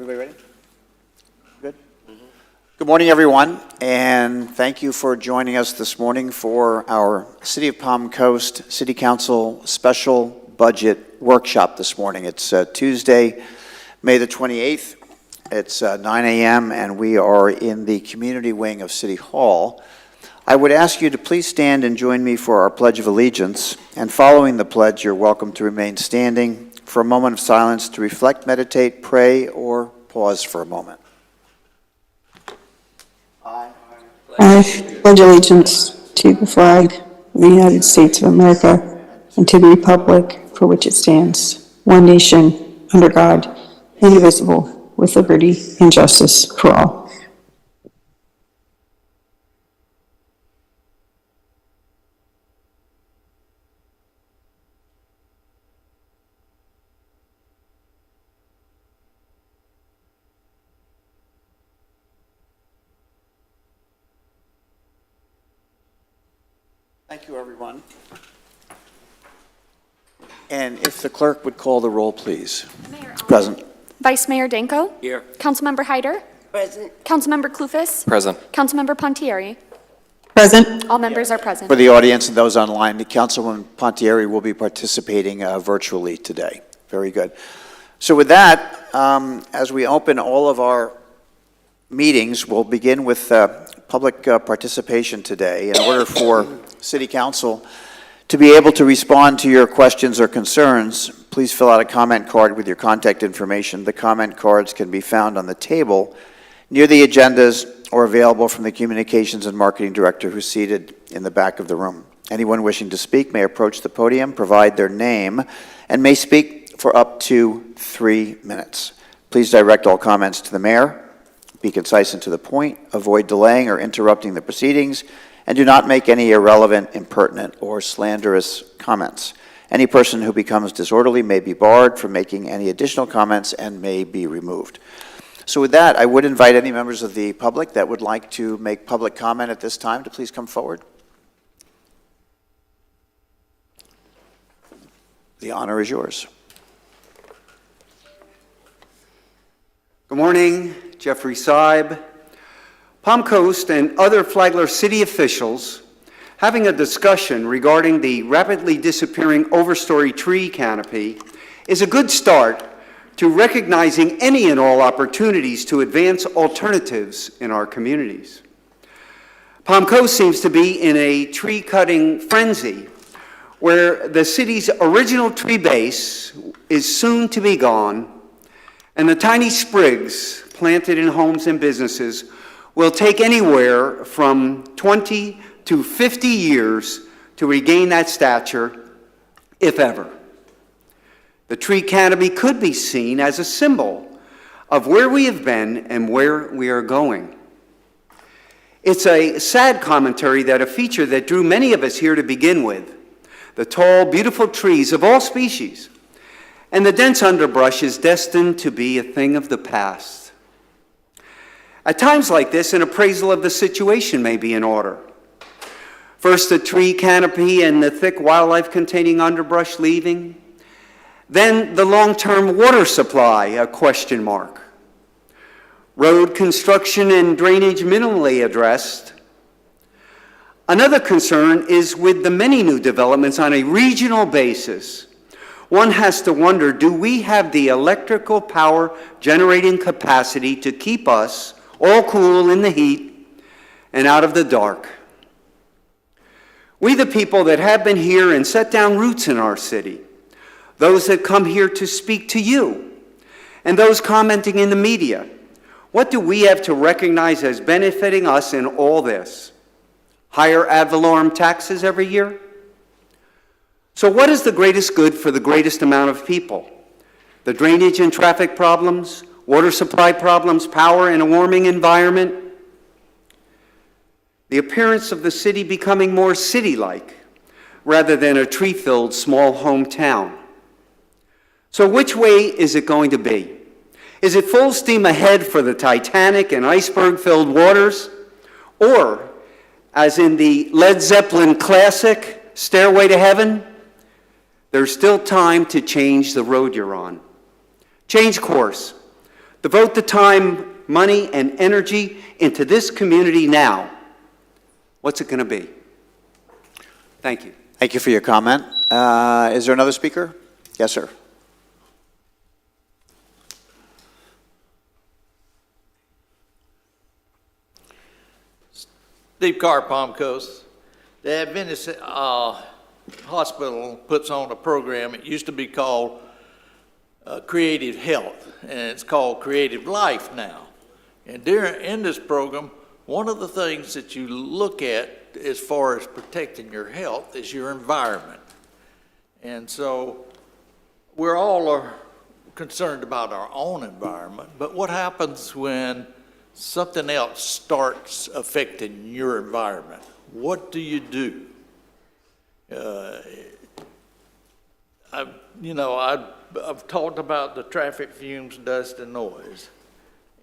Everybody ready? Good? Good morning, everyone, and thank you for joining us this morning for our City of Palm Coast City Council Special Budget Workshop this morning. It's Tuesday, May the 28th. It's 9 a.m., and we are in the community wing of City Hall. I would ask you to please stand and join me for our Pledge of Allegiance, and following the pledge, you're welcome to remain standing for a moment of silence to reflect, meditate, pray, or pause for a moment. I pledge allegiance to the flag of the United States of America and to the republic for which it stands, one nation, under God, indivisible, with liberty and justice for all. Thank you, everyone. And if the clerk would call the roll, please. Present. Vice Mayor Danko? Here. Councilmember Hyder? Present. Councilmember Clufus? Present. Councilmember Pontieri? Present. All members are present. For the audience and those online, the Councilwoman Pontieri will be participating virtually today. Very good. So with that, as we open all of our meetings, we'll begin with public participation today. In order for City Council to be able to respond to your questions or concerns, please fill out a comment card with your contact information. The comment cards can be found on the table near the agendas or available from the Communications and Marketing Director who's seated in the back of the room. Anyone wishing to speak may approach the podium, provide their name, and may speak for up to 3 minutes. Please direct all comments to the mayor. Be concise and to the point. Avoid delaying or interrupting the proceedings, and do not make any irrelevant, impertinent, or slanderous comments. Any person who becomes disorderly may be barred from making any additional comments and may be removed. So with that, I would invite any members of the public that would like to make public comment at this time to please come forward. The honor is yours. Good morning, Jeffrey Seib. Palm Coast and other Flagler City officials having a discussion regarding the rapidly disappearing overstory tree canopy is a good start to recognizing any and all opportunities to advance alternatives in our communities. Palm Coast seems to be in a tree-cutting frenzy where the city's original tree base is soon to be gone, and the tiny sprigs planted in homes and businesses will take anywhere from 20 to 50 years to regain that stature, if ever. The tree canopy could be seen as a symbol of where we have been and where we are going. It's a sad commentary that a feature that drew many of us here to begin with, the tall, beautiful trees of all species, and the dense underbrush is destined to be a thing of the past. At times like this, an appraisal of the situation may be in order. First, the tree canopy and the thick wildlife-containing underbrush leaving. Then, the long-term water supply, a question mark. Road construction and drainage minimally addressed. Another concern is with the many new developments on a regional basis. One has to wonder, do we have the electrical power generating capacity to keep us all cool in the heat and out of the dark? We, the people that have been here and set down roots in our city, those that come here to speak to you, and those commenting in the media, what do we have to recognize as benefiting us in all this? Higher ad valorem taxes every year? So what is the greatest good for the greatest amount of people? The drainage and traffic problems, water supply problems, power in a warming environment, the appearance of the city becoming more city-like rather than a tree-filled small hometown. So which way is it going to be? Is it full steam ahead for the Titanic and iceberg-filled waters? Or, as in the Led Zeppelin classic, Stairway to Heaven, there's still time to change the road you're on. Change course. Devote the time, money, and energy into this community now. What's it going to be? Thank you. Thank you for your comment. Is there another speaker? Yes, sir. Steve Carr, Palm Coast. The Adventist Hospital puts on a program. It used to be called Creative Health, and it's called Creative Life now. And in this program, one of the things that you look at as far as protecting your health is your environment. And so we're all concerned about our own environment, but what happens when something else starts affecting your environment? What do you do? I've talked about the traffic fumes, dust, and noise.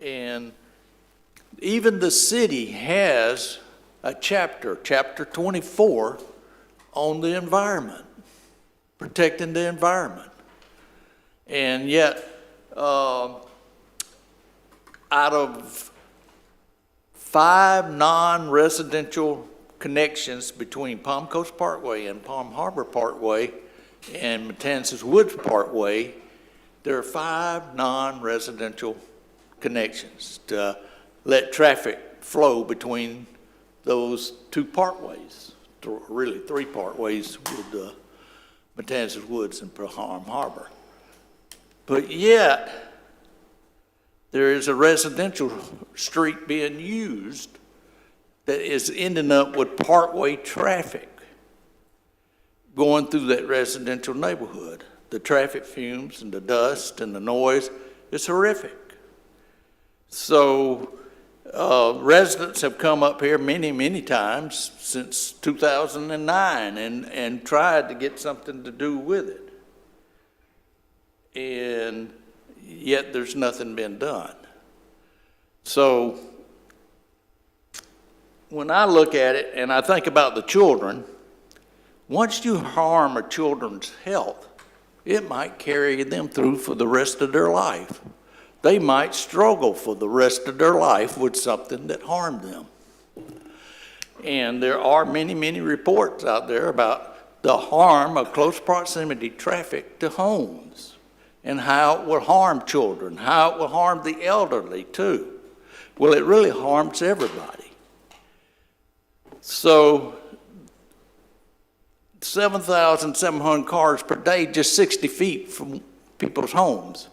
And even the city has a chapter 24, on the environment, protecting the environment. And yet, out of 5 non-residential connections between Palm Coast Parkway and Palm Harbor Parkway and Matanzas Woods Parkway, there are 5 non-residential connections to let traffic flow between those 2 parkways, really 3 parkways with Matanzas Woods and Palm Harbor. But yet, there is a residential street being used that is ending up with parkway traffic going through that residential neighborhood. The traffic fumes and the dust and the noise is horrific. So residents have come up here many, many times since 2009 and tried to get something to do with it. And yet there's nothing been done. So when I look at it and I think about the children, once you harm a children's health, it might carry them through for the rest of their life. They might struggle for the rest of their life with something that harmed them. And there are many, many reports out there about the harm of close proximity traffic to homes and how it will harm children, how it will harm the elderly too. Well, it really harms everybody. So 7,700 cars per day, just 60 feet from people's homes.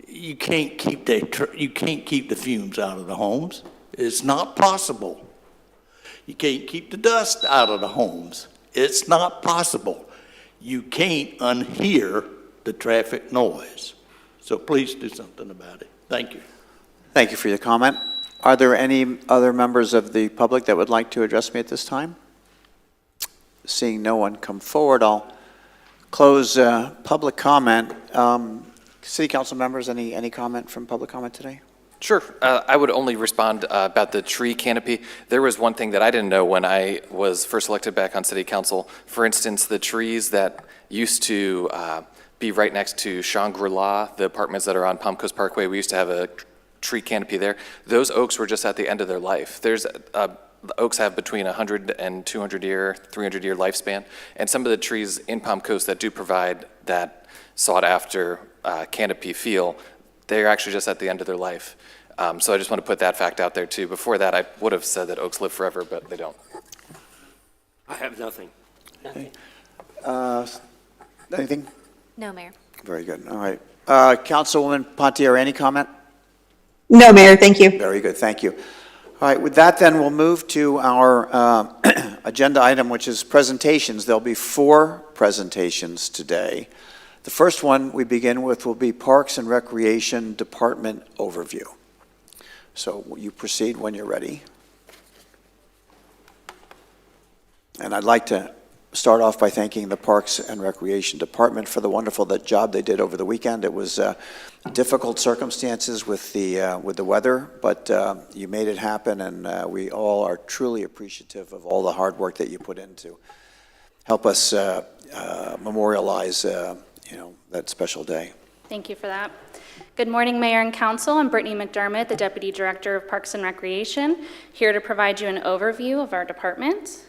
You can't keep the fumes out of the homes. It's not possible. You can't keep the dust out of the homes. It's not possible. You can't unhear the traffic noise. So please do something about it. Thank you. Thank you for your comment. Are there any other members of the public that would like to address me at this time? Seeing no one come forward, I'll close public comment. City Council members, any comment from public comment today? Sure. I would only respond about the tree canopy. There was one thing that I didn't know when I was first elected back on City Council. For instance, the trees that used to be right next to Shangri-La, the apartments that are on Palm Coast Parkway, we used to have a tree canopy there. Those oaks were just at the end of their life. The oaks have between 100 and 200 year, 300 year lifespan. And some of the trees in Palm Coast that do provide that sought after canopy feel, they're actually just at the end of their life. So I just want to put that fact out there too. Before that, I would have said that oaks live forever, but they don't. I have nothing. Okay. Anything? No, Mayor. Very good. All right. Councilwoman Pontieri, any comment? No, Mayor, thank you. Very good. Thank you. All right. With that, then, we'll move to our agenda item, which is presentations. There'll be 4 presentations today. The first one we begin with will be Parks and Recreation Department Overview. So you proceed when you're ready. And I'd like to start off by thanking the Parks and Recreation Department for the wonderful job they did over the weekend. It was difficult circumstances with the weather, but you made it happen, and we all are truly appreciative of all the hard work that you put in to help us memorialize that special day. Thank you for that. Good morning, Mayor and Council. I'm Brittany McDermott, the Deputy Director of Parks and Recreation, here to provide you an overview of our department.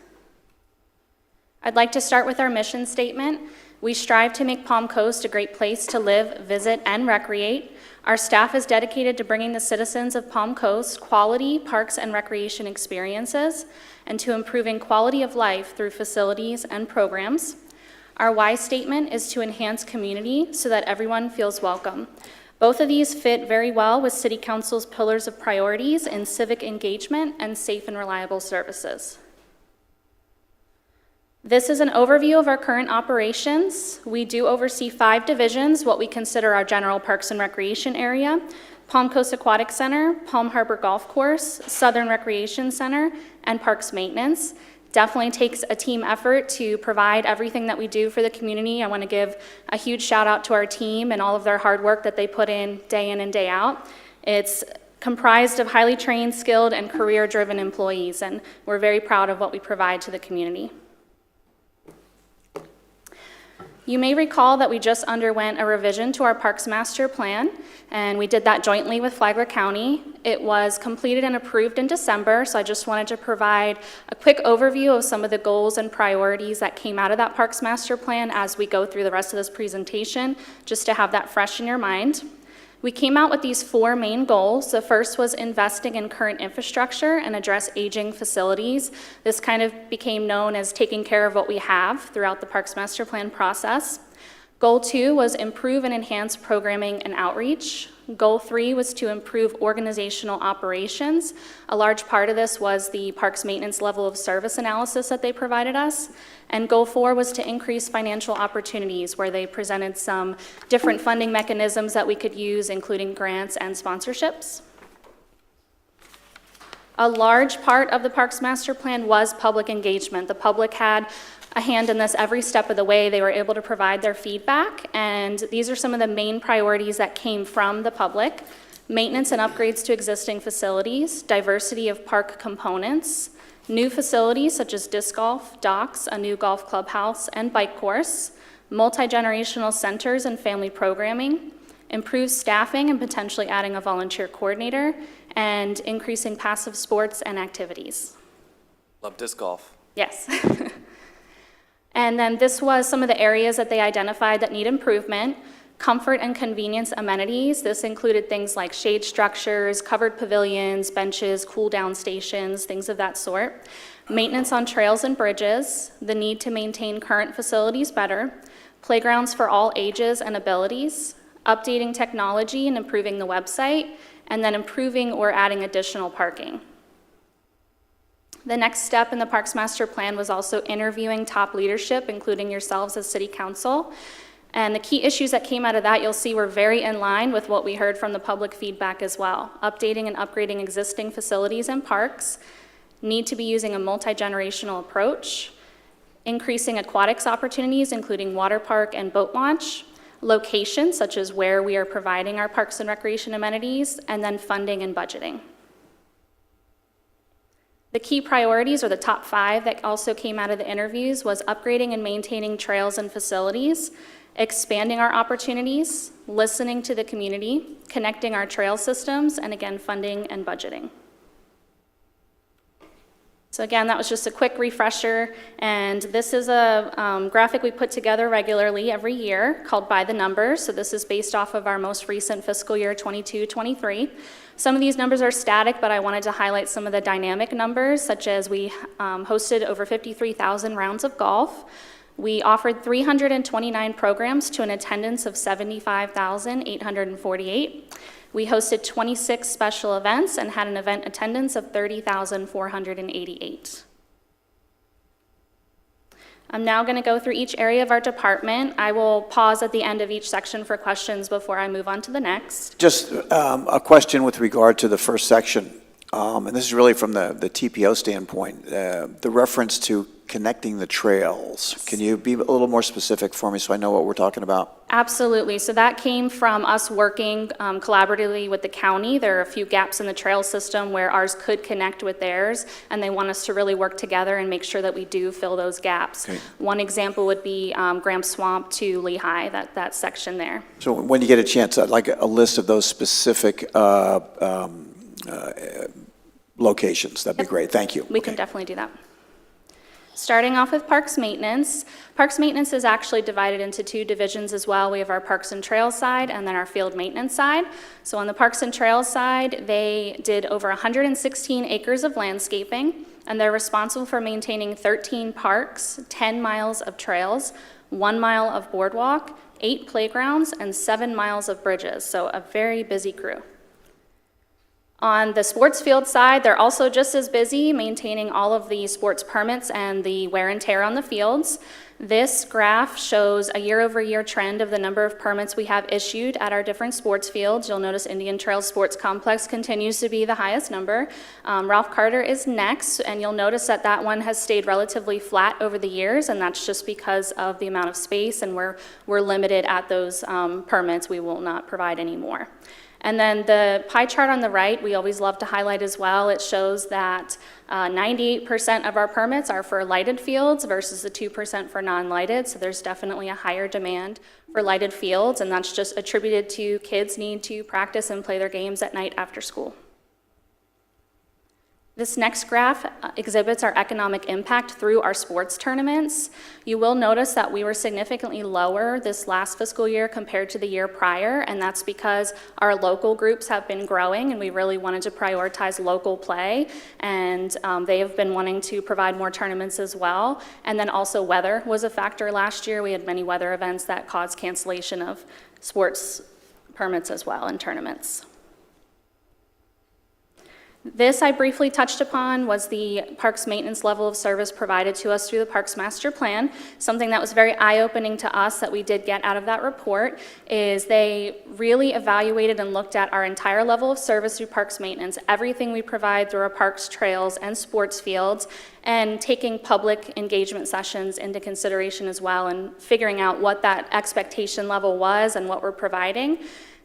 I'd like to start with our mission statement. We strive to make Palm Coast a great place to live, visit, and recreate. Our staff is dedicated to bringing the citizens of Palm Coast quality parks and recreation experiences and to improving quality of life through facilities and programs. Our why statement is to enhance community so that everyone feels welcome. Both of these fit very well with City Council's pillars of priorities in civic engagement and safe and reliable services. This is an overview of our current operations. We do oversee 5 divisions, what we consider our general parks and recreation area: Palm Coast Aquatic Center, Palm Harbor Golf Course, Southern Recreation Center, and Parks Maintenance. Definitely takes a team effort to provide everything that we do for the community. I want to give a huge shout out to our team and all of their hard work that they put in and day out. It's comprised of highly trained, skilled, and career-driven employees, and we're very proud of what we provide to the community. You may recall that we just underwent a revision to our Parks Master Plan, and we did that jointly with Flagler County. It was completed and approved in December, so I just wanted to provide a quick overview of some of the goals and priorities that came out of that Parks Master Plan as we go through the rest of this presentation, just to have that fresh in your mind. We came out with these 4 main goals. The first was investing in current infrastructure and address aging facilities. This kind of became known as taking care of what we have throughout the Parks Master Plan process. Goal 2 was improve and enhance programming and outreach. Goal 3 was to improve organizational operations. A large part of this was the Parks Maintenance level of service analysis that they provided us. And Goal 4 was to increase financial opportunities, where they presented some different funding mechanisms that we could use, including grants and sponsorships. A large part of the Parks Master Plan was public engagement. The public had a hand in this every step of the way. They were able to provide their feedback, and these are some of the main priorities that came from the public: maintenance and upgrades to existing facilities, diversity of park components, new facilities such as disc golf, docks, a new golf clubhouse and bike course, multi-generational centers and family programming, improved staffing and potentially adding a volunteer coordinator, and increasing passive sports and activities. Love disc golf. Yes. And then this was some of the areas that they identified that need improvement: comfort and convenience amenities. This included things like shade structures, covered pavilions, benches, cool-down stations, things of that sort. Maintenance on trails and bridges, the need to maintain current facilities better, playgrounds for all ages and abilities, updating technology and improving the website, and then improving or adding additional parking. The next step in the Parks Master Plan was also interviewing top leadership, including yourselves as City Council. And the key issues that came out of that, you'll see, were very in line with what we heard from the public feedback as well. Updating and upgrading existing facilities and parks, need to be using a multi-generational approach, increasing aquatics opportunities, including water park and boat launch, location, such as where we are providing our parks and recreation amenities, and then funding and budgeting. The key priorities, or the top 5 that also came out of the interviews, was upgrading and maintaining trails and facilities, expanding our opportunities, listening to the community, connecting our trail systems, and again, funding and budgeting. So again, that was just a quick refresher, and this is a graphic we put together regularly every year called By the Numbers. So this is based off of our most recent fiscal year 22-23. Some of these numbers are static, but I wanted to highlight some of the dynamic numbers, such as we hosted over 53,000 rounds of golf. We offered 329 programs to an attendance of 75,848. We hosted 26 special events and had an event attendance of 30,488. I'm now going to go through each area of our department. I will pause at the end of each section for questions before I move on to the next. Just a question with regard to the first section. and this is really from the TPO standpoint, the reference to connecting the trails. Can you be a little more specific for me so I know what we're talking about? Absolutely. So that came from us working collaboratively with the county. There are a few gaps in the trail system where ours could connect with theirs, and they want us to really work together and make sure that we do fill those gaps. Okay. One example would be Graham Swamp to Lehigh, that section there. So when you get a chance, I'd like a list of those specific locations. That'd be great. Thank you. We can Okay. definitely do that. Starting off with Parks Maintenance. Parks Maintenance is actually divided into two divisions as well. We have our Parks and Trails side and then our Field Maintenance side. So on the Parks and Trails side, they did over 116 acres of landscaping, and they're responsible for maintaining 13 parks, 10 miles of trails, 1 mile of boardwalk, 8 playgrounds, and 7 miles of bridges. So a very busy crew. On the sports field side, they're also just as busy maintaining all of the sports permits and the wear and tear on the fields. This graph shows a year-over-year trend of the number of permits we have issued at our different sports fields. You'll notice Indian Trails Sports Complex continues to be the highest number. Ralph Carter is next, and you'll notice that that one has stayed relatively flat over the years, and that's just because of the amount of space, and we're limited at those permits. We will not provide any more. And then the pie chart on the right, we always love to highlight as well. It shows that 98% of our permits are for lighted fields versus the 2% for non-lighted. So there's definitely a higher demand for lighted fields, and that's just attributed to kids need to practice and play their games at night after school. This next graph exhibits our economic impact through our sports tournaments. You will notice that we were significantly lower this last fiscal year compared to the year prior, and that's because our local groups have been growing, and we really wanted to prioritize local play, and they have been wanting to provide more tournaments as well. And then also weather was a factor last year. We had many weather events that caused cancellation of sports permits as well and tournaments. This I briefly touched upon was the Parks Maintenance level of service provided to us through the Parks Master Plan. Something that was very eye-opening to us that we did get out of that report is they really evaluated and looked at our entire level of service through Parks Maintenance, everything we provide through our parks, trails, and sports fields, and taking public engagement sessions into consideration as well and figuring out what that expectation level was and what we're providing.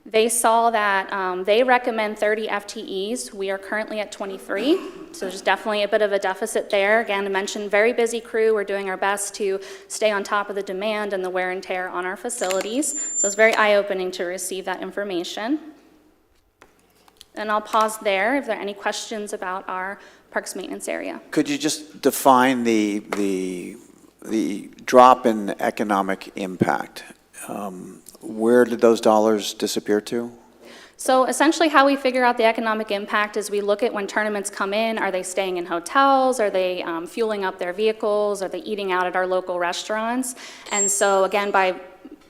They saw that they recommend 30 FTEs. We are currently at 23, so there's definitely a bit of a deficit there. Again, I mentioned very busy crew. We're doing our best to stay on top of the demand and the wear and tear on our facilities. So it's very eye-opening to receive that information. And I'll pause there if there are any questions about our parks maintenance area. Could you just define the drop in economic impact? Where did those dollars disappear to? So essentially how we figure out the economic impact is we look at when tournaments come in, are they staying in hotels? Are they fueling up their vehicles? Are they eating out at our local restaurants? And so again, by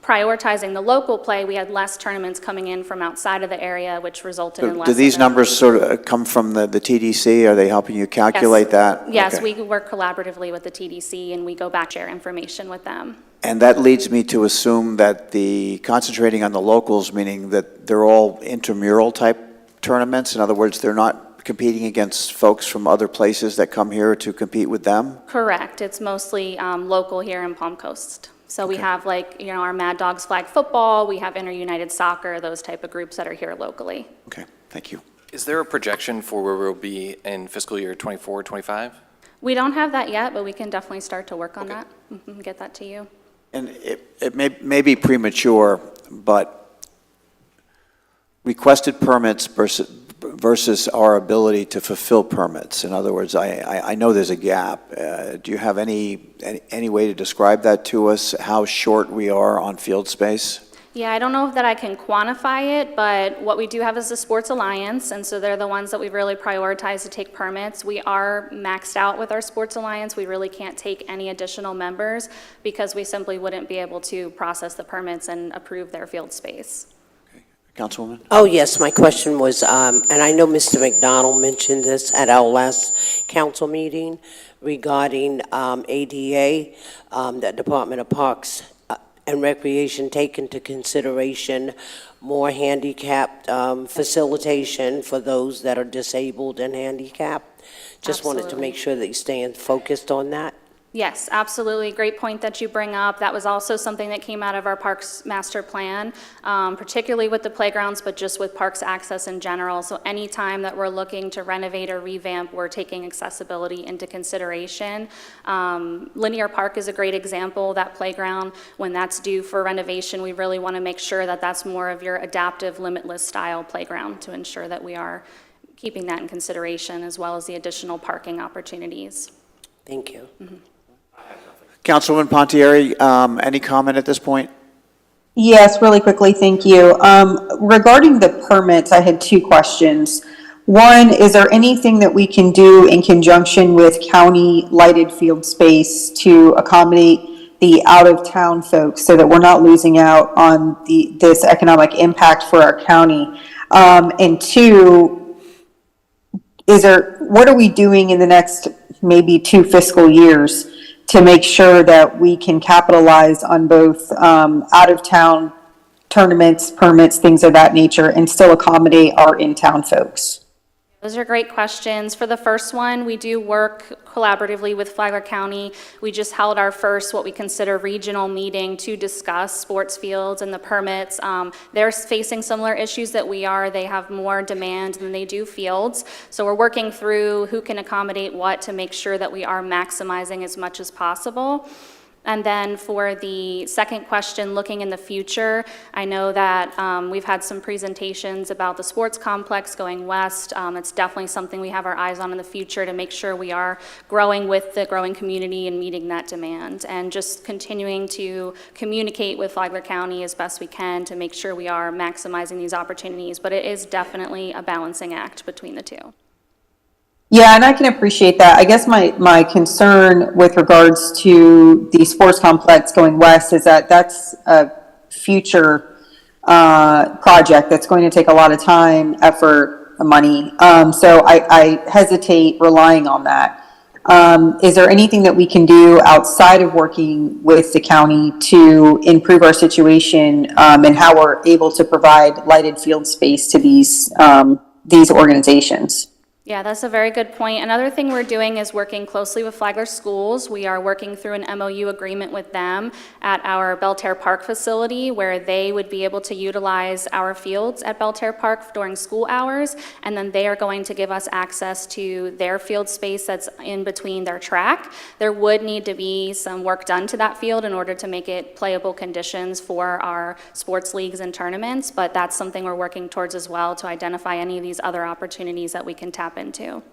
prioritizing the local play, we had less tournaments coming in from outside of the area, which resulted in less. Do these of them. numbers sort of come from the TDC? Are they helping you calculate that? Yes, Okay. we work collaboratively with the TDC and we go back, share information with them. And that leads me to assume that the concentrating on the locals, meaning that they're all intramural type tournaments? In other words, they're not competing against folks from other places that come here to compete with them? Correct. It's mostly local here in Palm Coast. So we Okay. have our Mad Dogs flag football, we have Inter-United Soccer, those type of groups that are here locally. Okay, thank you. Is there a projection for where we'll be in fiscal year 24, 25? We don't have that yet, but we can definitely start to work on that, get that to you. And it may be premature, but requested permits versus our ability to fulfill permits. In other words, I know there's a gap. Do you have any way to describe that to us, how short we are on field space? Yeah, I don't know that I can quantify it, but what we do have is the Sports Alliance, and so they're the ones that we really prioritize to take permits. We are maxed out with our Sports Alliance. We really can't take any additional members because we simply wouldn't be able to process the permits and approve their field space. Councilwoman? Oh, yes, my question was, and I know Mr. McDonald mentioned this at our last council meeting regarding ADA, the Department of Parks and Recreation take into consideration more handicapped facilitation for those that are disabled and handicapped? Just wanted to Absolutely. make sure that you stay focused on that. Yes, absolutely. Great point that you bring up. That was also something that came out of our Parks Master Plan, particularly with the playgrounds, but just with parks access in general. So anytime that we're looking to renovate or revamp, we're taking accessibility into consideration. Linear Park is a great example. That playground, when that's due for renovation, we really want to make sure that that's more of your adaptive, limitless style playground to ensure that we are keeping that in consideration, as well as the additional parking opportunities. Thank you. Councilwoman Pontieri, any comment at this point? Yes, really quickly, thank you. Regarding the permits, I had two questions. One, is there anything that we can do in conjunction with county lighted field space to accommodate the out-of-town folks so that we're not losing out on this economic impact for our county? And two, what are we doing in the next maybe 2 fiscal years to make sure that we can capitalize on both out-of-town tournaments, permits, things of that nature, and still accommodate our in-town folks? Those are great questions. For the first one, we do work collaboratively with Flagler County. We just held our first, what we consider regional meeting to discuss sports fields and the permits. They're facing similar issues that we are. They have more demand than they do fields. So we're working through who can accommodate what to make sure that we are maximizing as much as possible. And then for the second question, looking in the future, I know that we've had some presentations about the sports complex going west. It's definitely something we have our eyes on in the future to make sure we are growing with the growing community and meeting that demand. And just continuing to communicate with Flagler County as best we can to make sure we are maximizing these opportunities. But it is definitely a balancing act between the two. Yeah, and I can appreciate that. I guess my concern with regards to the sports complex going west is that that's a future project that's going to take a lot of time, effort, money. So I hesitate relying on that. Is there anything that we can do outside of working with the county to improve our situation and how we're able to provide lighted field space to these organizations? Yeah, that's a very good point. Another thing we're doing is working closely with Flagler Schools. We are working through an MOU agreement with them at our Belterre Park facility where they would be able to utilize our fields at Belterre Park during school hours, and then they are going to give us access to their field space that's in between their track. There would need to be some work done to that field in order to make it playable conditions for our sports leagues and tournaments, but that's something we're working towards as well to identify any of these other opportunities that we can tap into.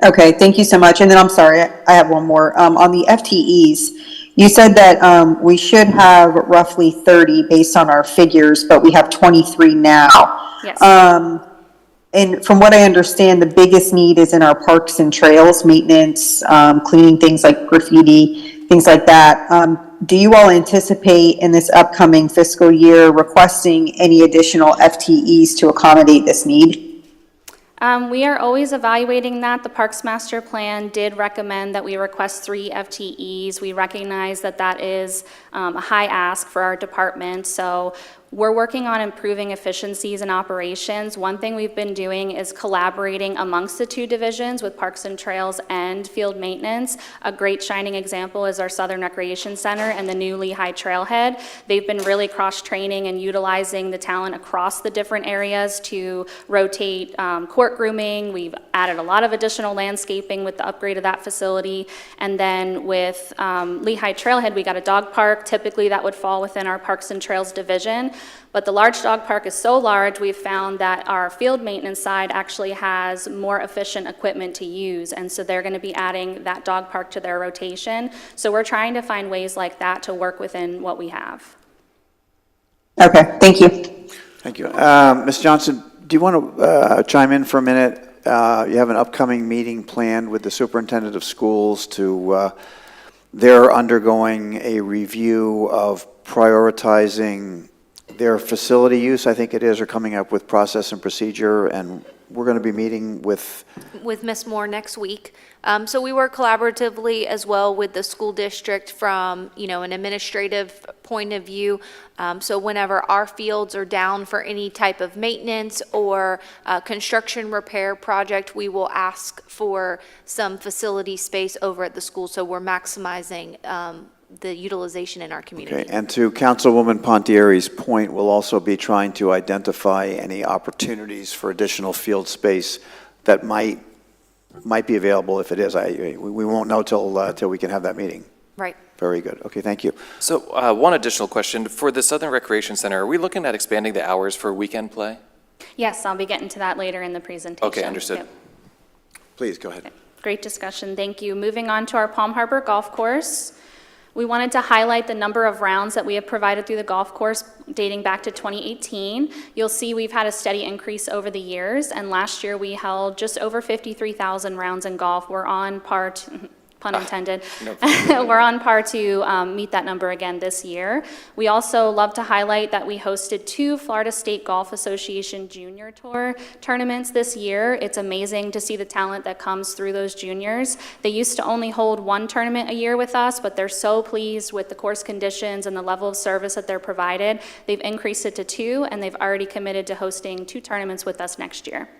Okay, thank you so much. And then I'm sorry, I have one more. On the FTEs, you said that we should have roughly 30 based on our figures, but we have 23 now. Yes. And from what I understand, the biggest need is in our parks and trails, maintenance, cleaning things like graffiti, things like that. Do you all anticipate in this upcoming fiscal year requesting any additional FTEs to accommodate this need? We are always evaluating that. The Parks Master Plan did recommend that we request 3 FTEs. We recognize that that is a high ask for our department, so we're working on improving efficiencies and operations. One thing we've been doing is collaborating amongst the 2 divisions with Parks and Trails and Field Maintenance. A great shining example is our Southern Recreation Center and the new Lehigh Trailhead. They've been really cross-training and utilizing the talent across the different areas to rotate court grooming. We've added a lot of additional landscaping with the upgrade of that facility. And then with Lehigh Trailhead, we got a dog park. Typically that would fall within our Parks and Trails division. But the large dog park is so large, we've found that our field maintenance side actually has more efficient equipment to use. And so they're going to be adding that dog park to their rotation. So we're trying to find ways like that to work within what we have. Okay, thank you. Thank you. Ms. Johnson, do you want to chime in for a minute? You have an upcoming meeting planned with the superintendent of schools to, they're undergoing a review of prioritizing their facility use, I think it is, or coming up with process and procedure and we're going to be meeting with, Ms. Moore next week. So we work collaboratively as well with the school district from, an administrative point of view. So whenever our fields are down for any type of maintenance or construction repair project, we will ask for some facility space over at the school. So we're maximizing the utilization in our community. okay, and to Councilwoman Pontieri's point, we'll also be trying to identify any opportunities for additional field space that might be available. If it is, we won't know till we can have that meeting. Right. Very good. Okay, thank you. So one additional question. For the Southern Recreation Center, are we looking at expanding the hours for weekend play? Yes, I'll be getting to that later in the presentation. Okay, understood. Yep. Please, go ahead. Great discussion, thank you. Moving on to our Palm Harbor Golf Course. We wanted to highlight the number of rounds that we have provided through the golf course dating back to 2018. You'll see we've had a steady increase over the years, and last year we held just over 53,000 rounds in golf. We're on par to, pun intended. We're on par to meet that number again this year. We also love to highlight that we hosted 2 Florida State Golf Association Junior Tour tournaments this year. It's amazing to see the talent that comes through those juniors. They used to only hold 1 tournament a year with us, but they're so pleased with the course conditions and the level of service that they're provided. They've increased it to 2, and they've already committed to hosting 2 tournaments with us next year.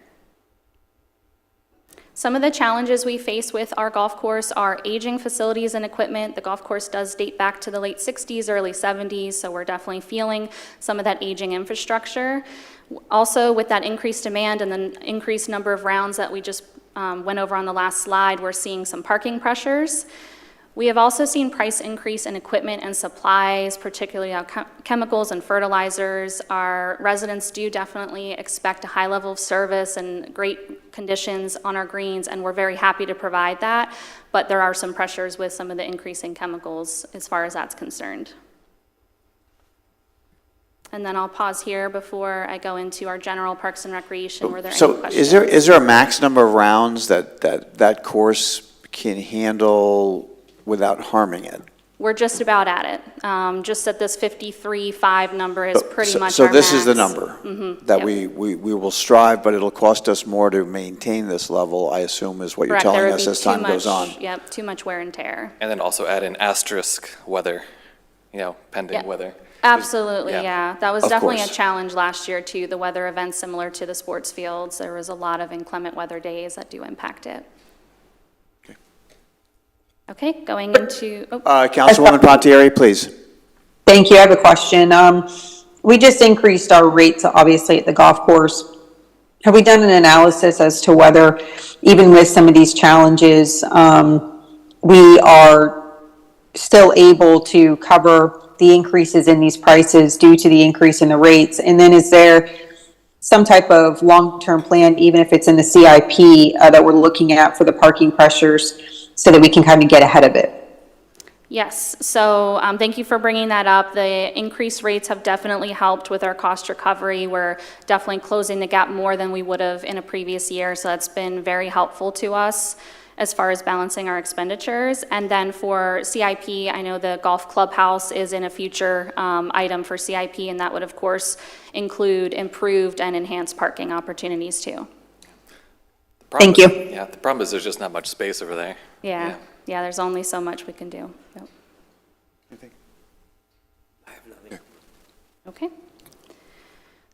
Some of the challenges we face with our golf course are aging facilities and equipment. The golf course does date back to the late 60s, early 70s, so we're definitely feeling some of that aging infrastructure. Also, with that increased demand and the increased number of rounds that we just went over on the last slide, we're seeing some parking pressures. We have also seen price increase in equipment and supplies, particularly on chemicals and fertilizers. Our residents do definitely expect a high level of service and great conditions on our greens, and we're very happy to provide that, but there are some pressures with some of the increasing chemicals as far as that's concerned. And then I'll pause here before I go into our general Parks and Recreation. Were there any So questions? is there a max number of rounds that course can handle without harming it? We're just about at it. Just at this 53.5 number is pretty much So our this is the max. number that yep. we will strive, but it'll cost us more to maintain this level, I assume, is what you're Correct, there telling would us be as time too goes on. much- Yep, too much wear and tear. And then also add in asterisk weather, pending Yeah. weather. Absolutely, Yeah. yeah. That was Of definitely a course. challenge last year too, the weather events similar to the sports fields. There was a lot of inclement weather days that do impact it. Okay, going into, Councilwoman Pontieri, please. Thank you. I have a question. We just increased our rates, obviously, at the golf course. Have we done an analysis as to whether, even with some of these challenges, we are still able to cover the increases in these prices due to the increase in the rates? And then is there some type of long-term plan, even if it's in the CIP, that we're looking at for the parking pressures so that we can kind of get ahead of it? yes, so thank you for bringing that up. The increased rates have definitely helped with our cost recovery. We're definitely closing the gap more than we would have in a previous year, so that's been very helpful to us as far as balancing our expenditures. And then for CIP, I know the golf clubhouse is in a future item for CIP, and that would, of course, include improved and enhanced parking opportunities too. Thank you. Yeah, the problem is there's just not much space over there. Yeah, yeah, there's only so much we can do. Yep. I have nothing. Okay.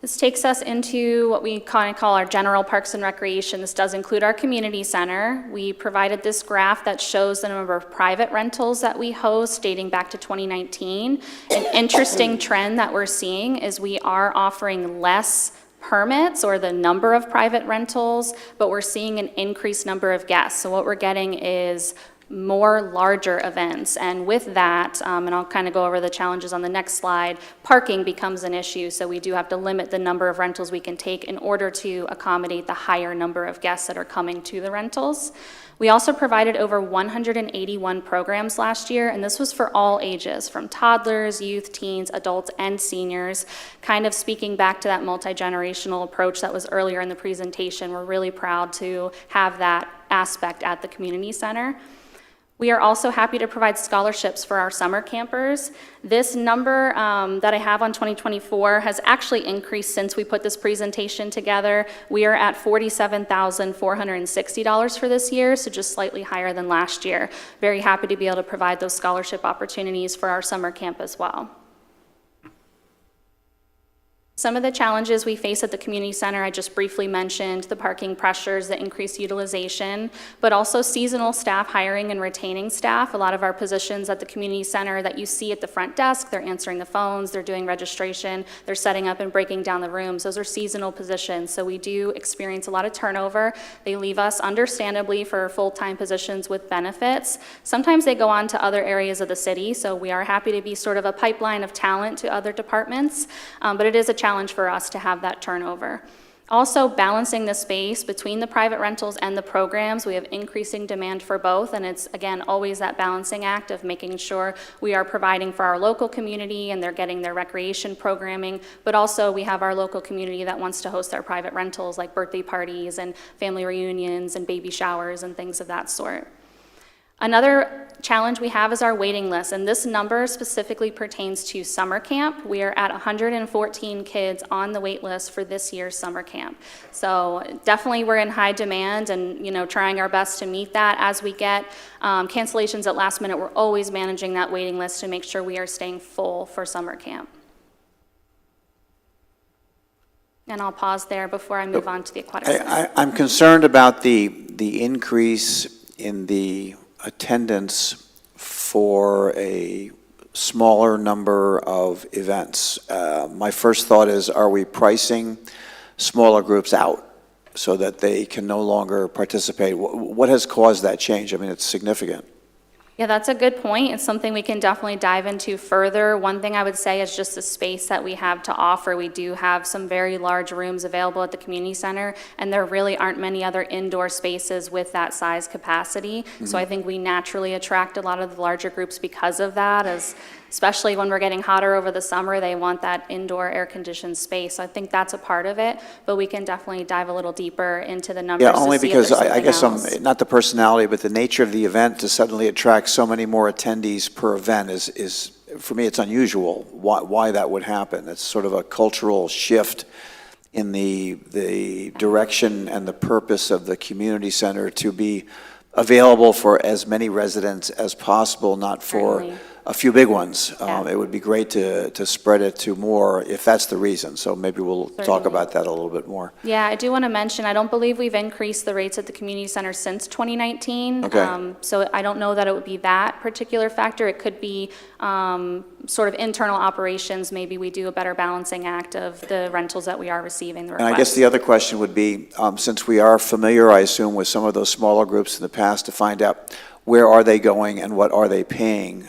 This takes us into what we kind of call our general Parks and Recreation. This does include our community center. We provided this graph that shows the number of private rentals that we host dating back to 2019. An interesting trend that we're seeing is we are offering less permits or the number of private rentals, but we're seeing an increased number of guests. So what we're getting is more larger events. And with that, and I'll kind of go over the challenges on the next slide, parking becomes an issue. So we do have to limit the number of rentals we can take in order to accommodate the higher number of guests that are coming to the rentals. We also provided over 181 programs last year, and this was for all ages, from toddlers, youth, teens, adults, and seniors. Kind of speaking back to that multi-generational approach that was earlier in the presentation, we're really proud to have that aspect at the community center. We are also happy to provide scholarships for our summer campers. This number that I have on 2024 has actually increased since we put this presentation together. We are at $47,460 for this year, so just slightly higher than last year. Very happy to be able to provide those scholarship opportunities for our summer camp as well. Some of the challenges we face at the community center, I just briefly mentioned, the parking pressures, the increased utilization, but also seasonal staff hiring and retaining staff. A lot of our positions at the community center that you see at the front desk, they're answering the phones, they're doing registration, they're setting up and breaking down the rooms. Those are seasonal positions, so we do experience a lot of turnover. They leave us, understandably, for full-time positions with benefits. Sometimes they go on to other areas of the city, so we are happy to be sort of a pipeline of talent to other departments, but it is a challenge for us to have that turnover. Also, balancing the space between the private rentals and the programs, we have increasing demand for both, and it's, again, always that balancing act of making sure we are providing for our local community and they're getting their recreation programming, but also we have our local community that wants to host our private rentals like birthday parties and family reunions and baby showers and things of that sort. Another challenge we have is our waiting list, and this number specifically pertains to summer camp. We are at 114 kids on the wait list for this year's summer camp. So definitely we're in high demand and, trying our best to meet that. As we get cancellations at last minute, we're always managing that waiting list to make sure we are staying full for summer camp. And I'll pause there before I move on to the aquatic center. I'm concerned about the increase in the attendance for a smaller number of events. My first thought is, are we pricing smaller groups out so that they can no longer participate? What has caused that change? I mean, it's significant. Yeah, that's a good point. It's something we can definitely dive into further. One thing I would say is just the space that we have to offer. We do have some very large rooms available at the community center, and there really aren't many other indoor spaces with that size capacity. So I think we naturally attract a lot of the larger groups because of that, especially when we're getting hotter over the summer, they want that indoor air-conditioned space. So I think that's a part of it, but we can definitely dive a little deeper into the numbers. Yeah, only because I guess not the personality, but the nature of the event to suddenly attract so many more attendees per event is for me, it's unusual why that would happen. It's sort of a cultural shift in the direction and the purpose of the community center to be available for as many residents as possible, not for Certainly. a few big ones. Yeah. It would be great to spread it to more if that's the reason. So maybe we'll talk Certainly. about that a little bit more. Yeah, I do want to mention, I don't believe we've increased the rates at the community center since 2019. Okay. So I don't know that it would be that particular factor. It could be sort of internal operations. Maybe we do a better balancing act of the rentals that we are receiving, the And I guess requests. the other question would be, since we are familiar, I assume, with some of those smaller groups in the past, to find out where are they going and what are they paying,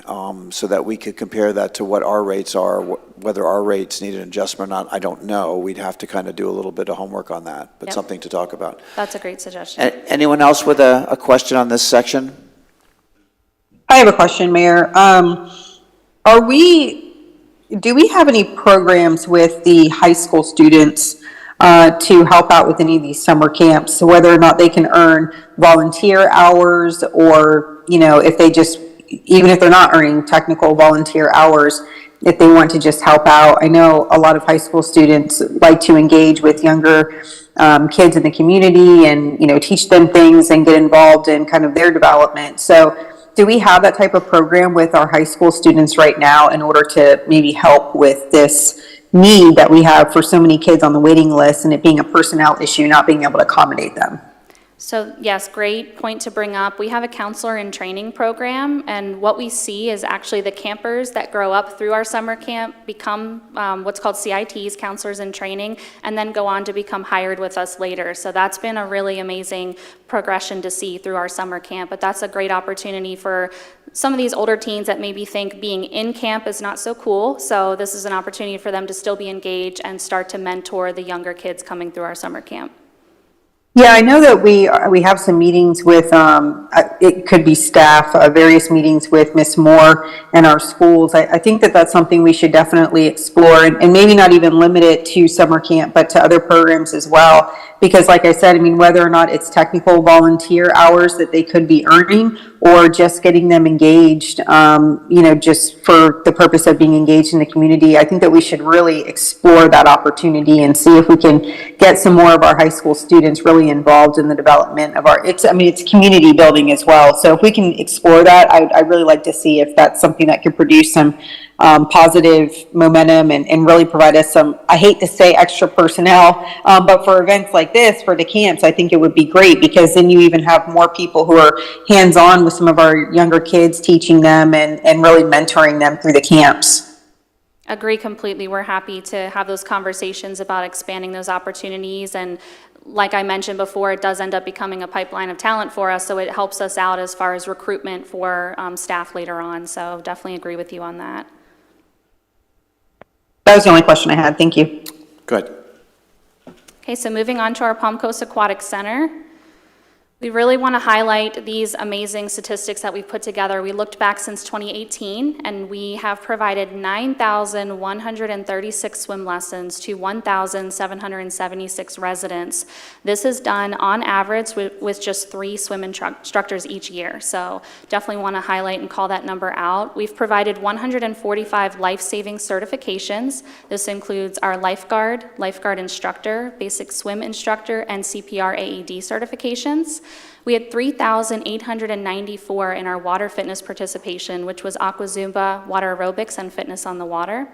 so that we could compare that to what our rates are. Whether our rates need an adjustment or not, I don't know. We'd have to kind of do a little bit of homework on that, but Yep. something to talk about. That's a great suggestion. Anyone else with a question on this section? I have a question, Mayor. Do we have any programs with the high school students to help out with any of these summer camps? So whether or not they can earn volunteer hours, or, if they just, even if they're not earning technical volunteer hours, if they want to just help out. I know a lot of high school students like to engage with younger kids in the community and, teach them things and get involved in kind of their development. So do we have that type of program with our high school students right now in order to maybe help with this need that we have for so many kids on the waiting list, and it being a personnel issue, not being able to accommodate them? So yes, great point to bring up. We have a counselor in training program, and what we see is actually the campers that grow up through our summer camp become what's called CITs, counselors in training, and then go on to become hired with us later. So that's been a really amazing progression to see through our summer camp, but that's a great opportunity for some of these older teens that maybe think being in camp is not so cool. So this is an opportunity for them to still be engaged and start to mentor the younger kids coming through our summer camp. Yeah, I know that we have some meetings with, it could be staff, various meetings with Ms. Moore and our schools. I think that that's something we should definitely explore, and maybe not even limit it to summer camp, but to other programs as well, Because like I said, I mean, whether or not it's technical volunteer hours that they could be earning or just getting them engaged, just for the purpose of being engaged in the community, I think that we should really explore that opportunity and see if we can get some more of our high school students really involved in the development of it's community building as well. So if we can explore that, I'd really like to see if that's something that could produce some positive momentum and really provide us some, I hate to say extra personnel, but for events like this, for the camps, I think it would be great, because then you even have more people who are hands-on with some of our younger kids, teaching them and really mentoring them through the camps. Agree completely. We're happy to have those conversations about expanding those opportunities. And like I mentioned before, it does end up becoming a pipeline of talent for us, so it helps us out as far as recruitment for staff later on. So definitely agree with you on that. That was the only question I had. Thank you. Good. Okay, so moving on to our Palm Coast Aquatic Center. We really want to highlight these amazing statistics that we've put together. We looked back since 2018, and we have provided 9,136 swim lessons to 1,776 residents. This is done on average with just 3 swim instructors each year. So definitely want to highlight and call that number out. We've provided 145 life-saving certifications. This includes our lifeguard instructor, basic swim instructor, and CPR AED certifications. We had 3,894 in our water fitness participation, which was aqua Zumba, water aerobics, and fitness on the water.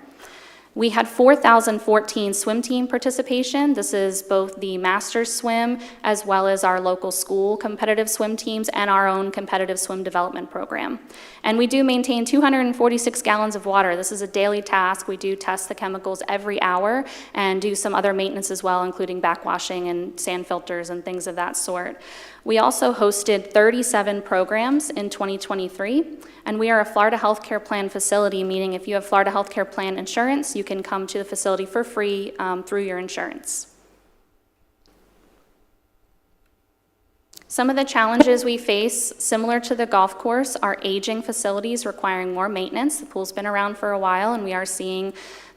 We had 4,014 swim team participation. This is both the Masters Swim as well as our local school competitive swim teams and our own competitive swim development program. And we do maintain 246 gallons of water. This is a daily task. We do test the chemicals every hour and do some other maintenance as well, including backwashing and sand filters and things of that sort. We also hosted 37 programs in 2023, and we are a Florida Healthcare Plan facility, meaning if you have Florida Healthcare Plan insurance, you can come to the facility for free through your insurance. Some of the challenges we face, similar to the golf course, are aging facilities requiring more maintenance. The pool's been around for a while, and we are seeing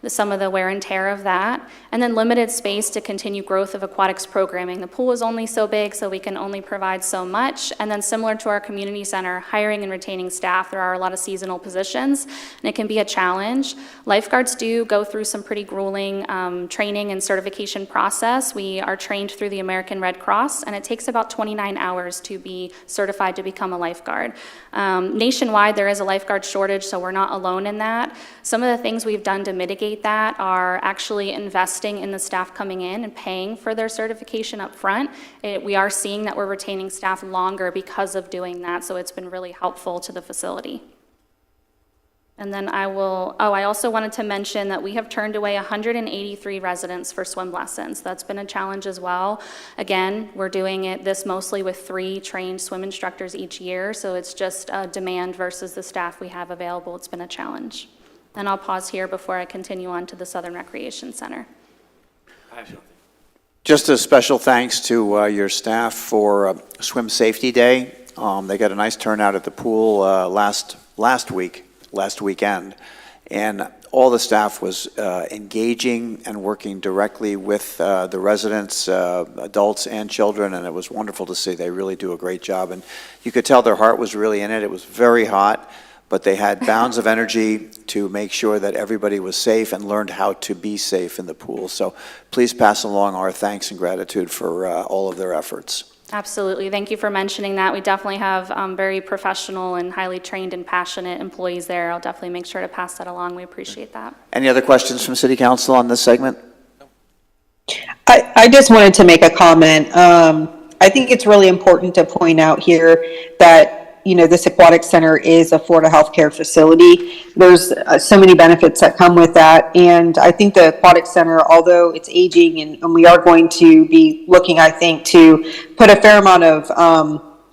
some of the wear and tear of that, and then limited space to continue growth of aquatics programming. The pool is only so big, so we can only provide so much. And then similar to our community center, hiring and retaining staff, there are a lot of seasonal positions, and it can be a challenge. Lifeguards do go through some pretty grueling training and certification process. We are trained through the American Red Cross, and it takes about 29 hours to be certified to become a lifeguard. Nationwide, there is a lifeguard shortage, so we're not alone in that. Some of the things we've done to mitigate that are actually investing in the staff coming in and paying for their certification up front. We are seeing that we're retaining staff longer because of doing that, so it's been really helpful to the facility. And then I also wanted to mention that we have turned away 183 residents for swim lessons. That's been a challenge as well. Again, we're doing this mostly with 3 trained swim instructors each year, so it's just a demand versus the staff we have available. It's been a challenge. And I'll pause here before I continue on to the Southern Recreation Center. Just a special thanks to your staff for Swim Safety Day. They got a nice turnout at the pool last weekend, and all the staff was engaging and working directly with the residents, adults and children, and it was wonderful to see. They really do a great job, and you could tell their heart was really in it. It was very hot, but they had bounds of energy to make sure that everybody was safe and learned how to be safe in the pool. So please pass along our thanks and gratitude for all of their efforts. Absolutely. Thank you for mentioning that. We definitely have very professional and highly trained and passionate employees there. I'll definitely make sure to pass that along. We appreciate that. Any other questions from City Council on this segment? I just wanted to make a comment. I think it's really important to point out here that this aquatic center is a Florida healthcare facility. There's so many benefits that come with that. And I think the aquatic center, although it's aging and we are going to be looking, I think, to put a fair amount of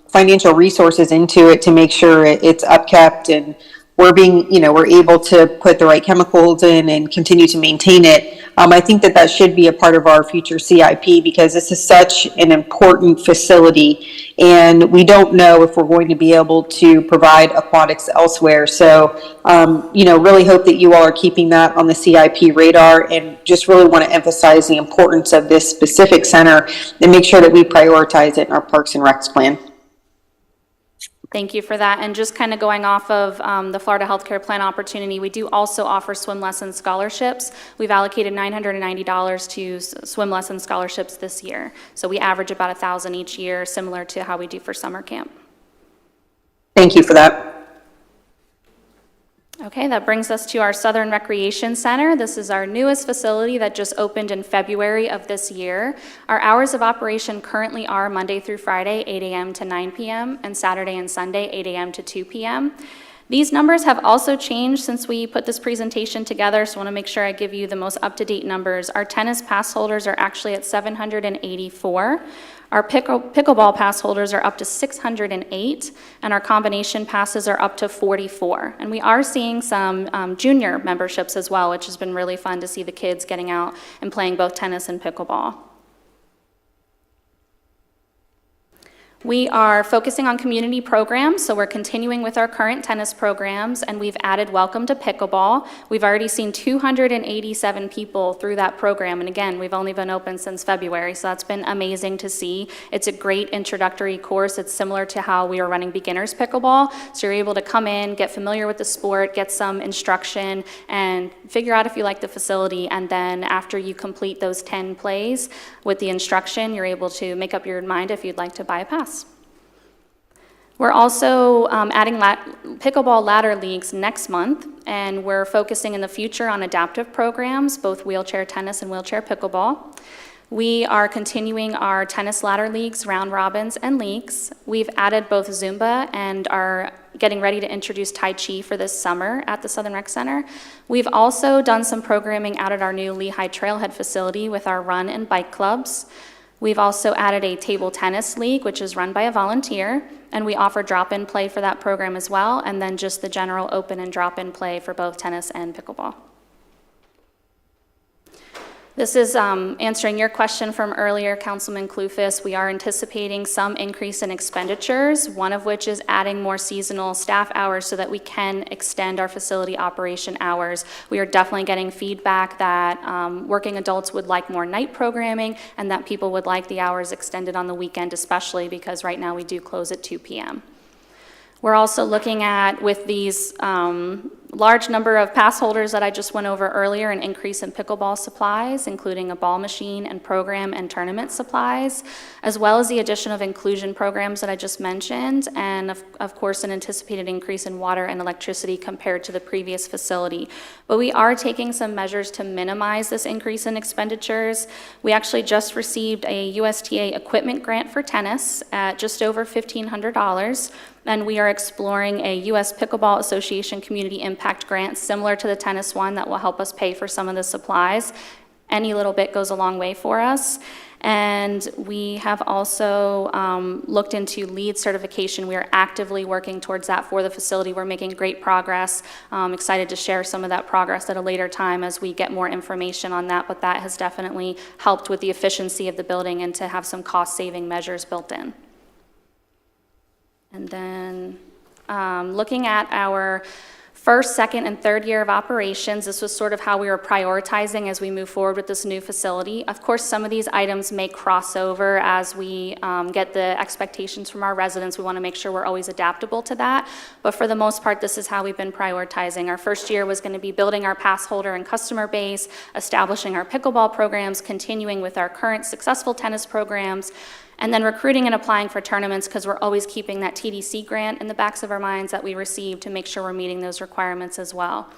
financial resources into it to make sure it's upkept and we're able to put the right chemicals in and continue to maintain it. I think that should be a part of our future CIP because this is such an important facility, and we don't know if we're going to be able to provide aquatics elsewhere. So, really hope that you all are keeping that on the CIP radar, and just really want to emphasize the importance of this specific center and make sure that we prioritize it in our Parks and Recs plan. Thank you for that. And just kind of going off of the Florida Healthcare Plan opportunity, we do also offer swim lesson scholarships. We've allocated $990 to swim lesson scholarships this year. So we average about $1,000 each year, similar to how we do for summer camp. Thank you for that. Okay, that brings us to our Southern Recreation Center. This is our newest facility that just opened in February of this year. Our hours of operation currently are Monday through Friday, 8 a.m. to 9 p.m., and Saturday and Sunday, 8 a.m. to 2 p.m. These numbers have also changed since we put this presentation together, so I want to make sure I give you the most up-to-date numbers. Our tennis pass holders are actually at 784. Our pickleball pass holders are up to 608, and our combination passes are up to 44. And we are seeing some junior memberships as well, which has been really fun to see the kids getting out and playing both tennis and pickleball. We are focusing on community programs, so we're continuing with our current tennis programs, and we've added Welcome to Pickleball. We've already seen 287 people through that program, and again, we've only been open since February, so that's been amazing to see. It's a great introductory course. It's similar to how we are running beginners pickleball, so you're able to come in, get familiar with the sport, get some instruction, and figure out if you like the facility, and then after you complete those 10 plays with the instruction, you're able to make up your mind if you'd like to buy a pass. We're also adding pickleball ladder leagues next month, and we're focusing in the future on adaptive programs, both wheelchair tennis and wheelchair pickleball. We are continuing our tennis ladder leagues, round robins, and leagues. We've added both Zumba and are getting ready to introduce Tai Chi for this summer at the Southern Rec Center. We've also done some programming out at our new Lehigh Trailhead facility with our run and bike clubs. We've also added a table tennis league, which is run by a volunteer, and we offer drop-in play for that program as well, and then just the general open and drop-in play for both tennis and pickleball. This is answering your question from earlier, Councilman Clufus. We are anticipating some increase in expenditures, one of which is adding more seasonal staff hours so that we can extend our facility operation hours. We are definitely getting feedback that working adults would like more night programming and that people would like the hours extended on the weekend, especially because right now we do close at 2 p.m. We're also looking at, with these large number of pass holders that I just went over earlier, an increase in pickleball supplies, including a ball machine and program and tournament supplies, as well as the addition of inclusion programs that I just mentioned, and of course an anticipated increase in water and electricity compared to the previous facility. But we are taking some measures to minimize this increase in expenditures. We actually just received a USTA equipment grant for tennis at just over $1,500. And we are exploring a U.S. Pickleball Association Community Impact Grant similar to the tennis one that will help us pay for some of the supplies. Any little bit goes a long way for us. And we have also looked into LEED certification. We are actively working towards that for the facility. We're making great progress. I'm excited to share some of that progress at a later time as we get more information on that, but that has definitely helped with the efficiency of the building and to have some cost-saving measures built in. And then looking at our first, second, and third year of operations, this was sort of how we were prioritizing as we move forward with this new facility. Of course, some of these items may cross over as we get the expectations from our residents. We want to make sure we're always adaptable to that. But for the most part, this is how we've been prioritizing. Our first year was going to be building our pass holder and customer base, establishing our pickleball programs, continuing with our current successful tennis programs, and then recruiting and applying for tournaments because we're always keeping that TDC grant in the backs of our minds that we receive to make sure we're meeting those requirements as well.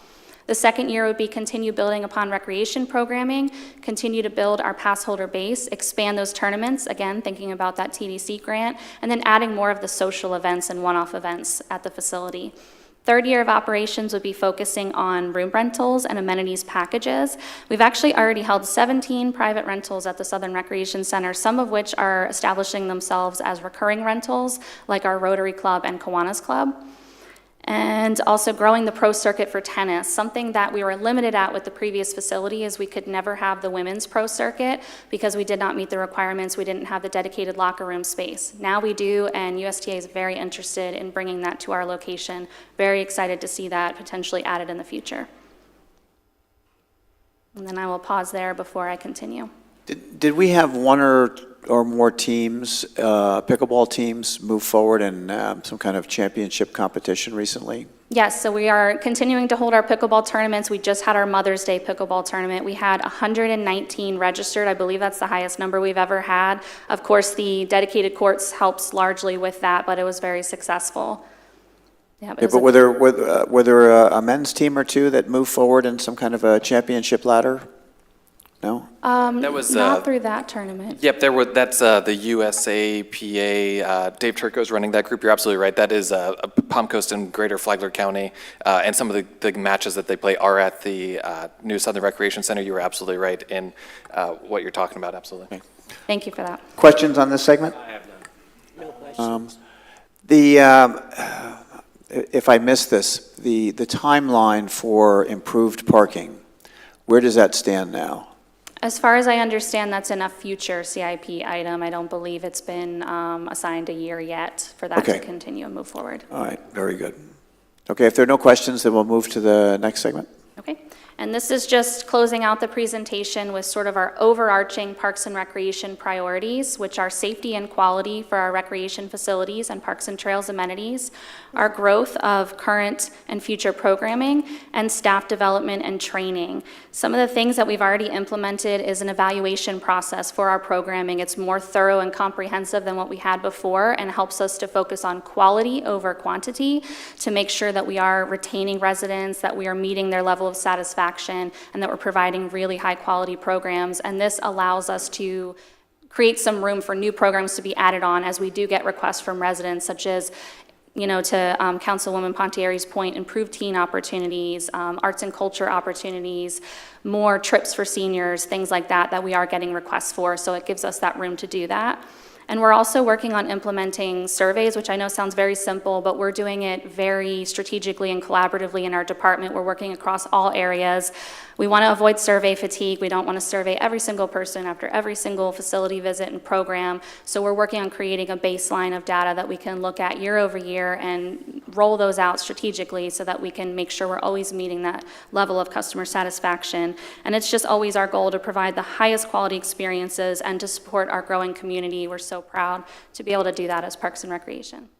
The second year would be continue building upon recreation programming, continue to build our pass holder base, expand those tournaments, again, thinking about that TDC grant, and then adding more of the social events and one-off events at the facility. Third year of operations would be focusing on room rentals and amenities packages. We've actually already held 17 private rentals at the Southern Recreation Center, some of which are establishing themselves as recurring rentals, like our Rotary Club and Kiwanis Club. And also growing the pro circuit for tennis. Something that we were limited at with the previous facility is we could never have the women's pro circuit because we did not meet the requirements. We didn't have the dedicated locker room space. Now we do, and USTA is very interested in bringing that to our location. Very excited to see that potentially added in the future. And then I will pause there before I continue. Did we have one or more teams, pickleball teams, move forward in some kind of championship competition recently? Yes, so we are continuing to hold our pickleball tournaments. We just had our Mother's Day pickleball tournament. We had 119 registered. I believe that's the highest number we've ever had. Of course, the dedicated courts helps largely with that, but it was very successul. Yeah, Yeah, but were there a men's team or two that moved forward in some kind of a championship ladder? No? That was, not through that tournament. Yep, that's the USAPA. Dave Turco's running that group. You're absolutely right. That is Palm Coast and Greater Flagler County. And some of the matches that they play are at the New Southern Recreation Center. You were absolutely right in what you're talking about, absolutely. Thank you for that. Questions on this segment? I have none. No questions. If I missed this, the timeline for improved parking, where does that stand now? As far as I understand, that's in a future CIP item. I don't believe it's been assigned a year yet for that to Okay. continue and move forward. All right, very good. Okay, if there are no questions, then we'll move to the next segment. Okay, and this is just closing out the presentation with sort of our overarching Parks and Recreation priorities, which are safety and quality for our recreation facilities and parks and trails amenities, our growth of current and future programming, and staff development and training. Some of the things that we've already implemented is an evaluation process for our programming. It's more thorough and comprehensive than what we had before and helps us to focus on quality over quantity to make sure that we are retaining residents, that we are meeting their level of satisfaction, and that we're providing really high-quality programs. And this allows us to create some room for new programs to be added on as we do get requests from residents, such as, you know, to Councilwoman Pontieri's point, improved teen opportunities, arts and culture opportunities, more trips for seniors, things like that, that we are getting requests for. So it gives us that room to do that. And we're also working on implementing surveys, which I know sounds very simple, but we're doing it very strategically and collaboratively in our department. We're working across all areas. We want to avoid survey fatigue. We don't want to survey every single person after every single facility visit and program. So we're working on creating a baseline of data that we can look at year over year and roll those out strategically so that we can make sure we're always meeting that level of customer satisfaction. And it's just always our goal to provide the highest quality experiences and to support our growing community. We're so proud to be able to do that as Parks and Recreation.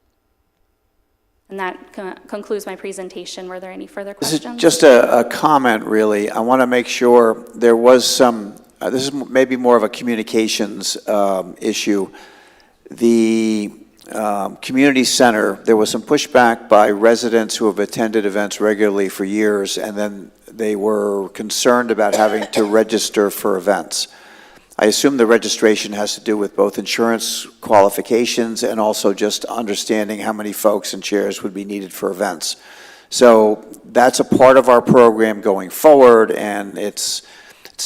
And that concludes my presentation. Were there any further This questions? is just a comment, really. I want to make sure there was some, this is maybe more of a communications issue. The community center, there was some pushback by residents who have attended events regularly for years, and then they were concerned about having to register for events. I assume the registration has to do with both insurance qualifications and also just understanding how many folks and chairs would be needed for events. So that's a part of our program going forward, and it's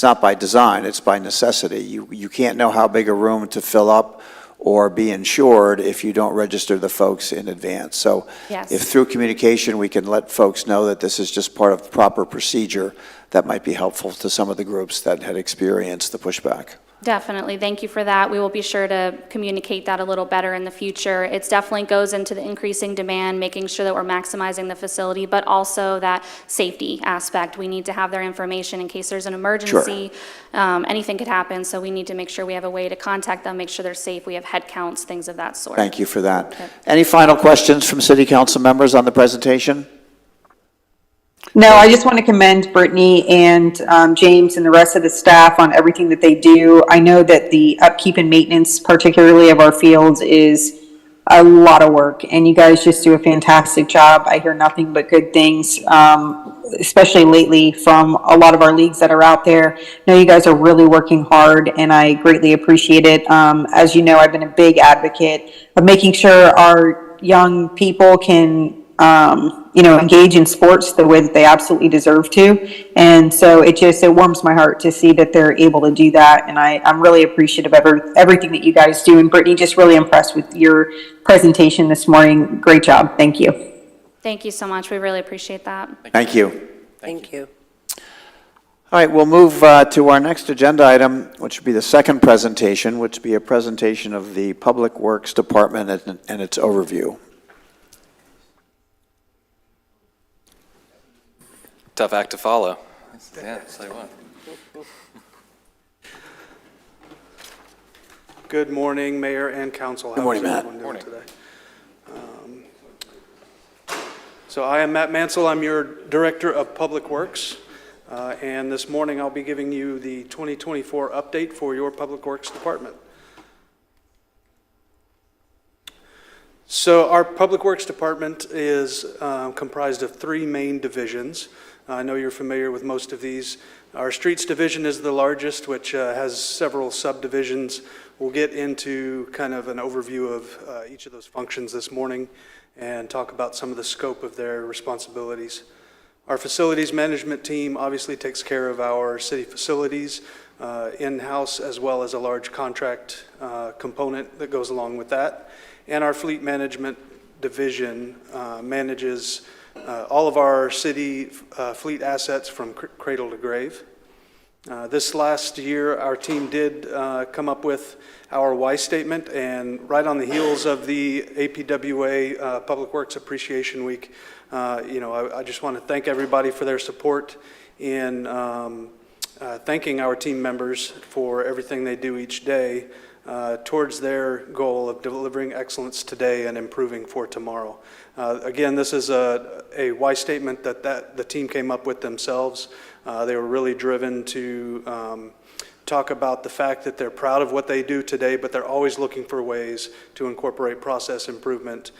not by design, it's by necessity. You can't know how big a room to fill up or be insured if you don't register the folks in advance. So Yes. if through communication we can let folks know that this is just part of the proper procedure, that might be helpful to some of the groups that had experienced the pushback. Definitely, thank you for that. We will be sure to communicate that a little better in the future. It definitely goes into the increasing demand, making sure that we're maximizing the facility, but also that safety aspect. We need to have their information in case there's an emergency. Anything could happen, so we need to make sure we have a way to contact them, make sure they're safe. We have head counts, things of that sort. Thank you for that. Yep. Any final questions from city council members on the presentation? No, I just want to commend Brittany and James and the rest of the staff on everything that they do. I know that the upkeep and maintenance, particularly of our fields, is a lot of work, and you guys just do a fantastic job. I hear nothing but good things, especially lately from a lot of our leagues that are out there. I know you guys are really working hard, and I greatly appreciate it. As you know, I've been a big advocate of making sure our young people can engage in sports the way that they absolutely deserve to. And so it warms my heart to see that they're able to do that. And I'm really appreciative of everything that you guys do. And Brittany, just really impressed with your presentation this morning. Great job. Thank you. Thank you so much. We really appreciate that. Thank you. Thank you. All right, we'll move to our next agenda item, which would be the second presentation, which would be a presentation of the Public Works Department and its overview. Tough act to follow. Yeah, say what. Good morning, Mayor and Council. Good morning, How's Matt. everyone doing today? So I am Matt Mansell. I'm your Director of Public Works. And this morning I'll be giving you the 2024 update for your Public Works Department. So our Public Works Department is comprised of three main divisions. I know you're familiar with most of these. Our Streets Division is the largest, which has several subdivisions. We'll get into kind of an overview of each of those functions this morning and talk about some of the scope of their responsibilities. Our facilities management team obviously takes care of our city facilities in-house, as well as a large contract component that goes along with that. And our fleet management division manages all of our city fleet assets from cradle to grave. This last year, our team did come up with our why statement, and right on the heels of the APWA Public Works Appreciation Week, I just want to thank everybody for their support in thanking our team members for everything they do each day towards their goal of delivering excellence today and improving for tomorrow. Again, this is a why statement that the team came up with themselves. They were really driven to talk about the fact that they're proud of what they do today, but they're always looking for ways to incorporate process improvement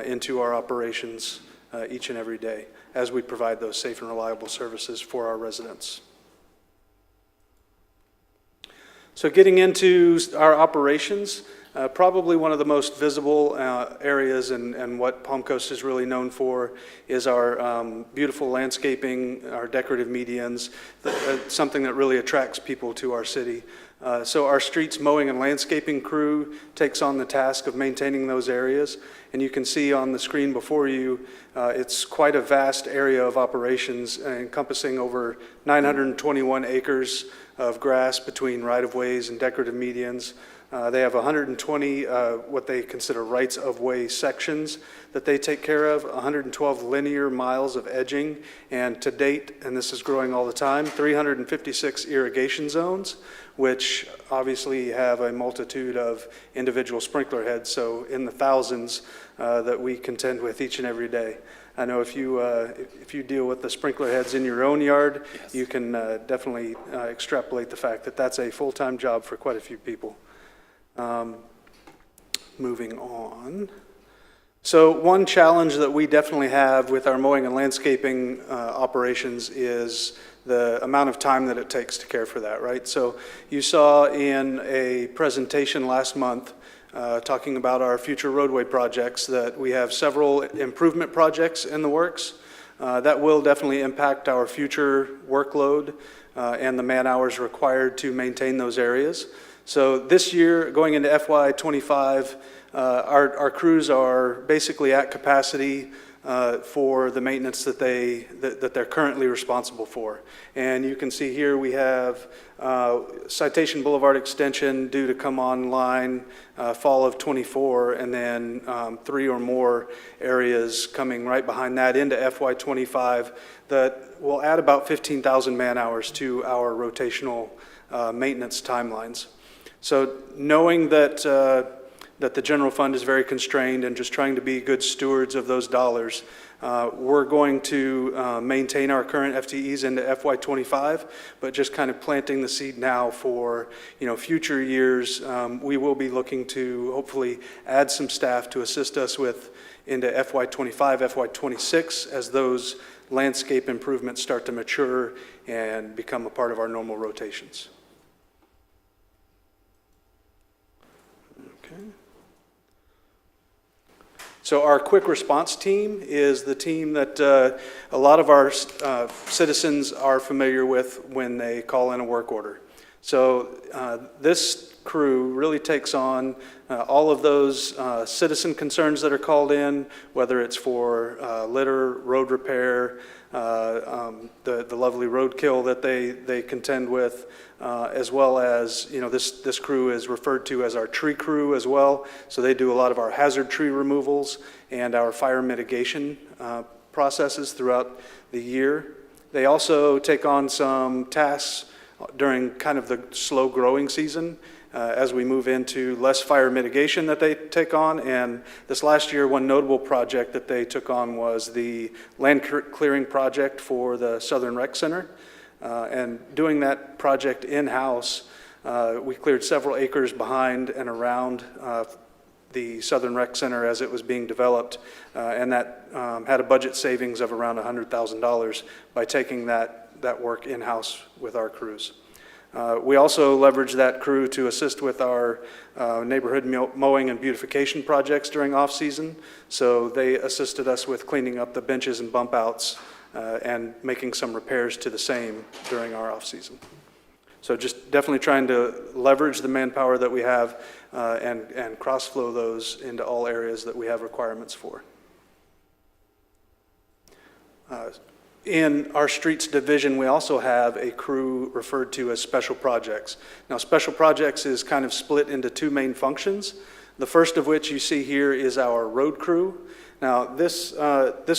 into our operations each and every day as we provide those safe and reliable services for our residents. So getting into our operations, probably one of the most visible areas and what Palm Coast is really known for is our beautiful landscaping, our decorative medians, something that really attracts people to our city. So our streets mowing and landscaping crew takes on the task of maintaining those areas. And you can see on the screen before you, it's quite a vast area of operations encompassing over 921 acres of grass between right-of-ways and decorative medians. They have 120 what they consider rights-of-way sections that they take care of, 112 linear miles of edging, and to date, and this is growing all the time, 356 irrigation zones, which obviously have a multitude of individual sprinkler heads, so in the thousands that we contend with each and every day. I know if you deal with the sprinkler heads in your own yard, yes, you can definitely extrapolate the fact that that's a full-time job for quite a few people. Moving on. So one challenge that we definitely have with our mowing and landscaping operations is the amount of time that it takes to care for that, right? So you saw in a presentation last month talking about our future roadway projects that we have several improvement projects in the works. That will definitely impact our future workload and the man hours required to maintain those areas. So this year, going into FY25, our crews are basically at capacity for the maintenance that they're currently responsible for. And you can see here we have Citation Boulevard Extension due to come online fall of '24, and then 3 or more areas coming right behind that into FY25 that will add about 15,000 man hours to our rotational maintenance timelines. So knowing that that the general fund is very constrained and just trying to be good stewards of those dollars, we're going to maintain our current FTEs into FY25, but just kind of planting the seed now for future years. We will be looking to hopefully add some staff to assist us with into FY25, FY26 as those landscape improvements start to mature and become a part of our normal rotations. Okay. So our quick response team is the team that a lot of our citizens are familiar with when they call in a work order. So this crew really takes on all of those citizen concerns that are called in, whether it's for litter, road repair, the lovely roadkill that they contend with, as well as, this crew is referred to as our tree crew as well. So they do a lot of our hazard tree removals and our fire mitigation processes throughout the year. They also take on some tasks during kind of the slow growing season as we move into less fire mitigation that they take on. And this last year, one notable project that they took on was the land clearing project for the Southern Rec Center. And doing that project in-house, we cleared several acres behind and around the Southern Rec Center as it was being developed, and that had a budget savings of around $100,000 by taking that work in-house with our crews. We also leverage that crew to assist with our neighborhood mowing and beautification projects during off-season. So they assisted us with cleaning up the benches and bump outs and making some repairs to the same during our off-season. So just definitely trying to leverage the manpower that we have and cross-flow those into all areas that we have requirements for. In our streets division, we also have a crew referred to as special projects. Now, special projects is kind of split into two main functions. The first of which you see here is our road crew. Now, this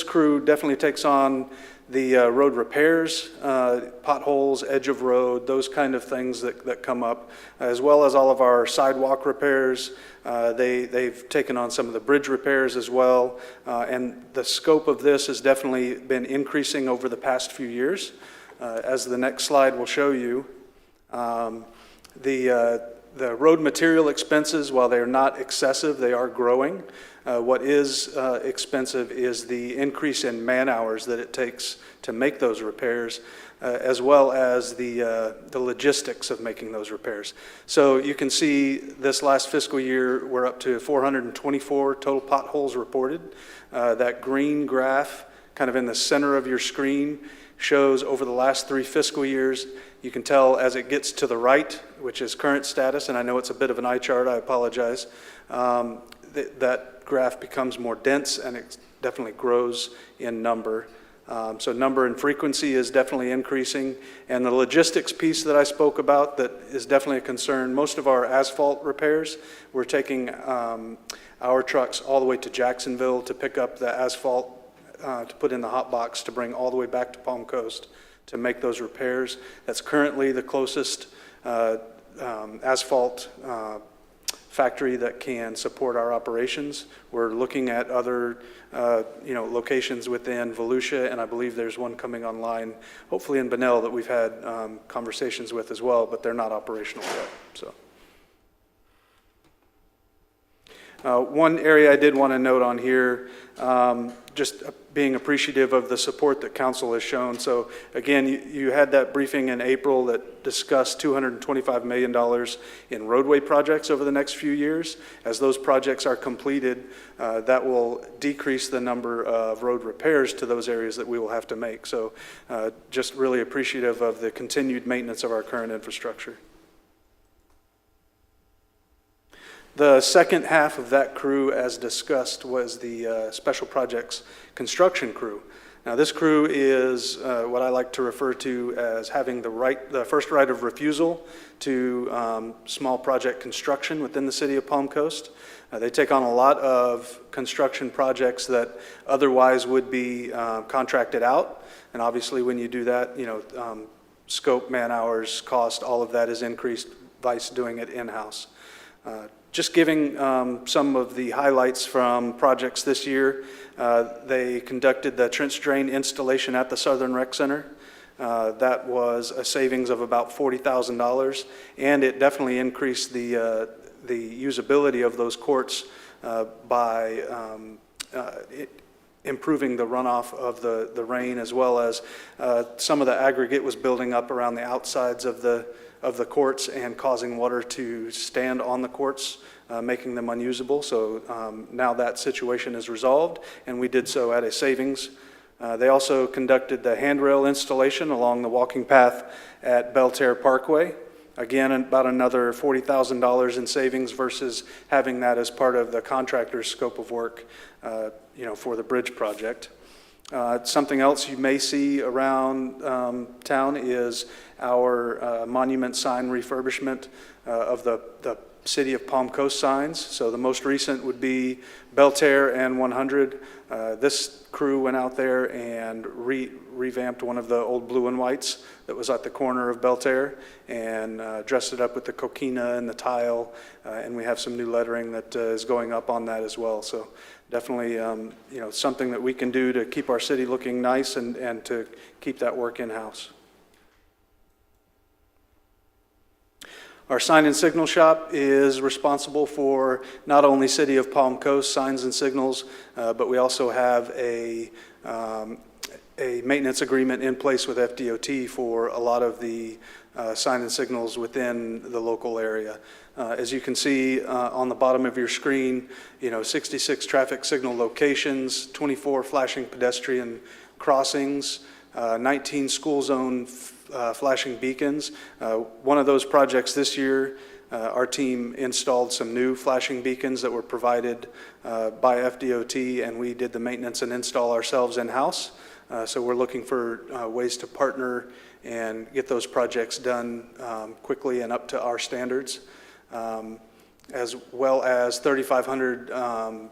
crew definitely takes on the road repairs, potholes, edge of road, those kind of things that come up, as well as all of our sidewalk repairs. They've taken on some of the bridge repairs as well, and the scope of this has definitely been increasing over the past few years. As the next slide will show you, the road material expenses, while they're not excessive, they are growing. What is expensive is the increase in man hours that it takes to make those repairs, as well as the logistics of making those repairs. So you can see this last fiscal year, we're up to 424 total potholes reported. That green graph kind of in the center of your screen shows over the last 3 fiscal years. You can tell as it gets to the right, which is current status, and I know it's a bit of an eye chart, I apologize, that graph becomes more dense and it definitely grows in number. So number and frequency is definitely increasing. And the logistics piece that I spoke about that is definitely a concern. Most of our asphalt repairs, we're taking our trucks all the way to Jacksonville to pick up the asphalt to put in the hot box to bring all the way back to Palm Coast to make those repairs. That's currently the closest asphalt factory that can support our operations. We're looking at other locations within Volusia, and I believe there's one coming online, hopefully in Bunnell, that we've had conversations with as well, but they're not operational yet. So one area I did want to note on here, just being appreciative of the support that council has shown. So again, you had that briefing in April that discussed $225 million in roadway projects over the next few years. As those projects are completed, that will decrease the number of road repairs to those areas that we will have to make. So just really appreciative of the continued maintenance of our current infrastructure. The second half of that crew, as discussed, was the special projects construction crew. Now, this crew is what I like to refer to as having the first right of refusal to small project construction within the city of Palm Coast. They take on a lot of construction projects that otherwise would be contracted out, and obviously, when you do that, scope, man hours, cost, all of that is increased by doing it in-house. Just giving some of the highlights from projects this year. They conducted the trench drain installation at the Southern Rec Center. That was a savings of about $40,000, and it definitely increased the usability of those courts by improving the runoff of the rain, as well as some of the aggregate was building up around the outsides of the courts and causing water to stand on the courts, making them unusable. So now that situation is resolved, and we did so at a savings. They also conducted the handrail installation along the walking path at Belterre Parkway. Again, about another $40,000 in savings versus having that as part of the contractor's scope of work, for the bridge project. Something else you may see around town is our monument sign refurbishment of the City of Palm Coast signs. So the most recent would be Belterre and 100. This crew went out there and revamped one of the old blue and whites that was at the corner of Belterre and dressed it up with the coquina and the tile. And we have some new lettering that is going up on that as well. So definitely, something that we can do to keep our city looking nice and to keep that work in-house. Our sign and signal shop is responsible for not only City of Palm Coast signs and signals, but we also have a maintenance agreement in place with FDOT for a lot of the sign and signals within the local area. As you can see on the bottom of your screen, 66 traffic signal locations, 24 flashing pedestrian crossings, 19 school zone flashing beacons. One of those projects this year, our team installed some new flashing beacons that were provided by FDOT, and we did the maintenance and install ourselves in-house. So we're looking for ways to partner and get those projects done quickly and up to our standards, as well as 3,500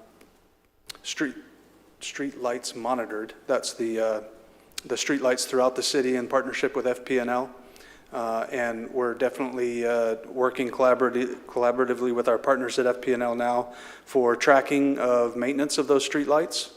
street lights monitored. That's the street lights throughout the city in partnership with FP&L. And we're definitely working collaboratively with our partners at FP&L now for tracking of maintenance of those street lights.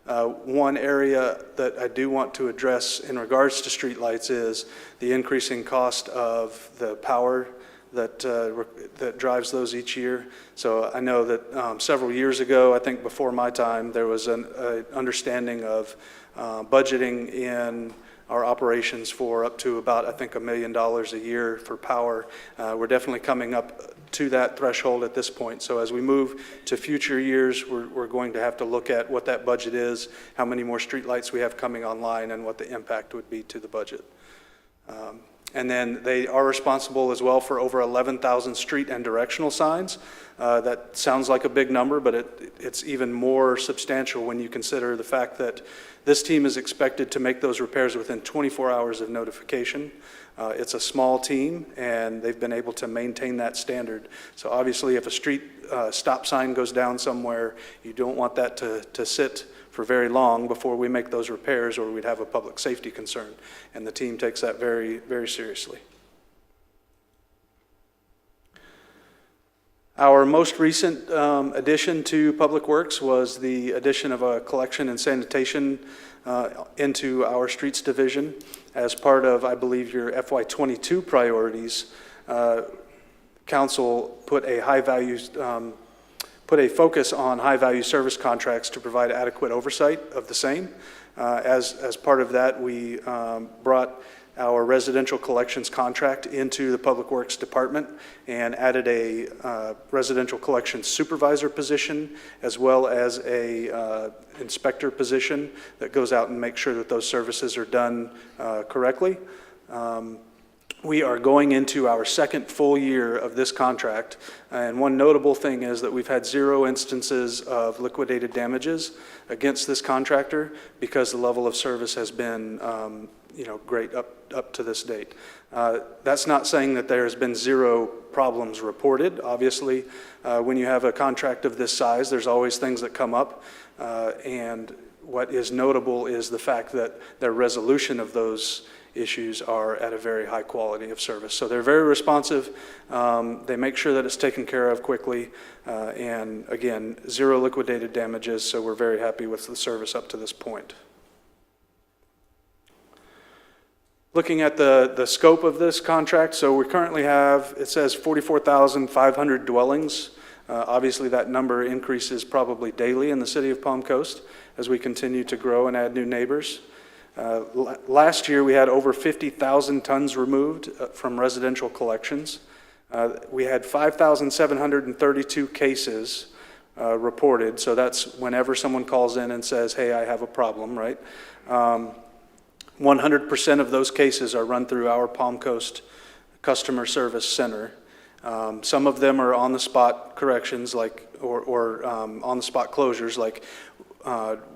One area that I do want to address in regards to street lights is the increasing cost of the power that drives those each year. So I know that several years ago, I think before my time, there was an understanding of budgeting in our operations for up to about, I think, $1 million a year for power. We're definitely coming up to that threshold at this point. So as we move to future years, we're going to have to look at what that budget is, how many more streetlights we have coming online, and what the impact would be to the budget. And then they are responsible as well for over 11,000 street and directional signs. That sounds like a big number, but it's even more substantial when you consider the fact that this team is expected to make those repairs within 24 hours of notification. It's a small team, and they've been able to maintain that standard. So obviously, if a street stop sign goes down somewhere, you don't want that to sit for very long before we make those repairs, or we'd have a public safety concern. And the team takes that very, very seriously. Our most recent addition to Public Works was the addition of a collection and sanitation into our streets division as part of, I believe, your FY22 priorities. Council put a focus on high-value service contracts to provide adequate oversight of the same. As part of that, we brought our residential collections contract into the Public Works Department and added a residential collections supervisor position, as well as a inspector position that goes out and makes sure that those services are done correctly. We are going into our second full year of this contract, and one notable thing is that we've had 0 instances of liquidated damages against this contractor because the level of service has been great up to this date. That's not saying that there has been 0 problems reported. Obviously, when you have a contract of this size, there's always things that come up, and what is notable is the fact that the resolution of those issues are at a very high quality of service. So they're very responsive. They make sure that it's taken care of quickly. And again, 0 liquidated damages, so we're very happy with the service up to this point. Looking at the scope of this contract, so we currently have, it says 44,500 dwellings. Obviously, that number increases probably daily in the city of Palm Coast as we continue to grow and add new neighbors. Last year, we had over 50,000 tons removed from residential collections. We had 5,732 cases reported, so that's whenever someone calls in and says, hey, I have a problem, right? 100% of those cases are run through our Palm Coast customer service center. Some of them are on-the-spot corrections, like, or on-the-spot closures, like,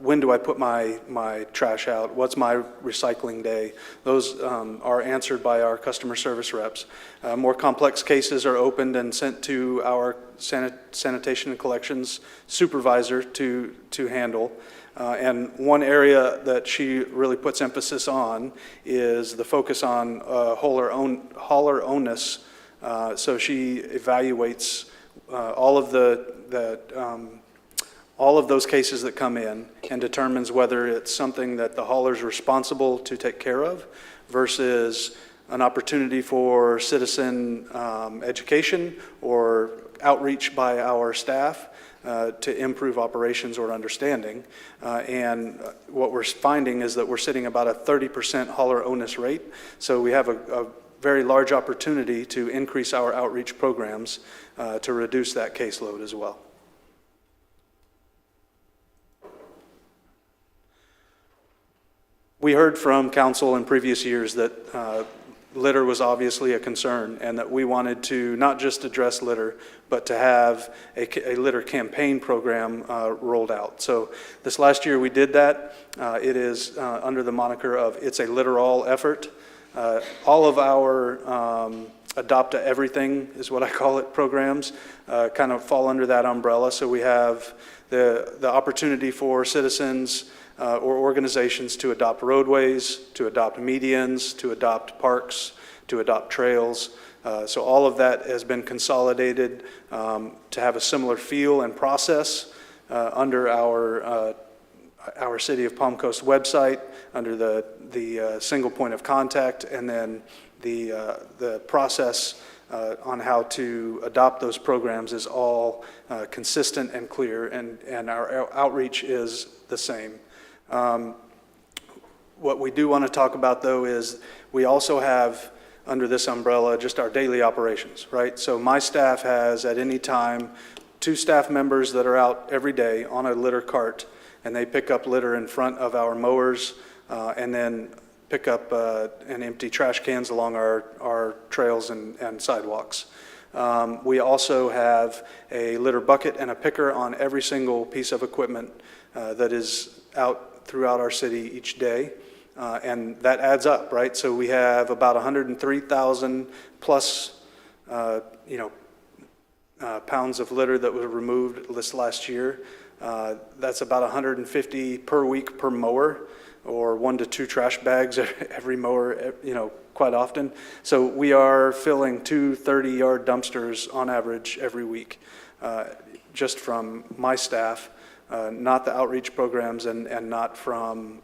when do I put my trash out? What's my recycling day? Those are answered by our customer service reps. More complex cases are opened and sent to our sanitation and collections supervisor to handle. And one area that she really puts emphasis on is the focus on hauler ownness. So she evaluates all of those cases that come in and determines whether it's something that the hauler's responsible to take care of versus an opportunity for citizen education or outreach by our staff to improve operations or understanding. And what we're finding is that we're sitting about a 30% hauler onus rate. So we have a very large opportunity to increase our outreach programs to reduce that caseload as well. We heard from council in previous years that litter was obviously a concern and that we wanted to not just address litter, but to have a litter campaign program rolled out. So this last year we did that. It is under the moniker of It's a Litter All effort. All of our Adopt a Everything is what I call it programs kind of fall under that umbrella. So we have the opportunity for citizens or organizations to adopt roadways, to adopt medians, to adopt parks, to adopt trails. So all of that has been consolidated to have a similar feel and process under our City of Palm Coast website, under the single point of contact, and then the process on how to adopt those programs is all consistent and clear, and our outreach is the same. What we do want to talk about, though, is we also have under this umbrella just our daily operations, right? So my staff has at any time 2 staff members that are out every day on a litter cart, and they pick up litter in front of our mowers and then pick up and empty trash cans along our trails and sidewalks. We also have a litter bucket and a picker on every single piece of equipment that is out throughout our city each day, and that adds up, right? So we have about 103,000 plus, pounds of litter that was removed this last year. That's about 150 per week per mower, or 1 to 2 trash bags every mower, quite often. So we are filling 2 30-yard dumpsters on average every week, just from my staff. Not the outreach programs and not from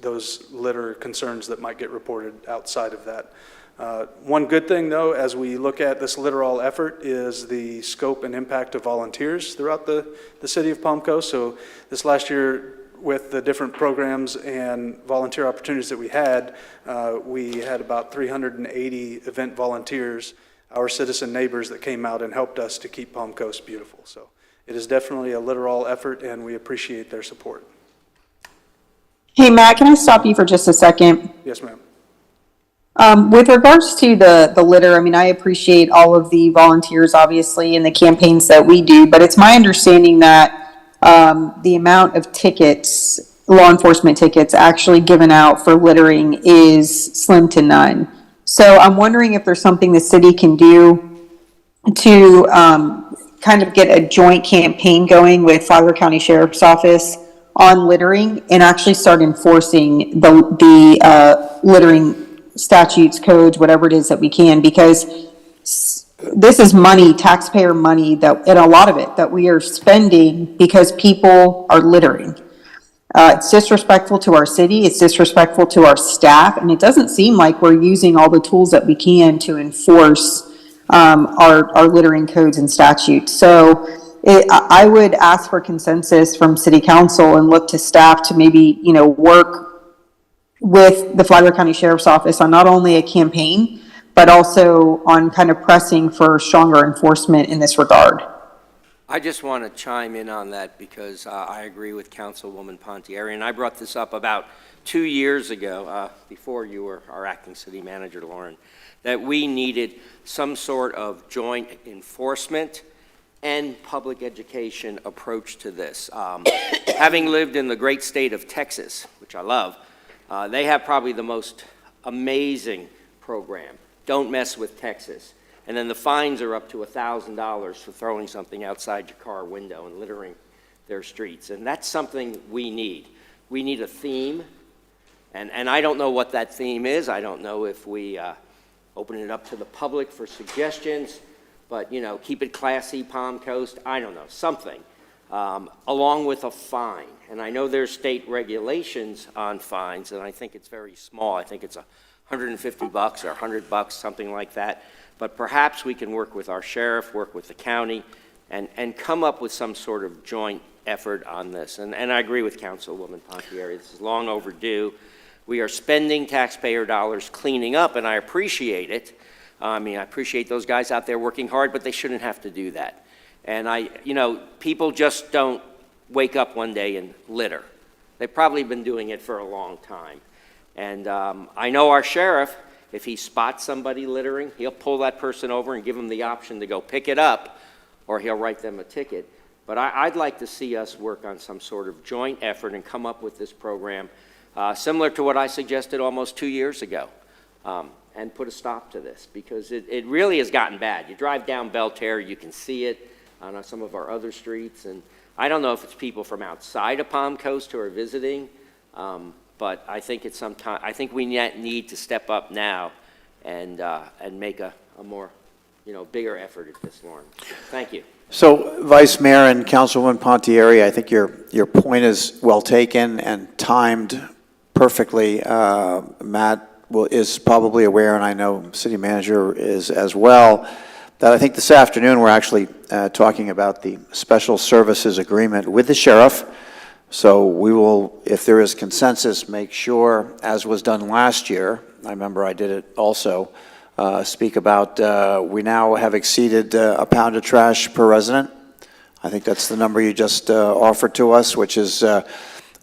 those litter concerns that might get reported outside of that. One good thing, though, as we look at this Litter All effort is the scope and impact of volunteers throughout the City of Palm Coast. So this last year, with the different programs and volunteer opportunities that we had about 380 event volunteers, our citizen neighbors that came out and helped us to keep Palm Coast beautiful. So it is definitely a Litter All effort, and we appreciate their support. Hey, Matt, can I stop you for just a second? Yes, ma'am. With regards to the litter, I mean, I appreciate all of the volunteers, obviously, and the campaigns that we do, but it's my understanding that the amount of tickets, law enforcement tickets, actually given out for littering is slim to none. So I'm wondering if there's something the city can do to kind of get a joint campaign going with Flagler County Sheriff's Office on littering and actually start enforcing the littering statutes, codes, whatever it is that we can, because this is money, taxpayer money, and a lot of it that we are spending because people are littering. It's disrespectful to our city, it's disrespectful to our staff, and it doesn't seem like we're using all the tools that we can to enforce our littering codes and statutes. So I would ask for consensus from City Council and look to staff to maybe, work with the Flagler County Sheriff's Office on not only a campaign, but also on kind of pressing for stronger enforcement in this regard. I just want to chime in on that because I agree with Councilwoman Pontieri, and I brought this up about 2 years ago, before you were our acting city manager, Lauren, that we needed some sort of joint enforcement and public education approach to this. Having lived in the great state of Texas, which I love, they have probably the most amazing program, Don't Mess with Texas. And then the fines are up to $1,000 for throwing something outside your car window and littering their streets. And that's something we need. We need a theme, and I don't know what that theme is. I don't know if we open it up to the public for suggestions, but, you know, keep it classy, Palm Coast, I don't know, something, along with a fine. And I know there's state regulations on fines, and I think it's very small. I think it's $150 or $100, something like that. But perhaps we can work with our sheriff, work with the county, and come up with some sort of joint effort on this. And I agree with Councilwoman Pontieri. This is long overdue. We are spending taxpayer dollars cleaning up, and I appreciate it. I mean, I appreciate those guys out there working hard, but they shouldn't have to do that. And people just don't wake up one day and litter. They've probably been doing it for a long time. And I know our sheriff, if he spots somebody littering, he'll pull that person over and give them the option to go pick it up, or he'll write them a ticket. But I'd like to see us work on some sort of joint effort and come up with this program similar to what I suggested almost 2 years ago, and put a stop to this, because it really has gotten bad. You drive down Belterre, you can see it on some of our other streets, and I don't know if it's people from outside of Palm Coast who are visiting, but I think I think we need to step up now and make a more, bigger effort at this, Lauren. Thank you. So, Vice Mayor and Councilwoman Pontieri, I think your point is well taken and timed perfectly. Matt is probably aware, and I know City Manager is as well, that I think this afternoon we're actually talking about the Special Services Agreement with the Sheriff. So we will, if there is consensus, make sure, as was done last year, I remember I did it also, speak about we now have exceeded a pound of trash per resident. I think that's the number you just offered to us, which is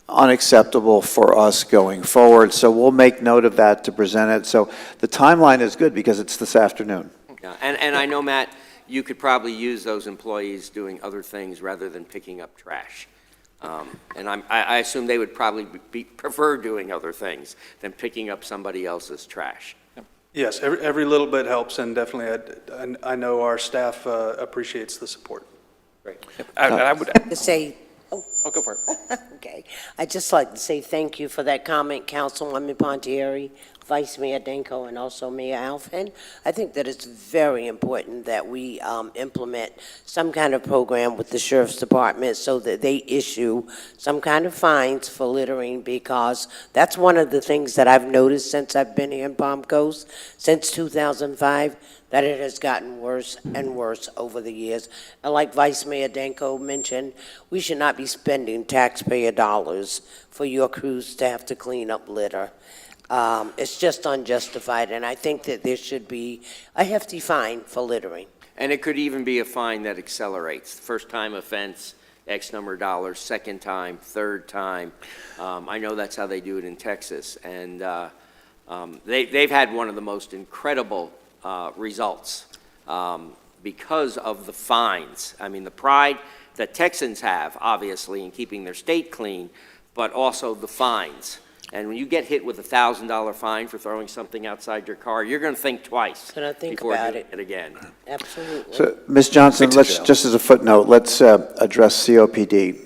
unacceptable for us going forward. So we'll make note of that to present it. So the timeline is good because it's this afternoon. Yeah, and I know, Matt, you could probably use those employees doing other things rather than picking up trash. And I assume they would probably prefer doing other things than picking up somebody else's trash. Yes, every little bit helps, and definitely I know our staff appreciates the support. Great. I would To say, go for it. okay, I'd just like to say thank you for that comment, Councilwoman Pontieri, Vice Mayor Danko, and also Mayor Alfin. I think that it's very important that we implement some kind of program with the Sheriff's Department so that they issue some kind of fines for littering, because that's one of the things that I've noticed since I've been here in Palm Coast, since 2005, that it has gotten worse and worse over the years. And like Vice Mayor Danko mentioned, we should not be spending taxpayer dollars for your crews to have to clean up litter. It's just unjustified, and I think that there should be a hefty fine for littering. And it could even be a fine that accelerates. First time offense, X number of dollars, second time, third time. I know that's how they do it in Texas. And they've had one of the most incredible results because of the fines. I mean, the pride that Texans have, obviously, in keeping their state clean, but also the fines. And when you get hit with a $1,000 fine for throwing something outside your car, you're going to think twice before about doing it again. Absolutely. So, Ms. Johnson, let's, just as a footnote, let's address COPD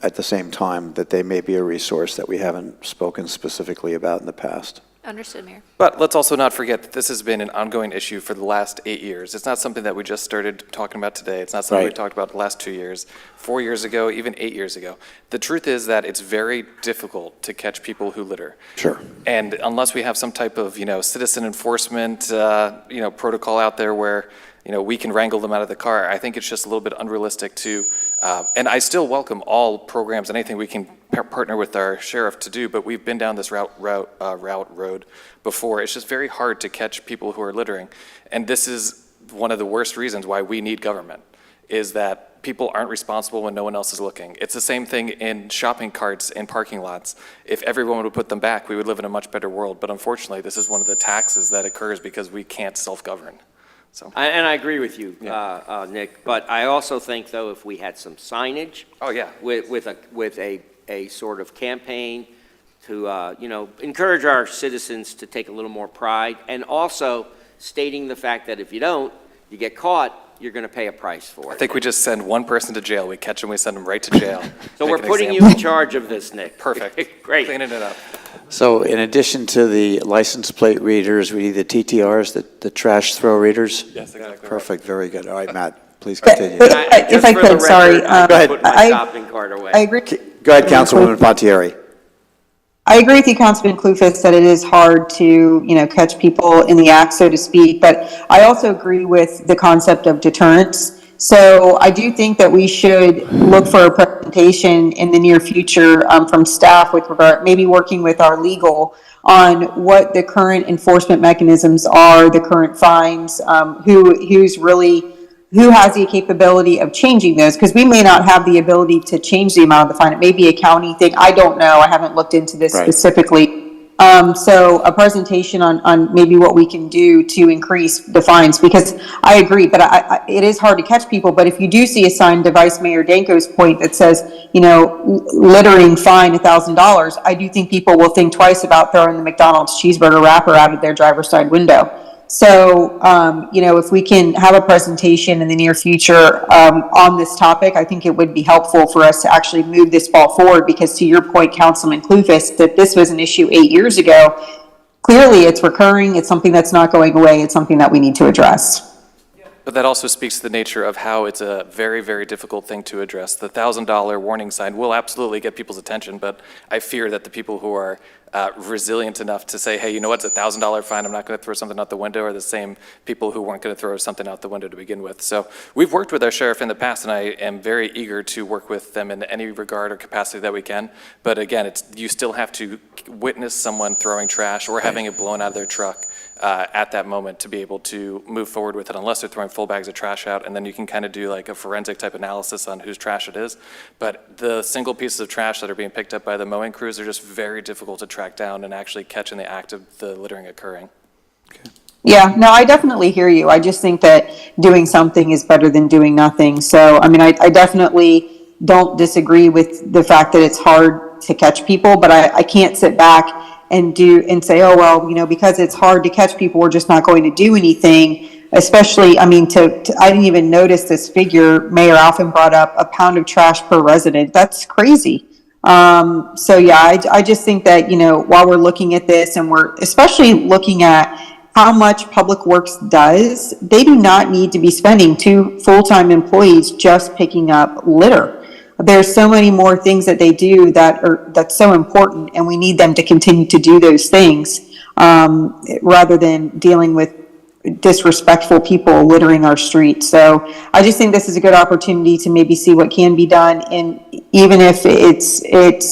at the same time, that they may be a resource that we haven't spoken specifically about in the past. Understood, Mayor. But let's also not forget that this has been an ongoing issue for the last 8 years. It's not something that we just started talking about today. It's not something we Right. talked about the last 2 years, 4 years ago, even 8 years ago. The truth is that it's very difficult to catch people who litter. Sure. And unless we have some type of, citizen enforcement, protocol out there where, we can wrangle them out of the car, I think it's just a little bit unrealistic to, and I still welcome all programs, anything we can partner with our sheriff to do, but we've been down this road before. It's just very hard to catch people who are littering. And this is one of the worst reasons why we need government, is that people aren't responsible when no one else is looking. It's the same thing in shopping carts and parking lots. If everyone would put them back, we would live in a much better world. But unfortunately, this is one of the taxes that occurs because we can't self-govern. So. And I agree with you, Nick, but I also think, though, if we had some signage. Oh, yeah. With a sort of campaign to, encourage our citizens to take a little more pride, and also stating the fact that if you don't, you get caught, you're going to pay a price for it. I think we just send one person to jail. We catch them, we send them right to jail. So Make we're an putting you example. in charge of this, Nick. Perfect. Great. Cleaning it up. So in addition to the license plate readers, we need the TTRs, the trash throw readers? Yes, exactly right. Perfect, very good. All right, Matt, please continue. But- And If I just for the could, sorry, record, I Go ahead. put my I- shopping cart away. I agree. Go ahead, Councilwoman Pontieri. I agree with you, Councilman Clufus, that it is hard to, catch people in the act, so to speak, but I also agree with the concept of deterrence. So I do think that we should look for a presentation in the near future from staff with regard, maybe working with our legal on what the current enforcement mechanisms are, the current fines, who has the capability of changing those, because we may not have the ability to change the amount of the fine. It may be a county thing. I don't know. I haven't looked into this Right. specifically. So a presentation on maybe what we can do to increase the fines, because I agree, but it is hard to catch people. But if you do see a sign, to Vice Mayor Danko's point, that says, littering fine $1,000, I do think people will think twice about throwing the McDonald's cheeseburger wrapper out of their driver's side window. So, if we can have a presentation in the near future on this topic, I think it would be helpful for us to actually move this ball forward, because to your point, Councilman Clufus, that this was an issue 8 years ago. Clearly, it's recurring. It's something that's not going away. It's something that we need to address. But that also speaks to the nature of how it's a very, very difficult thing to address. The $1,000 warning sign will absolutely get people's attention, but I fear that the people who are resilient enough to say, hey, you know what, it's $1,000 fine, I'm not going to throw something out the window, are the same people who weren't going to throw something out the window to begin with. So we've worked with our sheriff in the past, and I am very eager to work with them in any regard or capacity that we can. But again, you still have to witness someone throwing trash or having it blown out of their truck at that moment to be able to move forward with it, unless they're throwing full bags of trash out, and then you can kind of do like a forensic type analysis on whose trash it is. But the single pieces of trash that are being picked up by the mowing crews are just very difficult to track down and actually catch in the act of the littering occurring. Yeah, no, I definitely hear you. I just think that doing something is better than doing nothing. So, I definitely don't disagree with the fact that it's hard to catch people, but I can't sit back and say, oh, well, because it's hard to catch people, we're just not going to do anything. Especially, I didn't even notice this figure Mayor Alphen brought up, a pound of trash per resident. That's crazy. So yeah, I just think that, while we're looking at this, and we're especially looking at how much Public Works does, they do not need to be spending 2 full-time employees just picking up litter. There's so many more things that they do that's so important, and we need them to continue to do those things, rather than dealing with disrespectful people littering our streets. So I just think this is a good opportunity to maybe see what can be done, and even if it's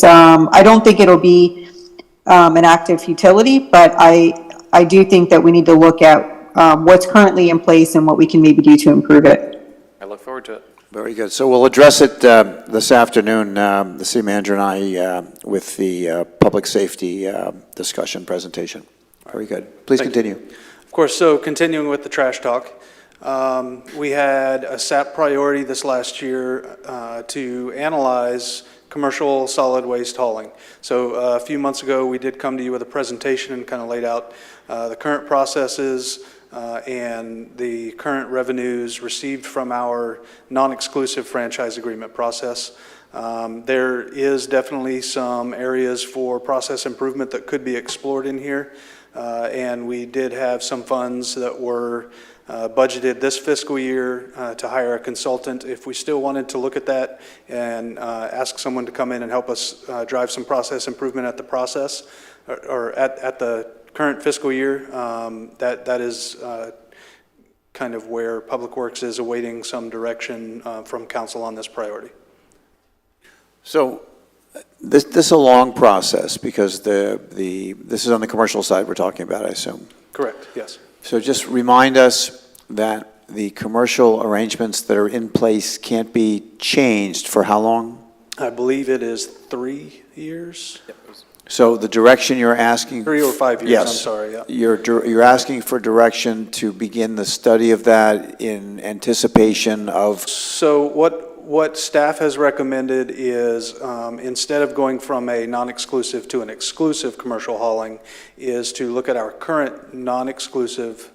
I don't think it'll be an act of futility, but I do think that we need to look at what's currently in place and what we can maybe do to improve it. I look forward to it. Very good. So we'll address it this afternoon, the city manager and I, with the public safety discussion presentation. Very good. Please Thank you. continue. Of course, so continuing with the trash talk, we had a SAP priority this last year to analyze commercial solid waste hauling. So a few months ago, we did come to you with a presentation and kind of laid out the current processes and the current revenues received from our non-exclusive franchise agreement process. There is definitely some areas for process improvement that could be explored in here. And we did have some funds that were budgeted this fiscal year to hire a consultant. If we still wanted to look at that and ask someone to come in and help us drive some process improvement at the process or at the current fiscal year, that is kind of where Public Works is awaiting some direction from council on this priority. So this is a long process, because this is on the commercial side we're talking about, I assume. Correct, yes. So just remind us that the commercial arrangements that are in place can't be changed for how long? I believe it is 3 years? So the direction you're asking? 3 or 5 years, Yes. I'm sorry, yeah. You're asking for direction to begin the study of that in anticipation of, So what staff has recommended is, instead of going from a non-exclusive to an exclusive commercial hauling, is to look at our current non-exclusive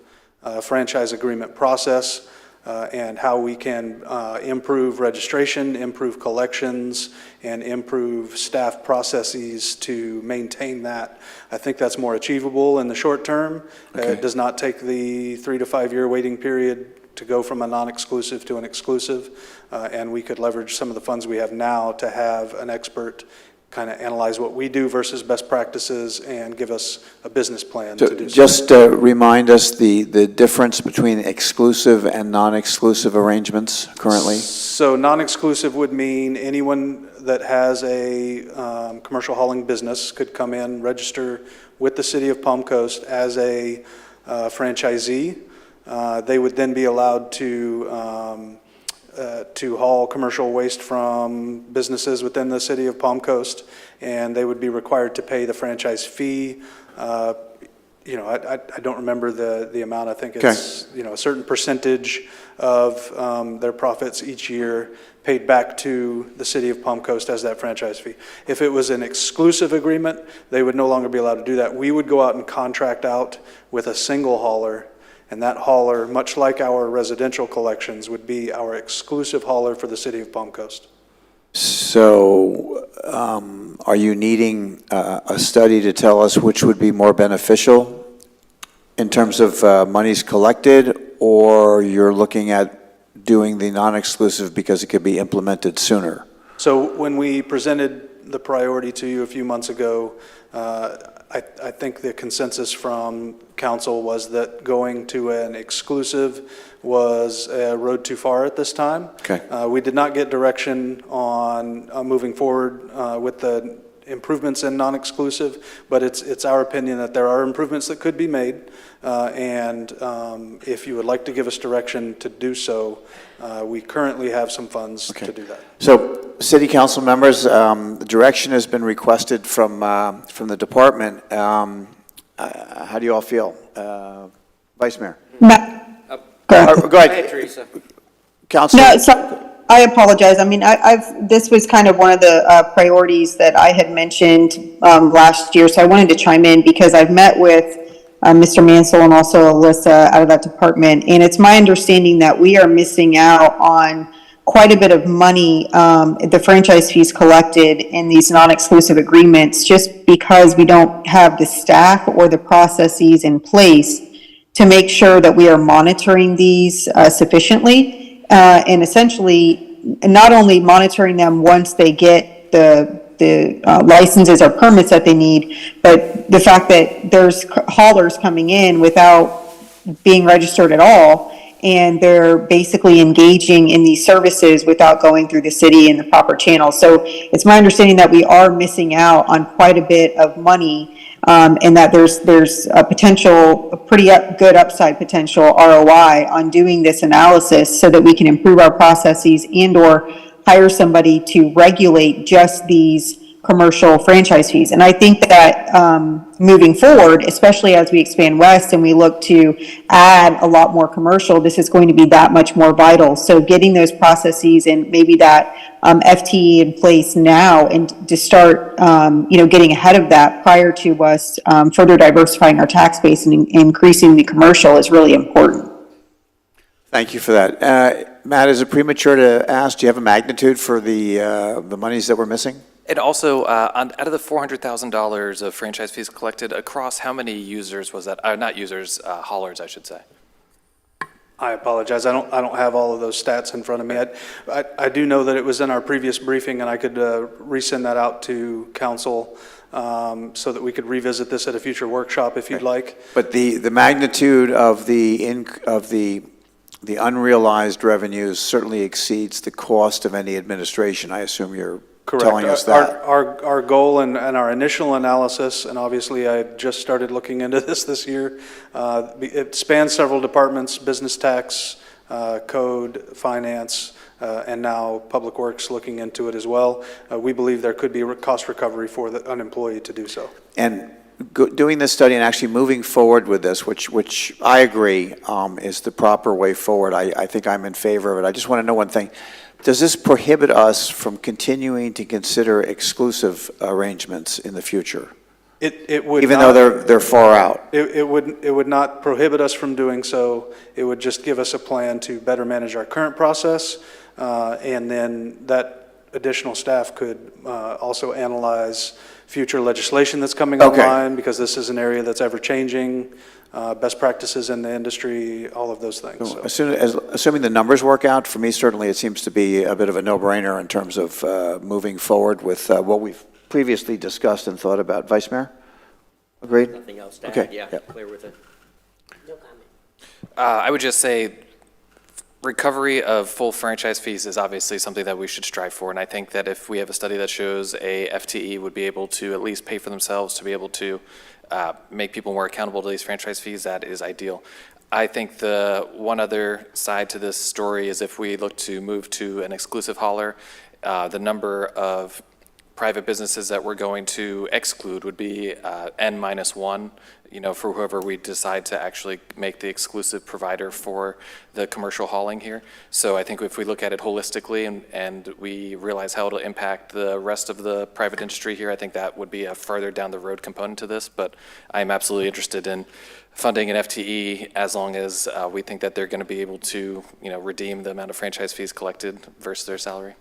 franchise agreement process and how we can improve registration, improve collections, and improve staff processes to maintain that. I think that's more achievable in the short term. Okay. It does not take the 3 to 5 year waiting period to go from a non-exclusive to an exclusive, and we could leverage some of the funds we have now to have an expert kind of analyze what we do versus best practices and give us a business plan to do so. just remind us the difference between exclusive and non-exclusive arrangements currently? So non-exclusive would mean anyone that has a commercial hauling business could come in, register with the city of Palm Coast as a franchisee. They would then be allowed to haul commercial waste from businesses within the city of Palm Coast, and they would be required to pay the franchise fee. You know, I don't remember the amount. I think it's, you know, a certain percentage of their profits each year paid back to the city of Palm Coast as that franchise fee. If it was an exclusive agreement, they would no longer be allowed to do that. We would go out and contract out with a single hauler, and that hauler, much like our residential collections, would be our exclusive hauler for the city of Palm Coast. So are you needing a study to tell us which would be more beneficial in terms of monies collected, or you're looking at doing the non-exclusive because it could be implemented sooner? So when we presented the priority to you a few months ago, I think the consensus from council was that going to an exclusive was a road too far at this time. Okay. We did not get direction on moving forward with the improvements in non-exclusive, but it's our opinion that there are improvements that could be made, and if you would like to give us direction to do so, we currently have some funds to do that. So, city council members, the direction has been requested from the department. How do you all feel? Vice Mayor? Go ahead. Teresa. Councilor? No, so, I apologize. I mean, this was kind of one of the priorities that I had mentioned last year, so I wanted to chime in because I've met with Mr. Mansell and also Alyssa out of that department, and it's my understanding that we are missing out on quite a bit of money, the franchise fees collected in these non-exclusive agreements, just because we don't have the staff or the processes in place to make sure that we are monitoring these sufficiently. And essentially, not only monitoring them once they get the licenses or permits that they need, but the fact that there's haulers coming in without being registered at all, and they're basically engaging in these services without going through the city in the proper channels. So it's my understanding that we are missing out on quite a bit of money, and that there's a pretty good upside potential ROI on doing this analysis so that we can improve our processes and/or hire somebody to regulate just these commercial franchise fees. And I think that moving forward, especially as we expand west and we look to add a lot more commercial, this is going to be that much more vital. So getting those processes and maybe that FTE in place now, and to start getting ahead of that prior to us further diversifying our tax base and increasing the commercial is really important. Thank you for that. Matt, is it premature to ask, do you have a magnitude for the monies that we're missing? And also, out of the $400,000 of franchise fees collected, across how many users was that? Not users, haulers, I should say. I apologize. I don't have all of those stats in front of me. I do know that it was in our previous briefing, and I could resend that out to council so that we could revisit this at a future workshop if you'd like. But the magnitude of the unrealized revenues certainly exceeds the cost of any administration. I assume you're telling us that. Our goal and our initial analysis, and obviously I just started looking into this year, it spans several departments: business tax, code, finance, and now Public Works looking into it as well. We believe there could be cost recovery for an employee to do so. And doing this study and actually moving forward with this, which I agree is the proper way forward, I think I'm in favor of it. I just want to know one thing. Does this prohibit us from continuing to consider exclusive arrangements in the future? It would Even not, though they're far out? it would not prohibit us from doing so. It would just give us a plan to better manage our current process, and then that additional staff could also analyze future legislation that's coming Okay. online, because this is an area that's ever-changing, best practices in the industry, all of those things. So. Assuming the numbers work out, for me, certainly it seems to be a bit of a no-brainer in terms of moving forward with what we've previously discussed and thought about. Vice Mayor? Agreed? Nothing else to Okay, add, yeah, yeah. clear with it. No comment. I would just say recovery of full franchise fees is obviously something that we should strive for, and I think that if we have a study that shows a FTE would be able to at least pay for themselves to be able to make people more accountable to these franchise fees, that is ideal. I think the one other side to this story is if we look to move to an exclusive hauler, the number of private businesses that we're going to exclude would be N-1, for whoever we decide to actually make the exclusive provider for the commercial hauling here. So I think if we look at it holistically and we realize how it'll impact the rest of the private industry here, I think that would be a further down the road component to this. But I'm absolutely interested in funding an FTE as long as we think that they're going to be able to, redeem the amount of franchise fees collected versus their salary.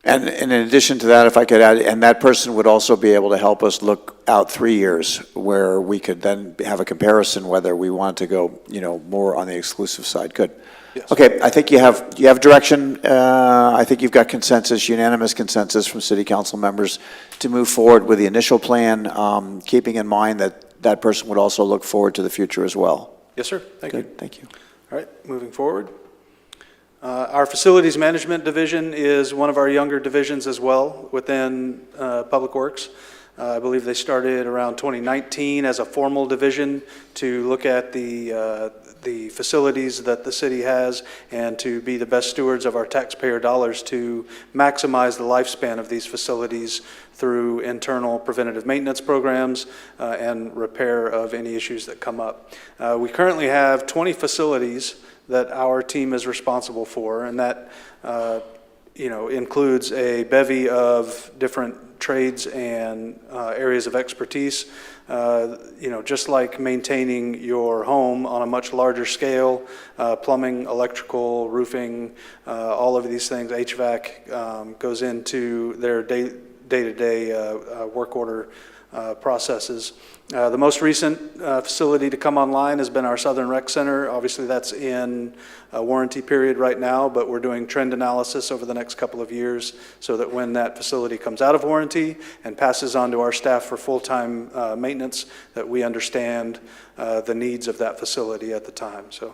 And in addition to that, if I could add, and that person would also be able to help us look out 3 years where we could then have a comparison whether we want to go, more on the exclusive side. Good. Yes. Okay, I think you have direction. I think you've got consensus, unanimous consensus from city council members to move forward with the initial plan, keeping in mind that that person would also look forward to the future as well. Yes, sir. Thank you. Good, thank you. All right, moving forward. Our Facilities Management Division is one of our younger divisions as well within Public Works. I believe they started around 2019 as a formal division to look at the facilities that the city has and to be the best stewards of our taxpayer dollars to maximize the lifespan of these facilities through internal preventative maintenance programs and repair of any issues that come up. We currently have 20 facilities that our team is responsible for, and that includes a bevy of different trades and areas of expertise. Just like maintaining your home on a much larger scale, plumbing, electrical, roofing, all of these things, HVAC goes into their day-to-day work order processes. The most recent facility to come online has been our Southern Rec Center. Obviously, that's in a warranty period right now, but we're doing trend analysis over the next couple of years so that when that facility comes out of warranty and passes on to our staff for full-time maintenance, that we understand the needs of that facility at the time. So.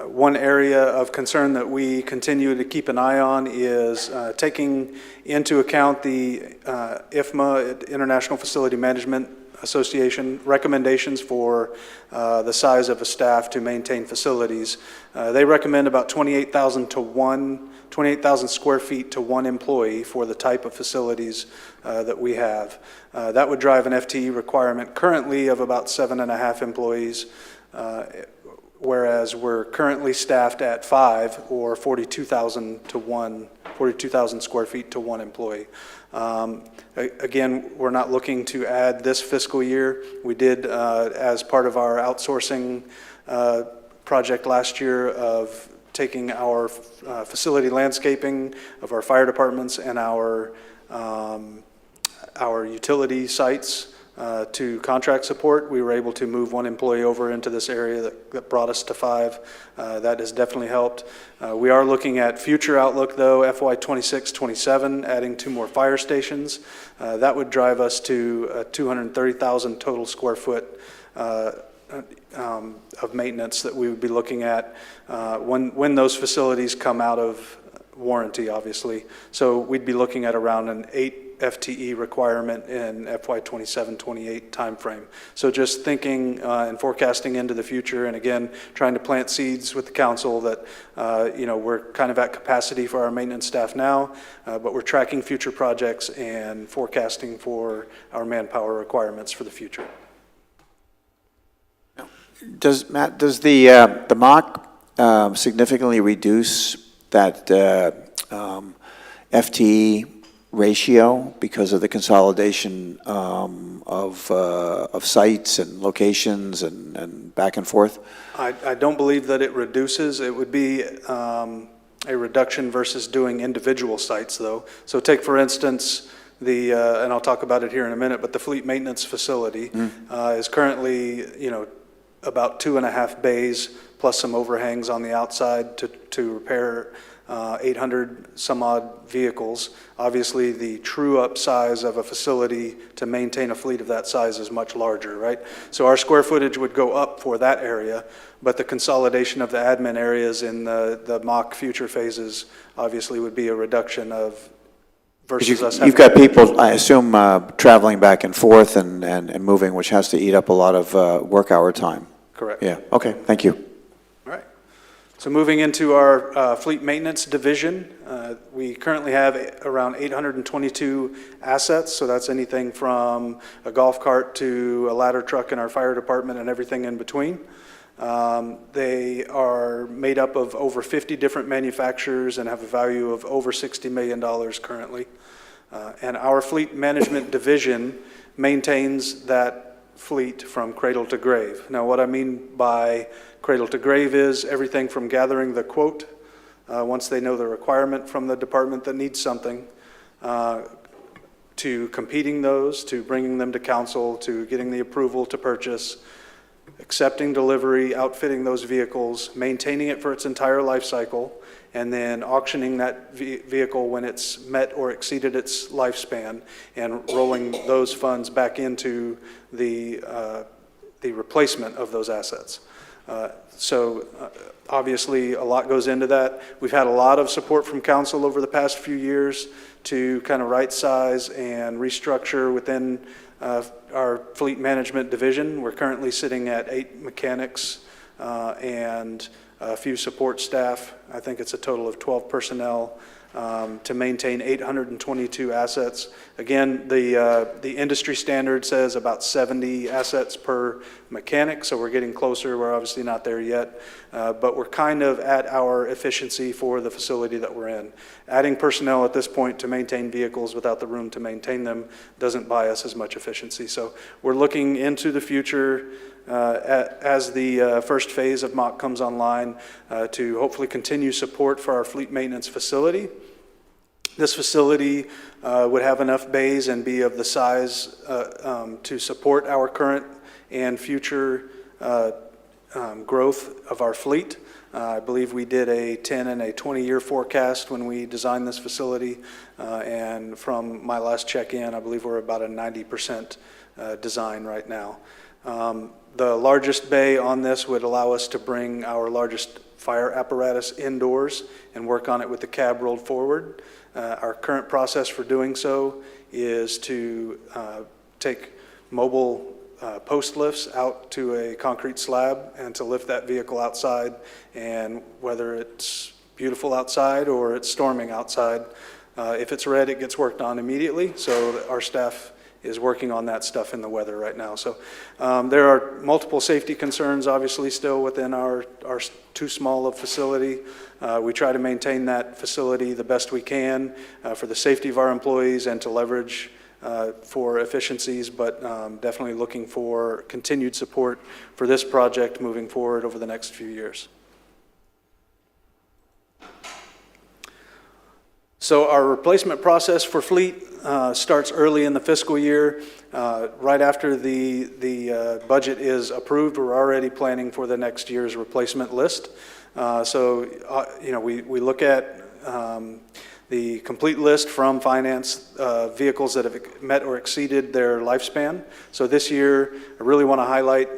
One area of concern that we continue to keep an eye on is taking into account the IFMA, International Facility Management Association, recommendations for the size of a staff to maintain facilities. They recommend about 28,000 square feet to one employee for the type of facilities that we have. That would drive an FTE requirement currently of about 7.5 employees. Whereas we're currently staffed at 5 or 42,000 square feet to one employee. Again, we're not looking to add this fiscal year. We did, as part of our outsourcing project last year of taking our facility landscaping of our fire departments and our utility sites to contract support. We were able to move one employee over into this area that brought us to 5. That has definitely helped. We are looking at future outlook though, FY 26-27, adding 2 more fire stations. That would drive us to 230,000 total square foot of maintenance that we would be looking at when those facilities come out of warranty, obviously. So we'd be looking at around an 8 FTE requirement in FY 27-28 timeframe. So just thinking and forecasting into the future, and again, trying to plant seeds with the council that, we're kind of at capacity for our maintenance staff now, but we're tracking future projects and forecasting for our manpower requirements for the future. Does the MOC significantly reduce that FTE ratio because of the consolidation of sites and locations and back and forth? I don't believe that it reduces. It would be a reduction versus doing individual sites, though. So take, for instance, and I'll talk about it here in a minute, but the fleet maintenance facility is currently, about 2.5 bays plus some overhangs on the outside to repair 800 some odd vehicles. Obviously, the true up size of a facility to maintain a fleet of that size is much larger, right? So our square footage would go up for that area, but the consolidation of the admin areas in the MOC future phases obviously would be a reduction of versus us having. You've got people, I assume, traveling back and forth and moving, which has to eat up a lot of work hour time. Correct. Yeah, okay, thank you. All right. So moving into our fleet maintenance division, we currently have around 822 assets. So that's anything from a golf cart to a ladder truck in our fire department and everything in between. They are made up of over 50 different manufacturers and have a value of over $60 million currently. And our fleet management division maintains that fleet from cradle to grave. Now, what I mean by cradle to grave is everything from gathering the quote, once they know the requirement from the department that needs something, to competing those, to bringing them to council, to getting the approval to purchase, accepting delivery, outfitting those vehicles, maintaining it for its entire life cycle, and then auctioning that vehicle when it's met or exceeded its lifespan, and rolling those funds back into the replacement of those assets. So obviously a lot goes into that. We've had a lot of support from council over the past few years to kind of right size and restructure within our fleet management division. We're currently sitting at 8 mechanics and a few support staff. I think it's a total of 12 personnel to maintain 822 assets. Again, the industry standard says about 70 assets per mechanic, so we're getting closer. We're obviously not there yet, but we're kind of at our efficiency for the facility that we're in. Adding personnel at this point to maintain vehicles without the room to maintain them doesn't buy us as much efficiency. So we're looking into the future as the first phase of MOC comes online to hopefully continue support for our fleet maintenance facility. This facility would have enough bays and be of the size to support our current and future growth of our fleet. I believe we did a 10 and a 20-year forecast when we designed this facility, and from my last check-in, I believe we're about a 90% design right now. The largest bay on this would allow us to bring our largest fire apparatus indoors and work on it with the cab rolled forward. Our current process for doing so is to take mobile post lifts out to a concrete slab and to lift that vehicle outside, and whether it's beautiful outside or it's storming outside, if it's red, it gets worked on immediately. So our staff is working on that stuff in the weather right now. So there are multiple safety concerns obviously still within our too small of facility. We try to maintain that facility the best we can for the safety of our employees and to leverage for efficiencies, but definitely looking for continued support for this project moving forward over the next few years. So our replacement process for fleet starts early in the fiscal year. Right after the budget is approved, we're already planning for the next year's replacement list. We look at the complete list from finance, vehicles that have met or exceeded their lifespan. So this year, I really want to highlight,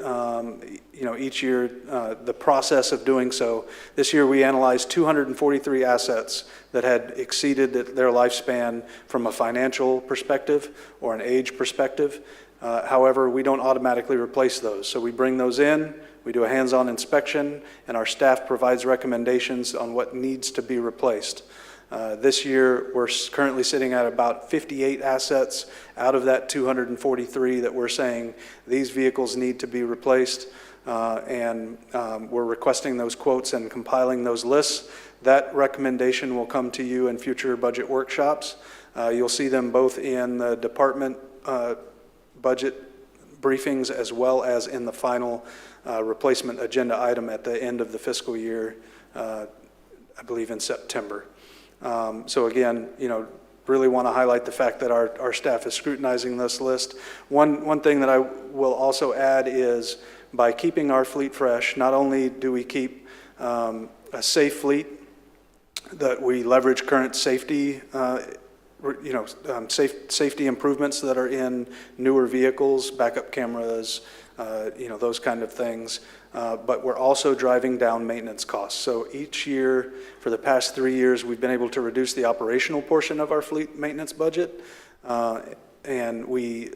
each year, the process of doing so. This year, we analyzed 243 assets that had exceeded their lifespan from a financial perspective or an age perspective. However, we don't automatically replace those. So we bring those in, we do a hands-on inspection, and our staff provides recommendations on what needs to be replaced. This year, we're currently sitting at about 58 assets out of that 243 that we're saying these vehicles need to be replaced. We're requesting those quotes and compiling those lists. That recommendation will come to you in future budget workshops. You'll see them both in the department budget briefings as well as in the final replacement agenda item at the end of the fiscal year, I believe in September. So again, really want to highlight the fact that our staff is scrutinizing this list. One thing that I will also add is by keeping our fleet fresh, not only do we keep a safe fleet, that we leverage current safety, safety improvements that are in newer vehicles, backup cameras, those kind of things. But we're also driving down maintenance costs. So each year, for the past 3 years, we've been able to reduce the operational portion of our fleet maintenance budget. And we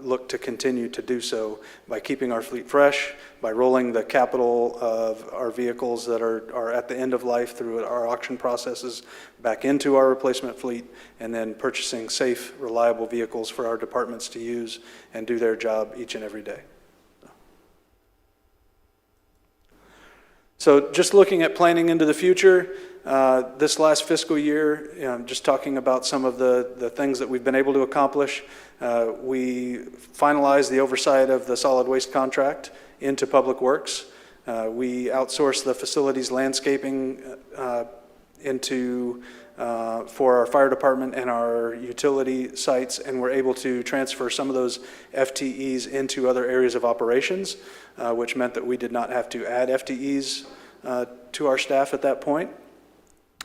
look to continue to do so by keeping our fleet fresh, by rolling the capital of our vehicles that are at the end of life through our auction processes back into our replacement fleet, and then purchasing safe, reliable vehicles for our departments to use and do their job each and every day. So just looking at planning into the future, this last fiscal year, just talking about some of the things that we've been able to accomplish, we finalized the oversight of the solid waste contract into Public Works. We outsourced the facilities landscaping for our fire department and our utility sites, and we're able to transfer some of those FTEs into other areas of operations, which meant that we did not have to add FTEs to our staff at that point.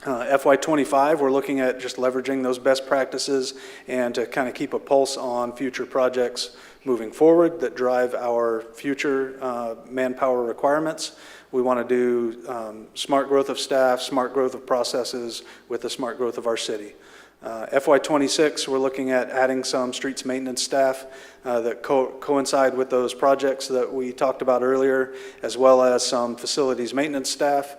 FY25, we're looking at just leveraging those best practices and to kind of keep a pulse on future projects moving forward that drive our future manpower requirements. We want to do smart growth of staff, smart growth of processes with the smart growth of our city. FY26, we're looking at adding some streets maintenance staff that coincide with those projects that we talked about earlier, as well as some facilities maintenance staff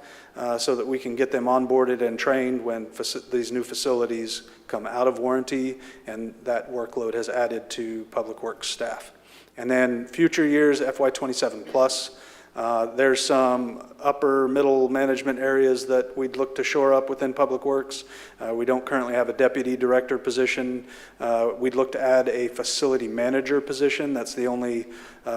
so that we can get them onboarded and trained when these new facilities come out of warranty, and that workload has added to Public Works staff. And then future years, FY27 plus, there's some upper middle management areas that we'd look to shore up within Public Works. We don't currently have a deputy director position. We'd look to add a facility manager position. That's the only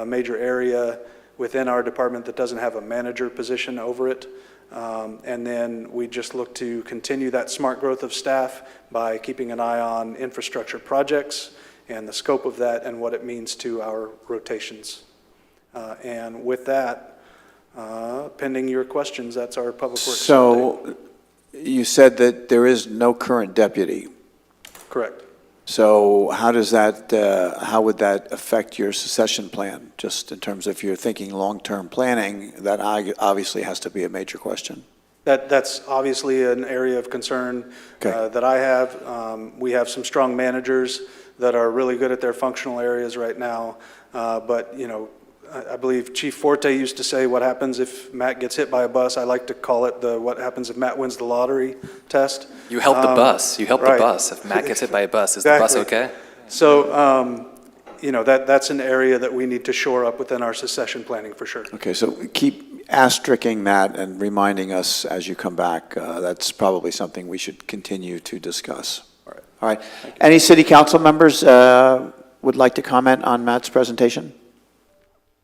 major area within our department that doesn't have a manager position over it. And then we just look to continue that smart growth of staff by keeping an eye on infrastructure projects and the scope of that and what it means to our rotations. And with that, pending your questions, that's our Public Works. So you said that there is no current deputy. Correct. So how does that, how would that affect your succession plan? Just in terms of if you're thinking long-term planning, that obviously has to be a major question. That's obviously an area of concern that I have. We have some strong managers that are really good at their functional areas right now. But, I believe Chief Forte used to say, what happens if Matt gets hit by a bus? I like to call it the what happens if Matt wins the lottery test. You help the bus. You help right. the bus. If Matt gets hit by a bus, is Exactly. the bus okay? So, that's an area that we need to shore up within our succession planning for sure. Okay, so keep asterisking that and reminding us as you come back. That's probably something we should continue to discuss. All right. Any city council members would like to comment on Matt's presentation?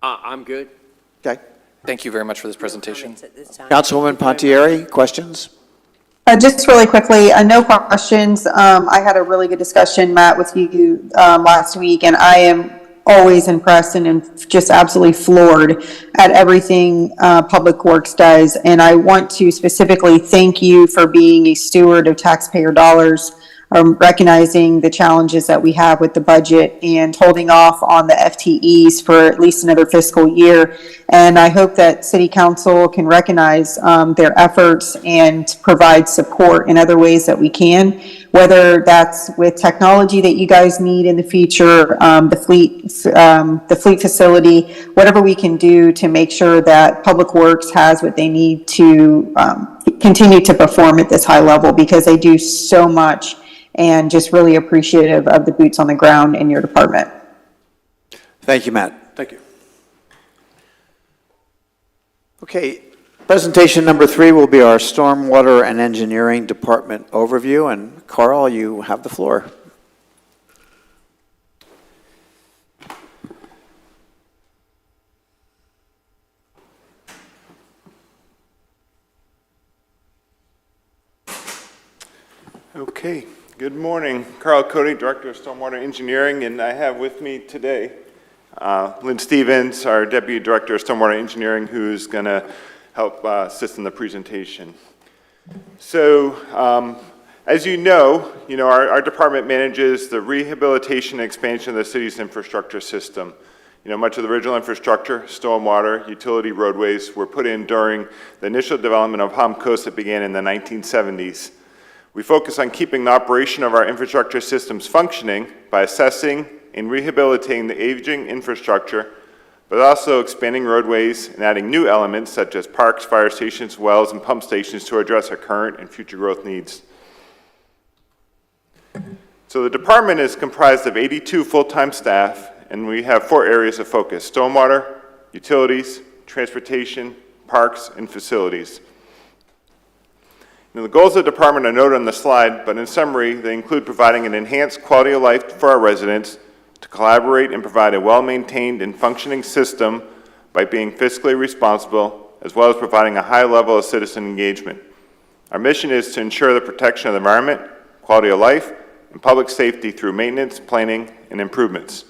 I'm good. Okay. Thank you very much for this presentation. Councilwoman Pontieri, questions? Just really quickly, no questions. I had a really good discussion, Matt, with you last week, and I am always impressed and just absolutely floored at everything Public Works does. And I want to specifically thank you for being a steward of taxpayer dollars, recognizing the challenges that we have with the budget and holding off on the FTEs for at least another fiscal year. And I hope that City Council can recognize their efforts and provide support in other ways that we can, whether that's with technology that you guys need in the future, the fleet facility, whatever we can do to make sure that Public Works has what they need to continue to perform at this high level, because they do so much, and just really appreciative of the boots on the ground in your department. Thank you, Matt. Thank you. Okay, presentation number 3 will be our Stormwater and Engineering Department overview, and Carl, you have the floor. Okay, good morning. Carl Cody, Director of Stormwater Engineering, and I have with me today Lynn Stevens, our Deputy Director of Stormwater Engineering, who's going to help assist in the presentation. So, as you know, our department manages the rehabilitation and expansion of the city's infrastructure system. Much of the original infrastructure, stormwater, utility roadways, were put in during the initial development of Palm Coast that began in the 1970s. We focus on keeping the operation of our infrastructure systems functioning by assessing and rehabilitating the aging infrastructure, but also expanding roadways and adding new elements such as parks, fire stations, wells, and pump stations to address our current and future growth needs. So the department is comprised of 82 full-time staff, and we have 4 areas of focus: stormwater, utilities, transportation, parks, and facilities. The goals of the department are noted on the slide, but in summary, they include providing an enhanced quality of life for our residents, to collaborate and provide a well-maintained and functioning system by being fiscally responsible, as well as providing a high level of citizen engagement. Our mission is to ensure the protection of the environment, quality of life, and public safety through maintenance, planning, and improvements.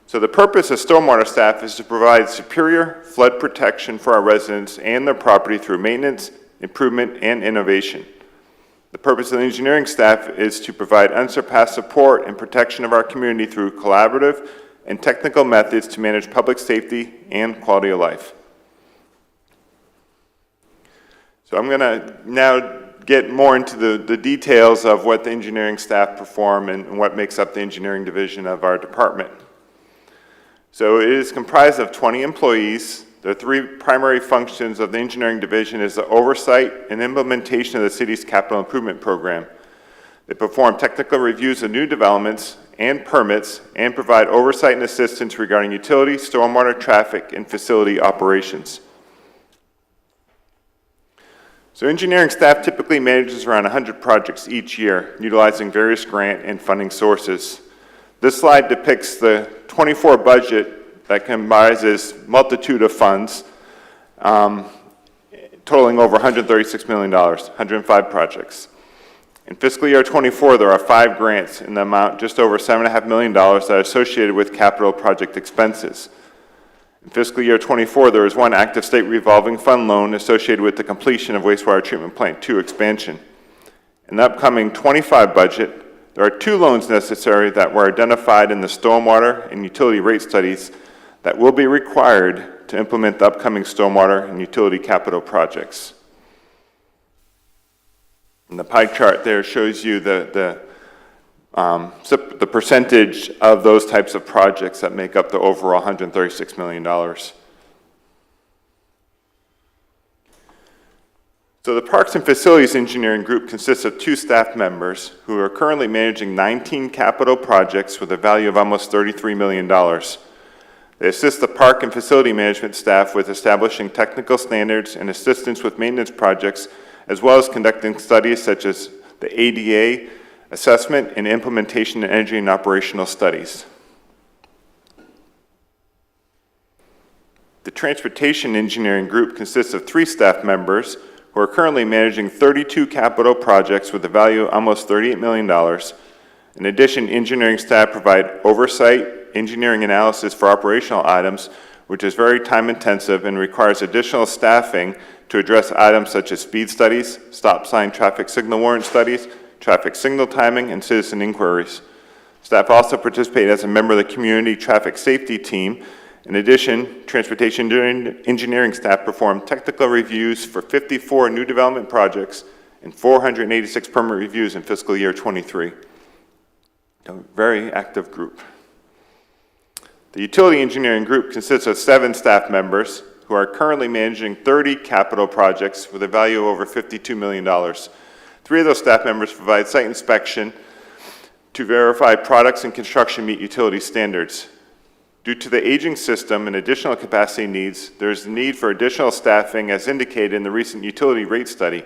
So the purpose of stormwater staff is to provide superior flood protection for our residents and their property through maintenance, improvement, and innovation. The purpose of the engineering staff is to provide unsurpassed support and protection of our community through collaborative and technical methods to manage public safety and quality of life. So I'm going to now get more into the details of what the engineering staff perform and what makes up the engineering division of our department. So it is comprised of 20 employees. The 3 primary functions of the engineering division is the oversight and implementation of the city's capital improvement program. They perform technical reviews of new developments and permits and provide oversight and assistance regarding utility, stormwater, traffic, and facility operations. So engineering staff typically manages around 100 projects each year, utilizing various grant and funding sources. This slide depicts the 24 budget that comprises multitude of funds, totaling over $136 million, 105 projects. In fiscal year 24, there are 5 grants in the amount just over $7.5 million that are associated with capital project expenses. In fiscal year 24, there is 1 active state revolving fund loan associated with the completion of wastewater treatment plant 2 expansion. In the upcoming 25 budget, there are 2 loans necessary that were identified in the stormwater and utility rate studies that will be required to implement the upcoming stormwater and utility capital projects. And the pie chart there shows you the percentage of those types of projects that make up the overall $136 million. So the Parks and Facilities Engineering Group consists of 2 staff members who are currently managing 19 capital projects with a value of almost $33 million. They assist the park and facility management staff with establishing technical standards and assistance with maintenance projects, as well as conducting studies such as the ADA assessment and implementation of energy and operational studies. The Transportation Engineering Group consists of 3 staff members who are currently managing 32 capital projects with a value of almost $38 million, In addition, engineering staff provide oversight, engineering analysis for operational items, which is very time-intensive and requires additional staffing to address items such as speed studies, stop sign traffic signal warrant studies, traffic signal timing, and citizen inquiries. Staff also participate as a member of the community traffic safety team. In addition, transportation engineering staff perform technical reviews for 54 new development projects and 486 permit reviews in fiscal year 23. A very active group. The utility engineering group consists of 7 staff members who are currently managing 30 capital projects with a value of over $52 million. 3 of those staff members provide site inspection to verify products and construction meet utility standards. Due to the aging system and additional capacity needs, there is a need for additional staffing as indicated in the recent utility rate study.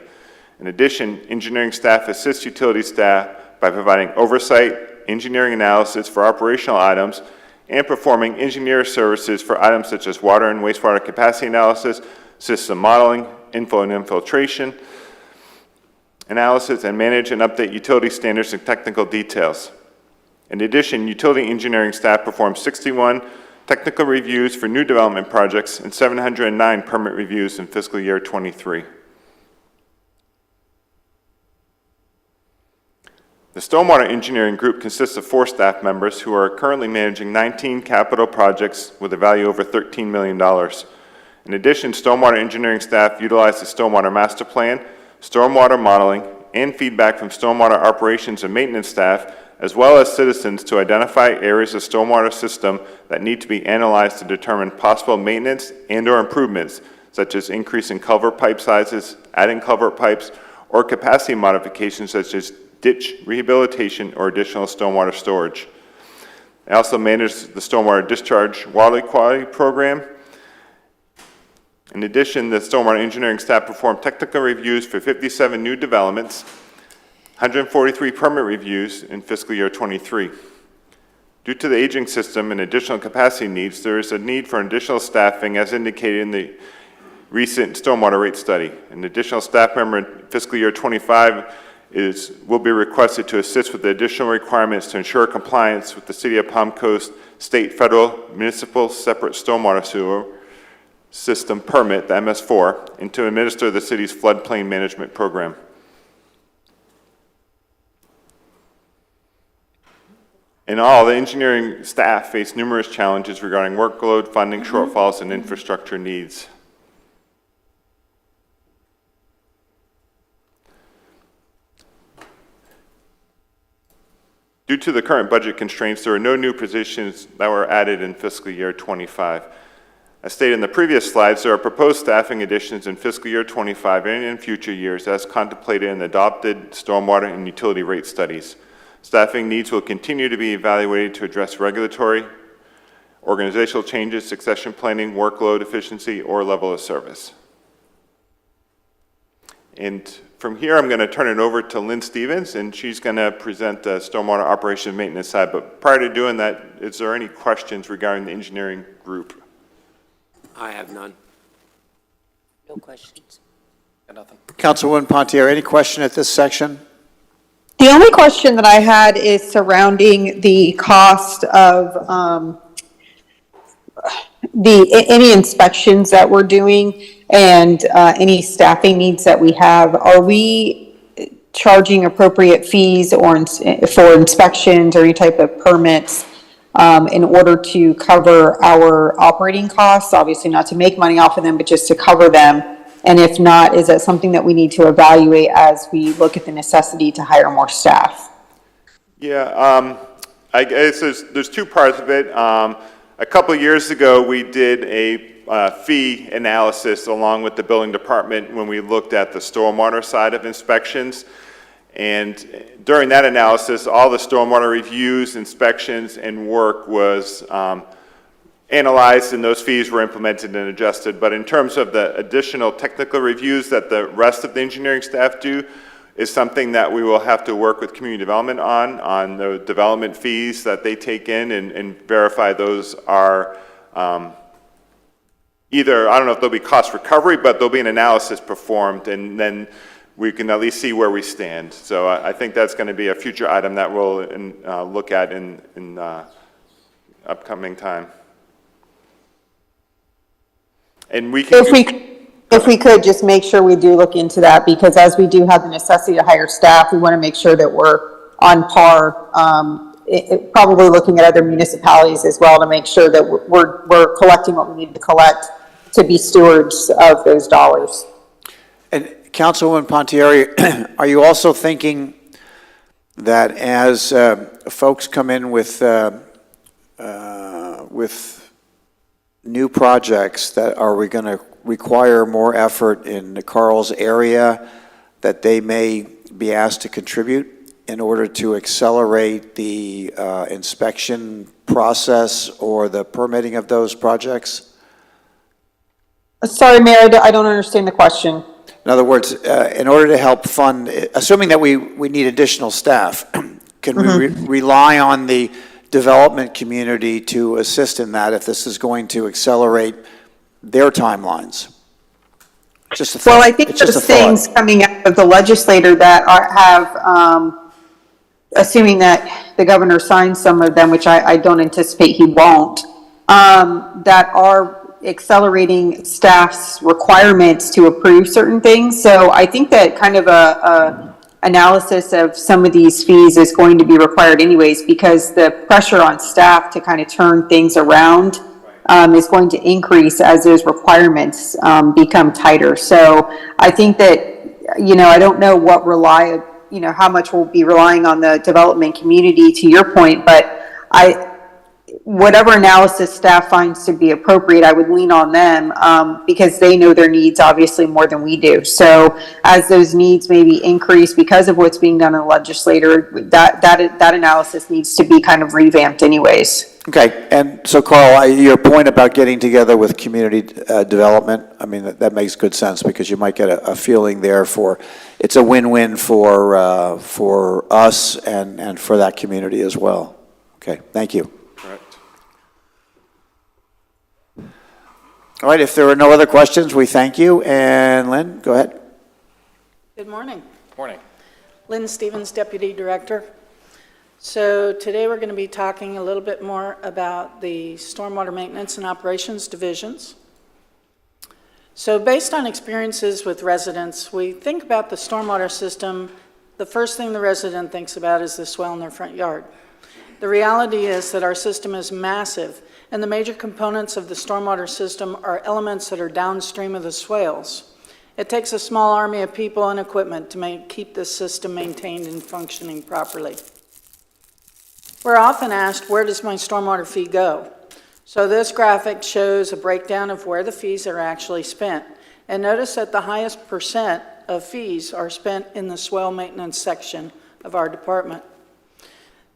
In addition, engineering staff assists utility staff by providing oversight, engineering analysis for operational items, and performing engineer services for items such as water and wastewater capacity analysis, system modeling, inflow and infiltration analysis, and manage and update utility standards and technical details. In addition, utility engineering staff performed 61 technical reviews for new development projects and 709 permit reviews in fiscal year 23. The stormwater engineering group consists of 4 staff members who are currently managing 19 capital projects with a value over $13 million. In addition, stormwater engineering staff utilize the stormwater master plan, stormwater modeling, and feedback from stormwater operations and maintenance staff, as well as citizens, to identify areas of stormwater system that need to be analyzed to determine possible maintenance and/or improvements, such as increasing culvert pipe sizes, adding culvert pipes, or capacity modifications such as ditch rehabilitation or additional stormwater storage. I also manage the stormwater discharge water quality program. In addition, the stormwater engineering staff performed technical reviews for 57 new developments, 143 permit reviews in fiscal year 23. Due to the aging system and additional capacity needs, there is a need for additional staffing as indicated in the recent stormwater rate study. An additional staff member in fiscal year 25 will be requested to assist with the additional requirements to ensure compliance with the City of Palm Coast State, Federal, Municipal Separate Stormwater Sewer System Permit, the MS4, and to administer the city's floodplain management program. In all, the engineering staff face numerous challenges regarding workload, funding shortfalls, and infrastructure needs. Due to the current budget constraints, there are no new positions that were added in fiscal year 25. As stated in the previous slides, there are proposed staffing additions in fiscal year 25 and in future years as contemplated in the adopted stormwater and utility rate studies. Staffing needs will continue to be evaluated to address regulatory, organizational changes, succession planning, workload efficiency, or level of service. And from here, I'm going to turn it over to Lynn Stevens, and she's going to present the stormwater operation and maintenance side. But prior to doing that, is there any questions regarding the engineering group? I have none. No questions. Got nothing. Councilwoman Pontieri, any question at this section? The only question that I had is surrounding the cost of any inspections that we're doing and any staffing needs that we have. Are we charging appropriate fees or for inspections or any type of permits in order to cover our operating costs? Obviously not to make money off of them, but just to cover them. And if not, is that something that we need to evaluate as we look at the necessity to hire more staff? Yeah, I guess there's 2 parts of it. A couple of years ago, we did a fee analysis along with the building department when we looked at the stormwater side of inspections. And during that analysis, all the stormwater reviews, inspections, and work was analyzed, and those fees were implemented and adjusted. But in terms of the additional technical reviews that the rest of the engineering staff do, is something that we will have to work with community development on the development fees that they take in and verify those are either, I don't know if there'll be cost recovery, but there'll be an analysis performed, and then we can at least see where we stand. So I think that's going to be a future item that we'll look at in upcoming time. And we can. If we could, just make sure we do look into that, because as we do have the necessity to hire staff, we want to make sure that we're on par, probably looking at other municipalities as well to make sure that we're collecting what we need to collect to be stewards of those dollars. And Councilwoman Pontieri, are you also thinking that as folks come in with new projects, that are we going to require more effort in Carl's area, that they may be asked to contribute in order to accelerate the inspection process or the permitting of those projects? Sorry, Mayor, I don't understand the question. In other words, in order to help fund, assuming that we need additional staff, can we rely on the development community to assist in that if this is going to accelerate their timelines? Just a thought. Well, I think those things coming out of the legislator that assuming that the governor signs some of them, which I don't anticipate he won't, that are accelerating staff's requirements to approve certain things. So I think that kind of a analysis of some of these fees is going to be required anyways, because the pressure on staff to kind of turn things around is going to increase as those requirements become tighter. So I think that, I don't know how much we'll be relying on the development community, to your point, but whatever analysis staff finds to be appropriate, I would lean on them because they know their needs obviously more than we do. So as those needs maybe increase because of what's being done in the legislature, that analysis needs to be kind of revamped anyways. Okay, and so Carl, your point about getting together with community development, I mean, that makes good sense, because you might get a feeling there it's a win-win for us and for that community as well. Okay, thank you. Correct. All right, if there are no other questions, we thank you. And Lynn, go ahead. Good morning. Morning. Lynn Stevens, Deputy Director. So today we're going to be talking a little bit more about the Stormwater Maintenance and Operations Divisions. So based on experiences with residents, we think about the stormwater system. The first thing the resident thinks about is the swell in their front yard. The reality is that our system is massive, and the major components of the stormwater system are elements that are downstream of the swales. It takes a small army of people and equipment to keep this system maintained and functioning properly. We're often asked, where does my stormwater fee go? So this graphic shows a breakdown of where the fees are actually spent. And notice that the highest percent of fees are spent in the swell maintenance section of our department.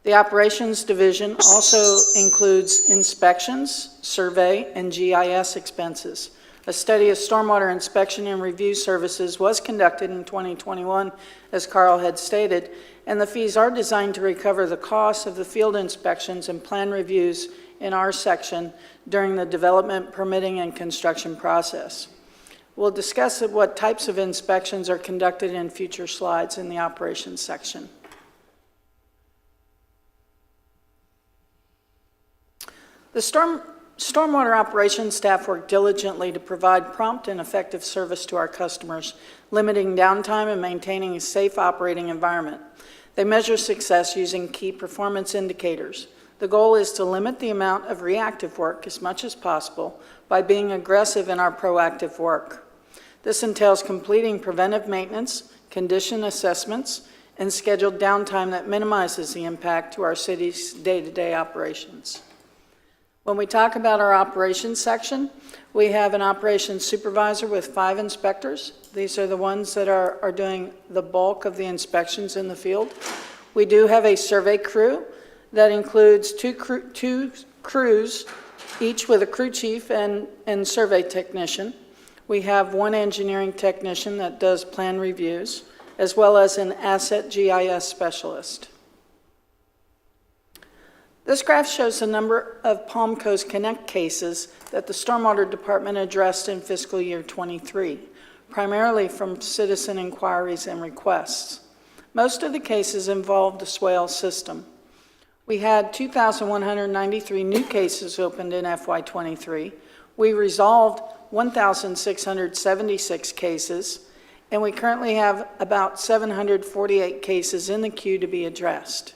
The Operations Division also includes inspections, survey, and GIS expenses. A study of stormwater inspection and review services was conducted in 2021, as Carl had stated, and the fees are designed to recover the costs of the field inspections and plan reviews in our section during the development, permitting, and construction process. We'll discuss what types of inspections are conducted in future slides in the operations section. The stormwater operations staff work diligently to provide prompt and effective service to our customers, limiting downtime and maintaining a safe operating environment. They measure success using key performance indicators. The goal is to limit the amount of reactive work as much as possible by being aggressive in our proactive work. This entails completing preventive maintenance, condition assessments, and scheduled downtime that minimizes the impact to our city's day-to-day operations. When we talk about our operations section, we have an operations supervisor with 5 inspectors. These are the ones that are doing the bulk of the inspections in the field. We do have a survey crew that includes two crews, each with a crew chief and survey technician. We have 1 engineering technician that does plan reviews, as well as an asset GIS specialist. This graph shows the number of Palm Coast Connect cases that the Stormwater Department addressed in fiscal year 23. primarily from citizen inquiries and requests. Most of the cases involved the swale system. We had 2,193 new cases opened in FY23. We resolved 1,676 cases, and we currently have about 748 cases in the queue to be addressed.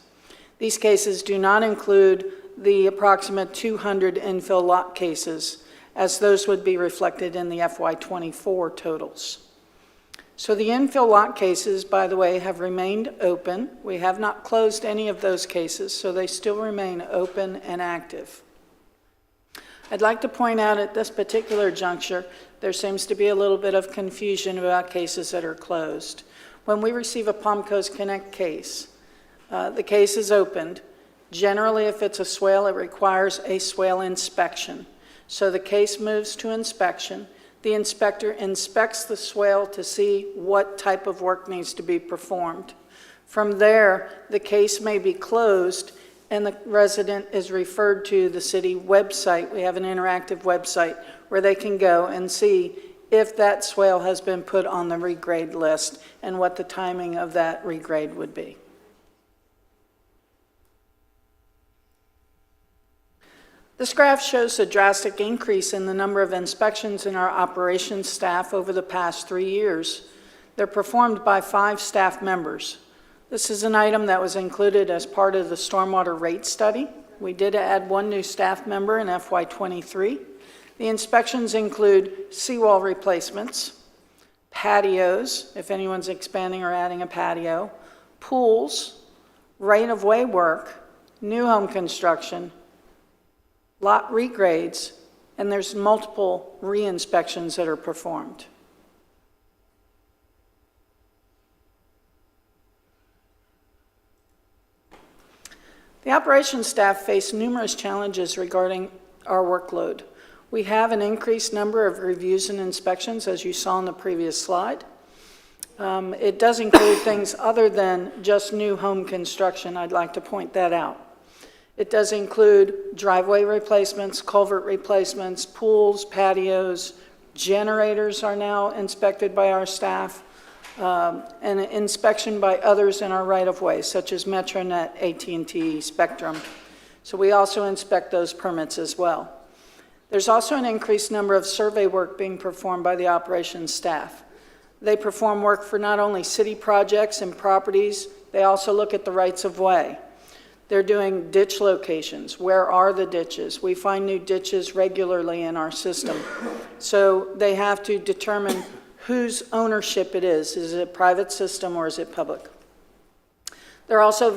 These cases do not include the approximate 200 infill lot cases, as those would be reflected in the FY24 totals. So the infill lot cases, by the way, have remained open. We have not closed any of those cases, so they still remain open and active. I'd like to point out at this particular juncture, there seems to be a little bit of confusion about cases that are closed. When we receive a Palm Coast Connect case, the case is opened. Generally, if it's a swale, it requires a swale inspection. So the case moves to inspection. The inspector inspects the swale to see what type of work needs to be performed. From there, the case may be closed and the resident is referred to the city website. We have an interactive website where they can go and see if that swale has been put on the regrade list and what the timing of that regrade would be. This graph shows a drastic increase in the number of inspections in our operations staff over the past 3 years. They're performed by 5 staff members. This is an item that was included as part of the stormwater rate study. We did add 1 new staff member in FY23. The inspections include seawall replacements, patios, if anyone's expanding or adding a patio, pools, right-of-way work, new home construction, lot regrades, and there's multiple re-inspections that are performed. The operations staff face numerous challenges regarding our workload. We have an increased number of reviews and inspections, as you saw in the previous slide. It does include things other than just new home construction. I'd like to point that out. It does include driveway replacements, culvert replacements, pools, patios, generators are now inspected by our staff, and inspection by others in our right-of-way, such as Metronet, AT&T, Spectrum. So we also inspect those permits as well. There's also an increased number of survey work being performed by the operations staff. They perform work for not only city projects and properties, they also look at the rights-of-way. They're doing ditch locations. Where are the ditches? We find new ditches regularly in our system. So they have to determine whose ownership it is. Is it a private system or is it public? They're also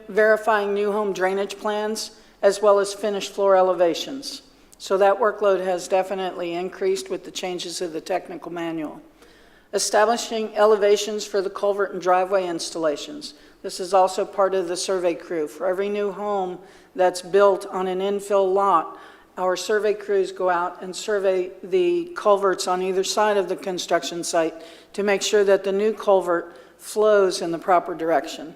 verifying new home drainage plans as well as finished floor elevations. So that workload has definitely increased with the changes of the technical manual. Establishing elevations for the culvert and driveway installations. This is also part of the survey crew. For every new home that's built on an infill lot, our survey crews go out and survey the culverts on either side of the construction site to make sure that the new culvert flows in the proper direction.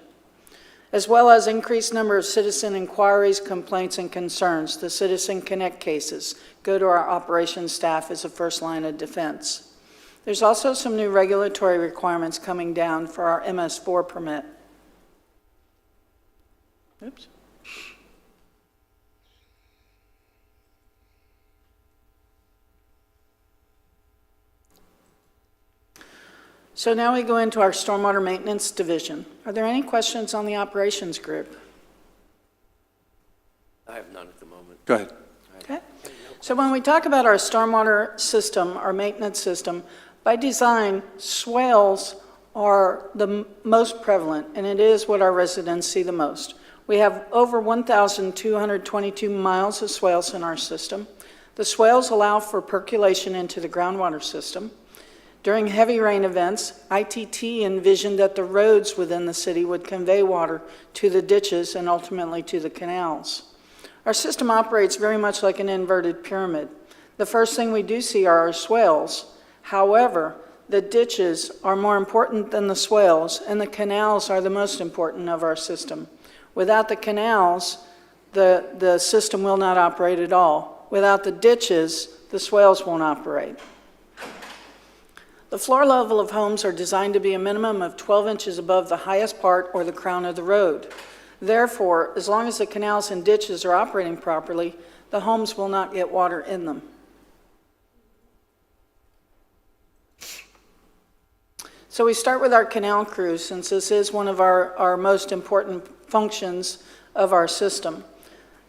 As well as increased number of citizen inquiries, complaints, and concerns. The Citizen Connect cases go to our operations staff as a first line of defense. There's also some new regulatory requirements coming down for our MS4 permit. Oops. So now we go into our stormwater maintenance division. Are there any questions on the operations group? I have none at the moment. Go ahead. Okay. So when we talk about our stormwater system, our maintenance system, by design, swales are the most prevalent, and it is what our residents see the most. We have over 1,222 miles of swales in our system. The swales allow for percolation into the groundwater system. During heavy rain events, ITT envisioned that the roads within the city would convey water to the ditches and ultimately to the canals. Our system operates very much like an inverted pyramid. The first thing we do see are our swales. However, the ditches are more important than the swales, and the canals are the most important of our system. Without the canals, the system will not operate at all. Without the ditches, the swales won't operate. The floor level of homes are designed to be a minimum of 12 inches above the highest part or the crown of the road. Therefore, as long as the canals and ditches are operating properly, the homes will not get water in them. So we start with our canal crews, since this is one of our most important functions of our system.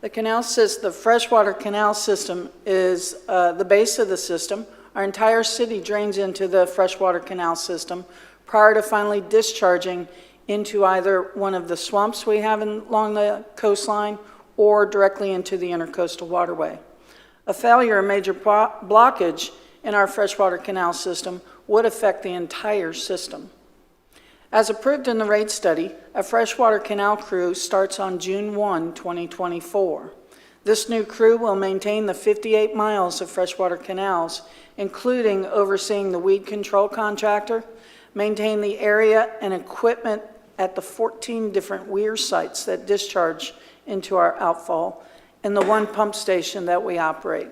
The freshwater canal system is the base of the system. Our entire city drains into the freshwater canal system prior to finally discharging into either one of the swamps we have along the coastline or directly into the intercoastal waterway. A failure or major blockage in our freshwater canal system would affect the entire system. As approved in the rate study, a freshwater canal crew starts on June 1, 2024. This new crew will maintain the 58 miles of freshwater canals, including overseeing the weed control contractor, maintain the area and equipment at the 14 different weir sites that discharge into our outfall, and the one pump station that we operate.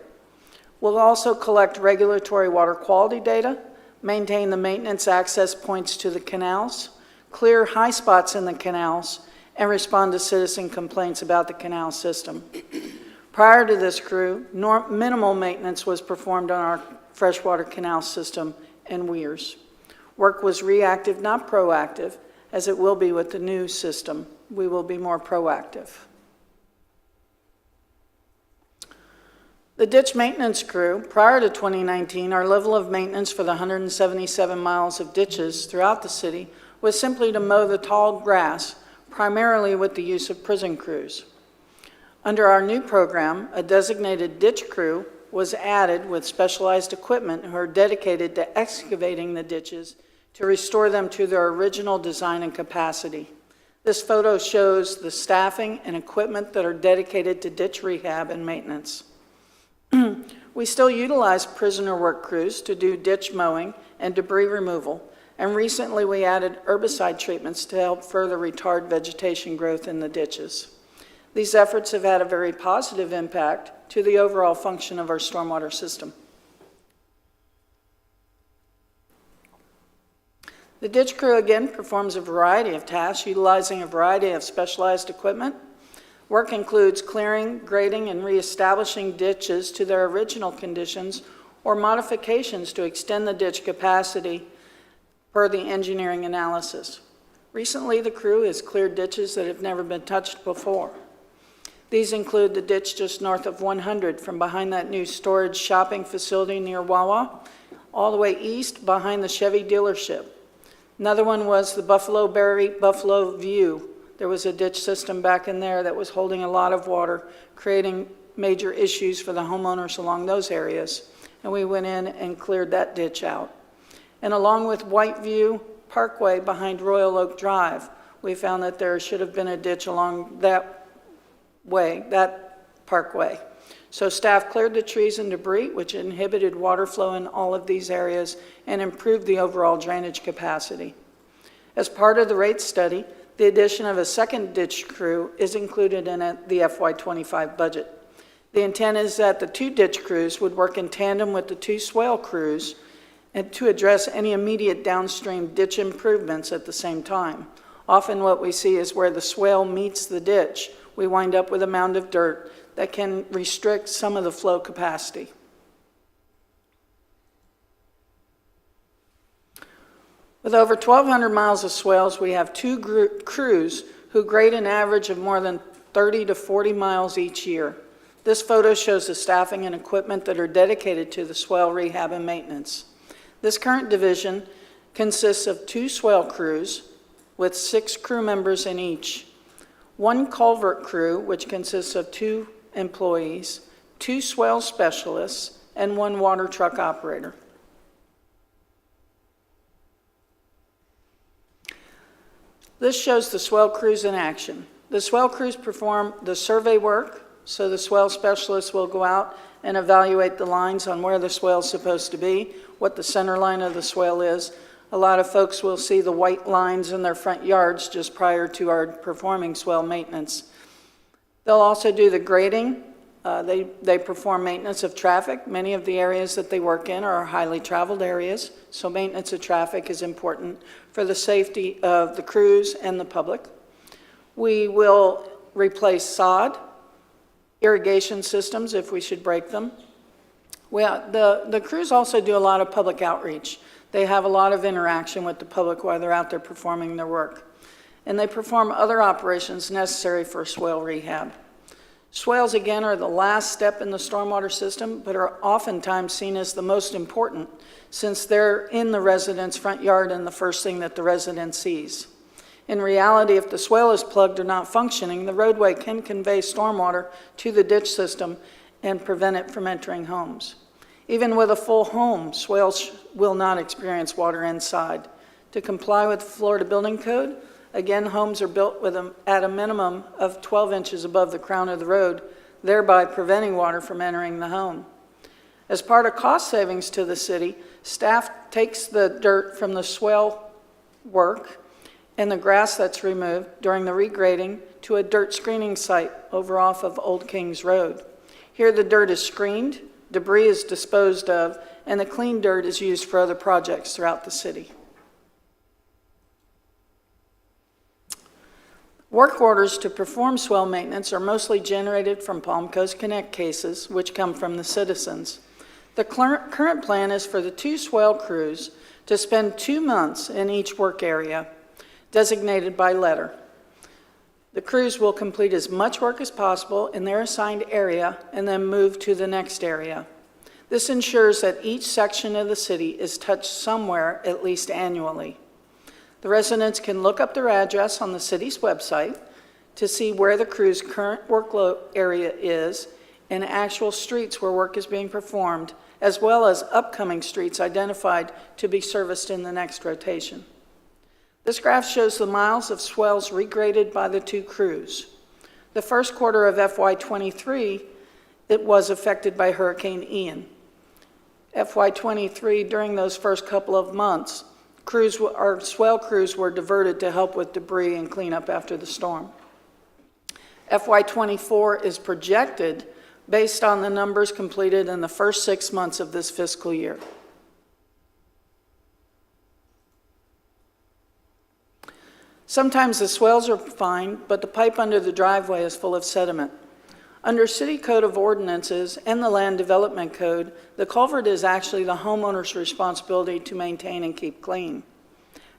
We'll also collect regulatory water quality data, maintain the maintenance access points to the canals, clear high spots in the canals, and respond to citizen complaints about the canal system. Prior to this crew, minimal maintenance was performed on our freshwater canal system and weirs. Work was reactive, not proactive, as it will be with the new system. We will be more proactive. The ditch maintenance crew, prior to 2019, our level of maintenance for the 177 miles of ditches throughout the city was simply to mow the tall grass, primarily with the use of prison crews. Under our new program, a designated ditch crew was added with specialized equipment who are dedicated to excavating the ditches to restore them to their original design and capacity. This photo shows the staffing and equipment that are dedicated to ditch rehab and maintenance. We still utilize prisoner work crews to do ditch mowing and debris removal, and recently we added herbicide treatments to help further retard vegetation growth in the ditches. These efforts have had a very positive impact to the overall function of our stormwater system. The ditch crew again performs a variety of tasks utilizing a variety of specialized equipment. Work includes clearing, grading, and reestablishing ditches to their original conditions or modifications to extend the ditch capacity per the engineering analysis. Recently, the crew has cleared ditches that have never been touched before. These include the ditch just north of 100 from behind that new storage shopping facility near Wawa, all the way east behind the Chevy dealership. Another one was the Buffalo View. There was a ditch system back in there that was holding a lot of water, creating major issues for the homeowners along those areas. And we went in and cleared that ditch out. And along with Whiteview Parkway behind Royal Oak Drive, we found that there should have been a ditch along that way, that parkway. So staff cleared the trees and debris, which inhibited water flow in all of these areas and improved the overall drainage capacity. As part of the rate study, the addition of a second ditch crew is included in the FY25 budget. The intent is that the two ditch crews would work in tandem with the two swale crews and to address any immediate downstream ditch improvements at the same time. Often what we see is where the swale meets the ditch, we wind up with a mound of dirt that can restrict some of the flow capacity. With over 1,200 miles of swales, we have two crews who grade an average of more than 30 to 40 miles each year. This photo shows the staffing and equipment that are dedicated to the swale rehab and maintenance. This current division consists of two swale crews with 6 crew members in each, one culvert crew, which consists of 2 employees, 2 swale specialists, and 1 water truck operator. This shows the swale crews in action. The swale crews perform the survey work, so the swale specialists will go out and evaluate the lines on where the swale is supposed to be, what the center line of the swale is. A lot of folks will see the white lines in their front yards just prior to our performing swale maintenance. They'll also do the grading They perform maintenance of traffic. Many of the areas that they work in are highly traveled areas, so maintenance of traffic is important for the safety of the crews and the public. We will replace sod, irrigation systems if we should break them. The crews also do a lot of public outreach. They have a lot of interaction with the public while they're out there performing their work. And they perform other operations necessary for swale rehab. Swales, again, are the last step in the stormwater system, but are oftentimes seen as the most important since they're in the resident's front yard and the first thing that the resident sees. In reality, if the swale is plugged or not functioning, the roadway can convey stormwater to the ditch system and prevent it from entering homes. Even with a full home, swales will not experience water inside. To comply with the Florida Building Code, again, homes are built at a minimum of 12 inches above the crown of the road, thereby preventing water from entering the home. As part of cost savings to the city, staff takes the dirt from the swale work and the grass that's removed during the regrading to a dirt screening site over off of Old Kings Road. Here the dirt is screened, debris is disposed of, and the clean dirt is used for other projects throughout the city. Work orders to perform swale maintenance are mostly generated from Palm Coast Connect cases, which come from the citizens. The current plan is for the 2 swale crews to spend 2 months in each work area, designated by letter. The crews will complete as much work as possible in their assigned area and then move to the next area. This ensures that each section of the city is touched somewhere at least annually. The residents can look up their address on the city's website to see where the crew's current workload area is and actual streets where work is being performed, as well as upcoming streets identified to be serviced in the next rotation. This graph shows the miles of swales regraded by the 2 crews. The first quarter of FY23, it was affected by Hurricane Ian. FY23, during those first couple of months, swale crews were diverted to help with debris and cleanup after the storm. FY24 is projected based on the numbers completed in the first 6 months of this fiscal year. Sometimes the swales are fine, but the pipe under the driveway is full of sediment. Under City Code of Ordinances and the Land Development Code, the culvert is actually the homeowner's responsibility to maintain and keep clean.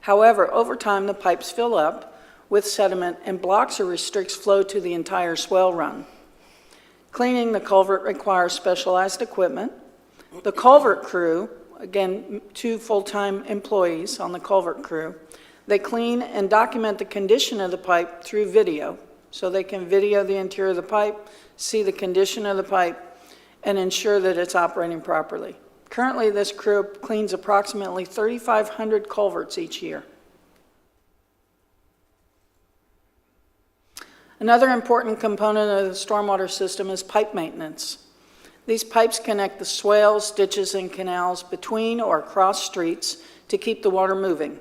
However, over time, the pipes fill up with sediment and blocks or restricts flow to the entire swale run. Cleaning the culvert requires specialized equipment. The culvert crew, again, 2 full-time employees on the culvert crew, they clean and document the condition of the pipe through video. So they can video the interior of the pipe, see the condition of the pipe, and ensure that it's operating properly. Currently, this crew cleans approximately 3,500 culverts each year. Another important component of the stormwater system is pipe maintenance. These pipes connect the swales, ditches, and canals between or across streets to keep the water moving.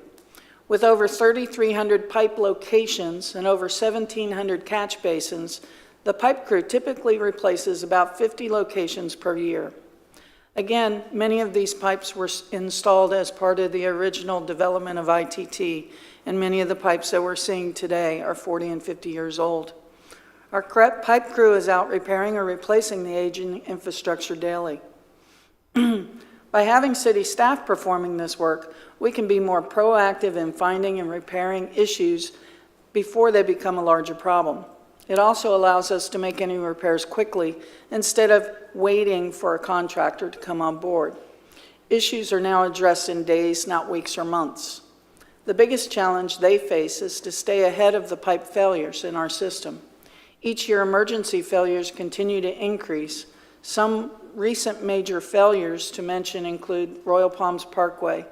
With over 3,300 pipe locations and over 1,700 catch basins, the pipe crew typically replaces about 50 locations per year. Again, many of these pipes were installed as part of the original development of ITT, and many of the pipes that we're seeing today are 40 and 50 years old. Our pipe crew is out repairing or replacing the aging infrastructure daily. By having city staff performing this work, we can be more proactive in finding and repairing issues before they become a larger problem. It also allows us to make any repairs quickly instead of waiting for a contractor to come on board. Issues are now addressed in days, not weeks or months. The biggest challenge they face is to stay ahead of the pipe failures in our system. Each year, emergency failures continue to increase. Some recent major failures to mention include Royal Palms Parkway,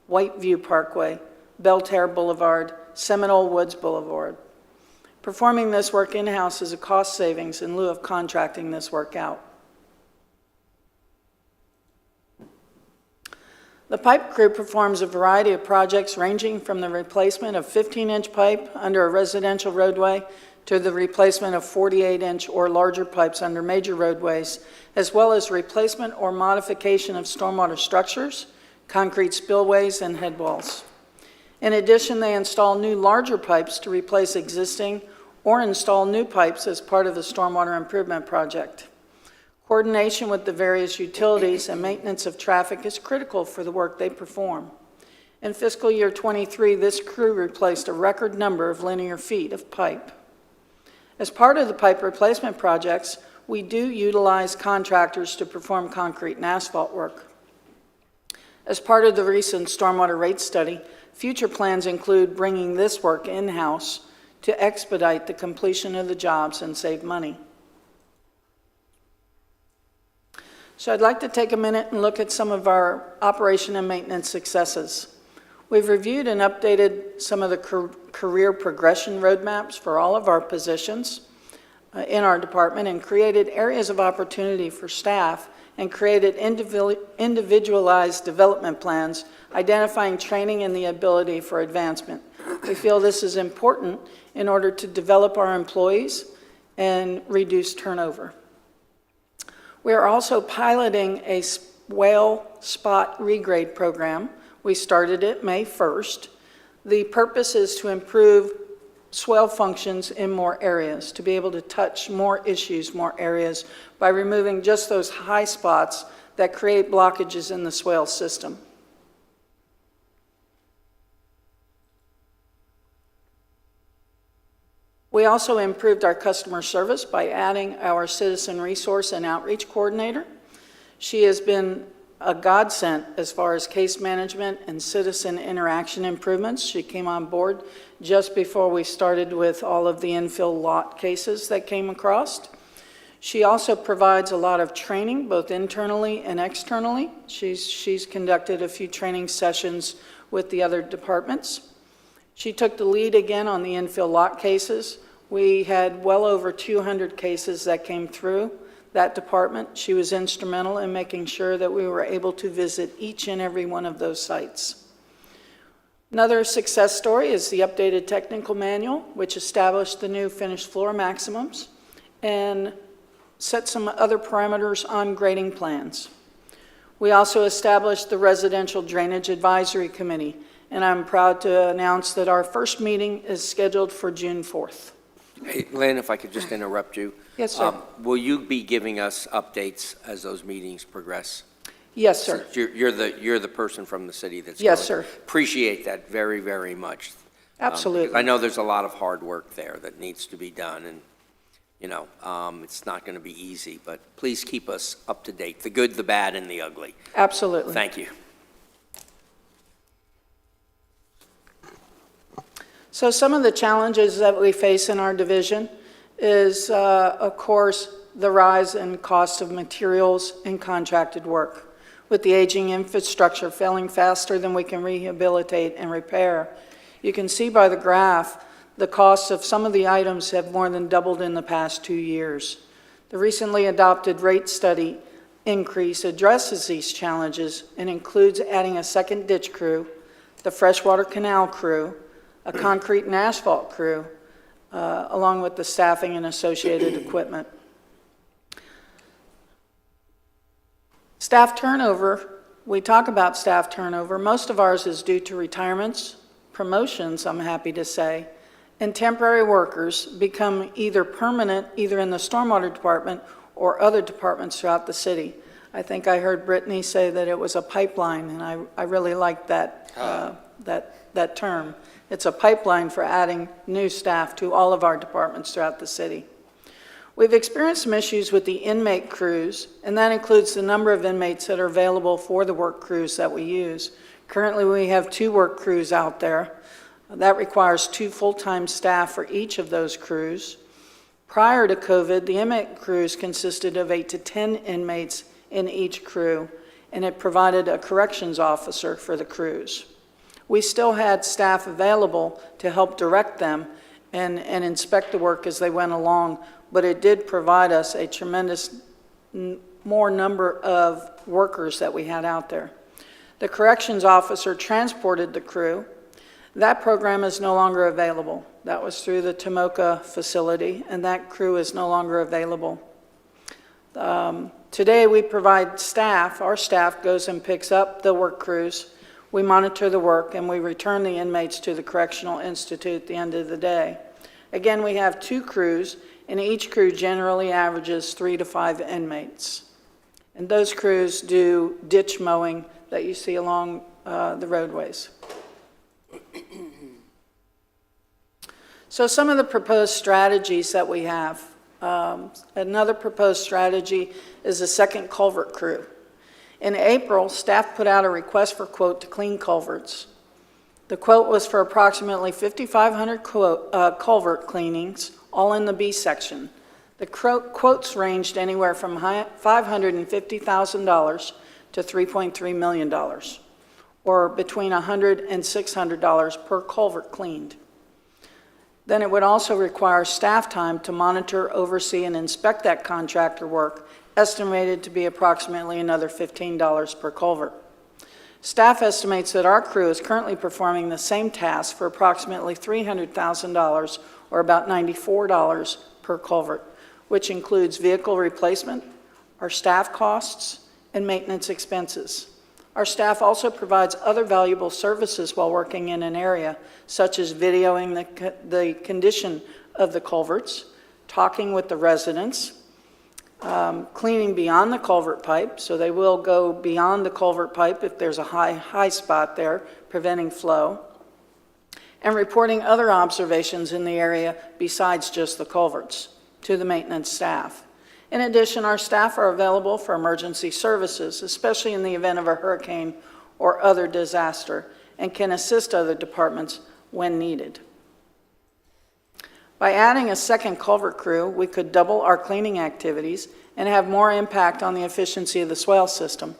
Whiteview Parkway, Belterre Boulevard, Seminole Woods Boulevard. Performing this work in-house is a cost savings in lieu of contracting this work out. The pipe crew performs a variety of projects ranging from the replacement of 15-inch pipe under a residential roadway to the replacement of 48-inch or larger pipes under major roadways, as well as replacement or modification of stormwater structures, concrete spillways, and head walls. In addition, they install new larger pipes to replace existing or install new pipes as part of the stormwater improvement project. Coordination with the various utilities and maintenance of traffic is critical for the work they perform. In fiscal year '23, this crew replaced a record number of linear feet of pipe. As part of the pipe replacement projects, we do utilize contractors to perform concrete and asphalt work. As part of the recent stormwater rate study, future plans include bringing this work in-house to expedite the completion of the jobs and save money. So I'd like to take a minute and look at some of our operation and maintenance successes. We've reviewed and updated some of the career progression roadmaps for all of our positions in our department and created areas of opportunity for staff and created individualized development plans identifying training and the ability for advancement. We feel this is important in order to develop our employees and reduce turnover. We are also piloting a whale spot regrade program. We started it May 1st. The purpose is to improve swale functions in more areas, to be able to touch more issues, more areas, by removing just those high spots that create blockages in the swale system. We also improved our customer service by adding our citizen resource and outreach coordinator. She has been a godsend as far as case management and citizen interaction improvements. She came on board just before we started with all of the infill lot cases that came across. She also provides a lot of training, both internally and externally. She's conducted a few training sessions with the other departments. She took the lead again on the infill lot cases. We had well over 200 cases that came through that department. She was instrumental in making sure that we were able to visit each and every one of those sites. Another success story is the updated technical manual, which established the new finished floor maximums and set some other parameters on grading plans. We also established the Residential Drainage Advisory Committee, and I'm proud to announce that our first meeting is scheduled for June 4th. Hey, Lynn, if I could just interrupt you. Yes, sir. Will you be giving us updates as those meetings progress? Yes, sir. You're the person from the city that's Yes, going. sir. Appreciate that very, very much. Absolutely. I know there's a lot of hard work there that needs to be done, and, it's not going to be easy, but please keep us up to date, the good, the bad, and the ugly. Absolutely. Thank you. So some of the challenges that we face in our division is, of course, the rise in cost of materials and contracted work. With the aging infrastructure failing faster than we can rehabilitate and repair, you can see by the graph the costs of some of the items have more than doubled in the past 2 years. The recently adopted rate study increase addresses these challenges and includes adding a second ditch crew, the freshwater canal crew, a concrete and asphalt crew, along with the staffing and associated equipment. Staff turnover, we talk about staff turnover. Most of ours is due to retirements, promotions, I'm happy to say, and temporary workers become either permanent, either in the stormwater department or other departments throughout the city. I think I heard Brittany say that it was a pipeline, and I really like that, that term. It's a pipeline for adding new staff to all of our departments throughout the city. We've experienced some issues with the inmate crews, and that includes the number of inmates that are available for the work crews that we use. Currently, we have 2 work crews out there. That requires 2 full-time staff for each of those crews. Prior to COVID, the inmate crews consisted of 8 to 10 inmates in each crew, and it provided a corrections officer for the crews. We still had staff available to help direct them and inspect the work as they went along, but it did provide us a tremendous more number of workers that we had out there. The corrections officer transported the crew. That program is no longer available. That was through the Tomoka facility, and that crew is no longer available. Today, we provide staff, our staff goes and picks up the work crews, we monitor the work, and we return the inmates to the Correctional Institute at the end of the day. Again, we have 2 crews, and each crew generally averages 3 to 5 inmates. And those crews do ditch mowing that you see along the roadways. So some of the proposed strategies that we have. Another proposed strategy is a second culvert crew. In April, staff put out a request for quote to clean culverts. The quote was for approximately 5,500 culvert cleanings, all in the B section. The quotes ranged anywhere from $550,000 to $3.3 million, or between $100 and $600 per culvert cleaned. Then it would also require staff time to monitor, oversee, and inspect that contractor work, estimated to be approximately another $15 per culvert. Staff estimates that our crew is currently performing the same task for approximately $300,000, or about $94 per culvert, which includes vehicle replacement, our staff costs, and maintenance expenses. Our staff also provides other valuable services while working in an area, such as videoing the condition of the culverts, talking with the residents, cleaning beyond the culvert pipe, so they will go beyond the culvert pipe if there's a high spot there, preventing flow, and reporting other observations in the area besides just the culverts to the maintenance staff. In addition, our staff are available for emergency services, especially in the event of a hurricane or other disaster, and can assist other departments when needed. By adding a second culvert crew, we could double our cleaning activities and have more impact on the efficiency of the swale system.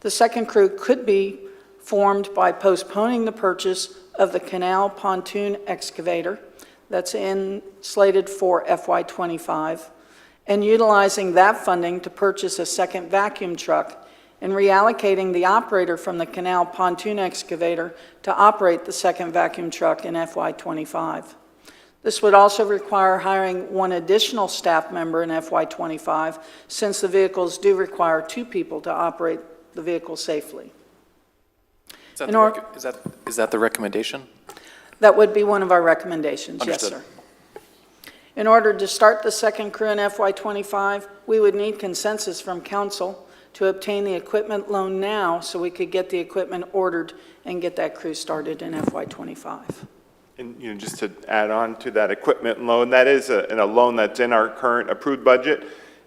The second crew could be formed by postponing the purchase of the canal pontoon excavator that's slated for FY25, and utilizing that funding to purchase a second vacuum truck and reallocating the operator from the canal pontoon excavator to operate the second vacuum truck in FY25. This would also require hiring one additional staff member in FY25, since the vehicles do require 2 people to operate the vehicle safely. Is that the recommendation? That would be one of our recommendations, yes, Understood. sir. In order to start the second crew in FY25, we would need consensus from council to obtain the equipment loan now so we could get the equipment ordered and get that crew started in FY25. And, just to add on to that equipment loan, that is a loan that's in our current approved budget.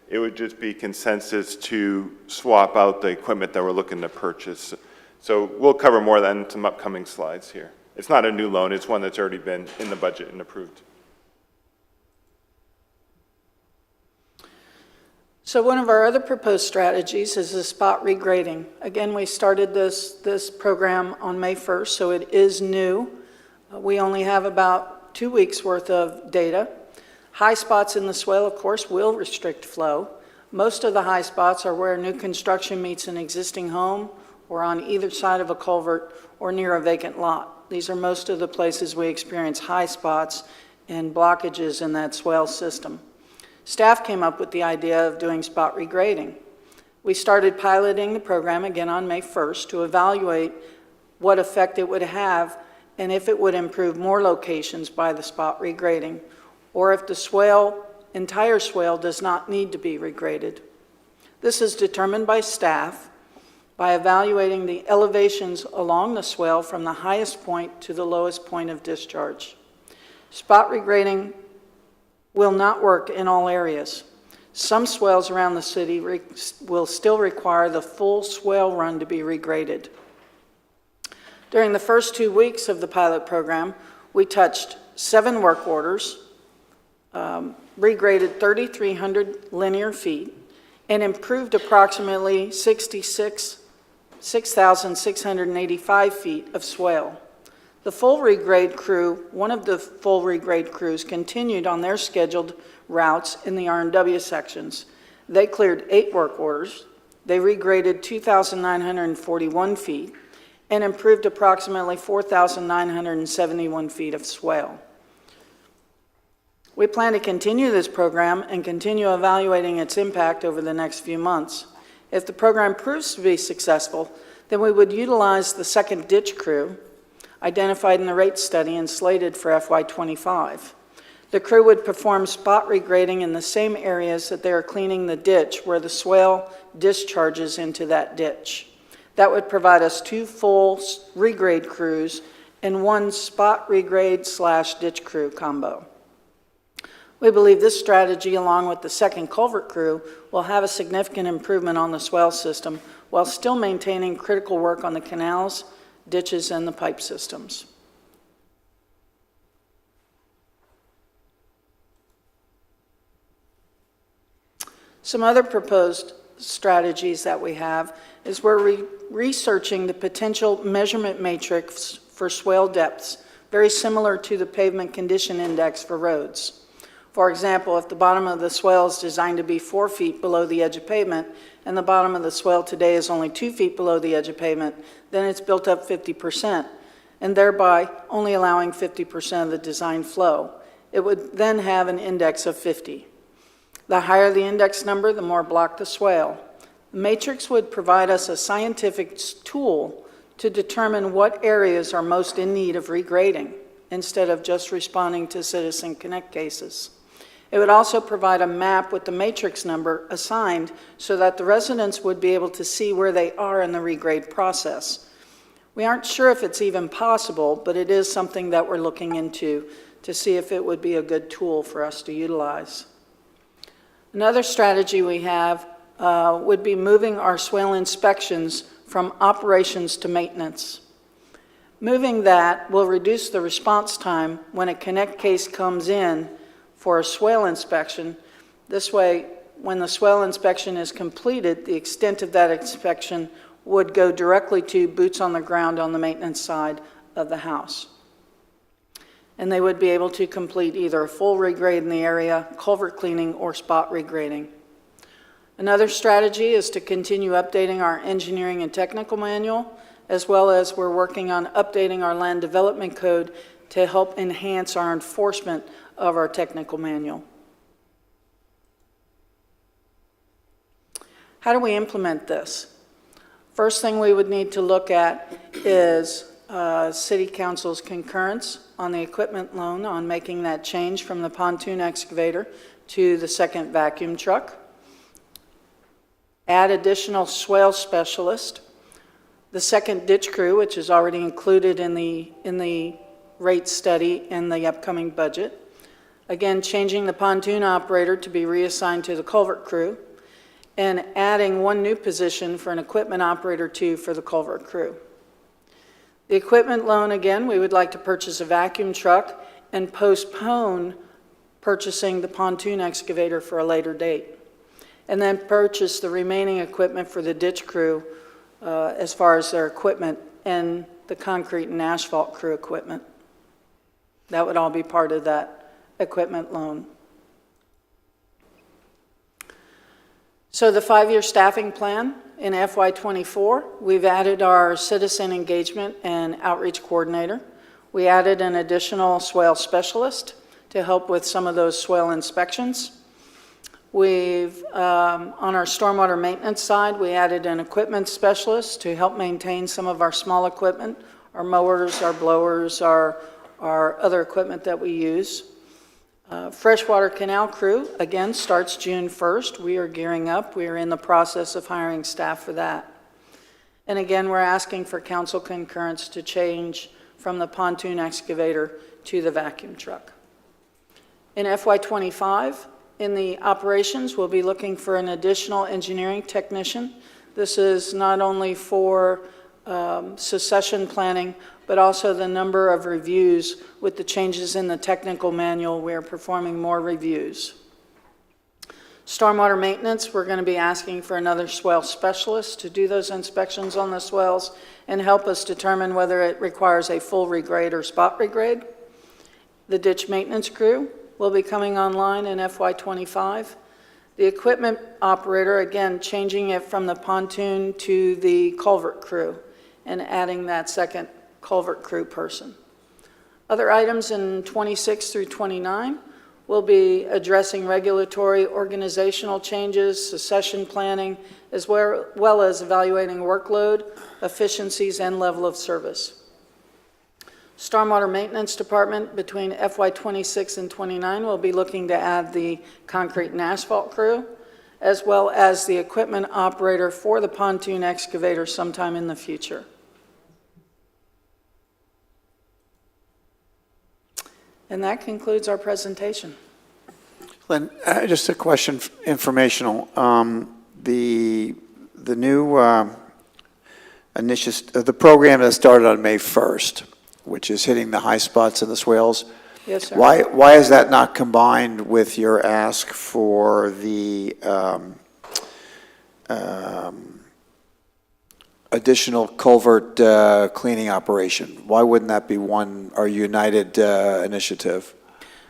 It would just be consensus to swap out the equipment that we're looking to purchase. So we'll cover more of that in some upcoming slides here. It's not a new loan, it's one that's already been in the budget and approved. So one of our other proposed strategies is the spot regrading. Again, we started this program on May 1st, so it is new. We only have about 2 weeks worth of data. High spots in the swale, of course, will restrict flow. Most of the high spots are where new construction meets an existing home, or on either side of a culvert, or near a vacant lot. These are most of the places we experience high spots and blockages in that swale system. Staff came up with the idea of doing spot regrading. We started piloting the program again on May 1st to evaluate what effect it would have and if it would improve more locations by the spot regrading, or if the entire swale does not need to be regraded. This is determined by staff by evaluating the elevations along the swale from the highest point to the lowest point of discharge. Spot regrading will not work in all areas. Some swales around the city will still require the full swale run to be regraded. During the first 2 weeks of the pilot program, we touched 7 work orders, regraded 3,300 linear feet, and improved approximately 6,685 feet of swale. The full regrade crew, one of the full regrade crews, continued on their scheduled routes in the R&W sections. They cleared 8 work orders. They regraded 2,941 feet and improved approximately 4,971 feet of swale. We plan to continue this program and continue evaluating its impact over the next few months. If the program proves to be successful, then we would utilize the second ditch crew identified in the rate study and slated for FY25. The crew would perform spot regrading in the same areas that they are cleaning the ditch where the swale discharges into that ditch. That would provide us 2 full regrade crews and 1 spot regrade / ditch crew combo. We believe this strategy, along with the second culvert crew, will have a significant improvement on the swale system while still maintaining critical work on the canals, ditches, and the pipe systems. Some other proposed strategies that we have is we're researching the potential measurement matrix for swale depths, very similar to the pavement condition index for roads. For example, if the bottom of the swale is designed to be 4 feet below the edge of pavement, and the bottom of the swale today is only 2 feet below the edge of pavement, then it's built up 50%, and thereby only allowing 50% of the design flow. It would then have an index of 50. The higher the index number, the more blocked the swale. The matrix would provide us a scientific tool to determine what areas are most in need of regrading, instead of just responding to Citizen Connect cases. It would also provide a map with the matrix number assigned so that the residents would be able to see where they are in the regrade process. We aren't sure if it's even possible, but it is something that we're looking into to see if it would be a good tool for us to utilize. Another strategy we have would be moving our swale inspections from operations to maintenance. Moving that will reduce the response time when a Connect case comes in for a swale inspection. This way, when the swale inspection is completed, the extent of that inspection would go directly to boots on the ground on the maintenance side of the house. And they would be able to complete either a full regrade in the area, culvert cleaning, or spot regrading. Another strategy is to continue updating our engineering and technical manual, as well as we're working on updating our land development code to help enhance our enforcement of our technical manual. How do we implement this? First thing we would need to look at is City Council's concurrence on the equipment loan on making that change from the pontoon excavator to the second vacuum truck. Add additional swale specialist. The second ditch crew, which is already included in the rate study and the upcoming budget. Again, changing the pontoon operator to be reassigned to the culvert crew, and adding 1 new position for an equipment operator 2 for the culvert crew. The equipment loan, again, we would like to purchase a vacuum truck and postpone purchasing the pontoon excavator for a later date, and then purchase the remaining equipment for the ditch crew as far as their equipment and the concrete and asphalt crew equipment. That would all be part of that equipment loan. So the 5-year staffing plan in FY24, we've added our citizen engagement and outreach coordinator. We added an additional swale specialist to help with some of those swale inspections. We've, on our stormwater maintenance side, we added an equipment specialist to help maintain some of our small equipment, our mowers, our blowers, our other equipment that we use. Freshwater canal crew, again, starts June 1st. We are gearing up. We are in the process of hiring staff for that. And again, we're asking for council concurrence to change from the pontoon excavator to the vacuum truck. In FY25, in the operations, we'll be looking for an additional engineering technician. This is not only for succession planning, but also the number of reviews. With the changes in the technical manual, we're performing more reviews. Stormwater maintenance, we're going to be asking for another swale specialist to do those inspections on the swales and help us determine whether it requires a full regrade or spot regrade. The ditch maintenance crew will be coming online in FY25. The equipment operator, again, changing it from the pontoon to the culvert crew. and adding that second culvert crew person. Other items in 26 through 29 will be addressing regulatory organizational changes, succession planning, as well as evaluating workload, efficiencies, and level of service. Stormwater Maintenance Department between FY 26 and 29 will be looking to add the concrete and asphalt crew, as well as the equipment operator for the pontoon excavator sometime in the future. And that concludes our presentation. Lynn, just a question, informational. The new initiative, the program that started on May 1st, which is hitting the high spots in the swales. Yes, sir. Why is that not combined with your ask for the additional culvert cleaning operation? Why wouldn't that be one, or united initiative?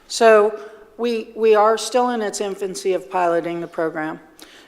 So we are still in its infancy of piloting the program.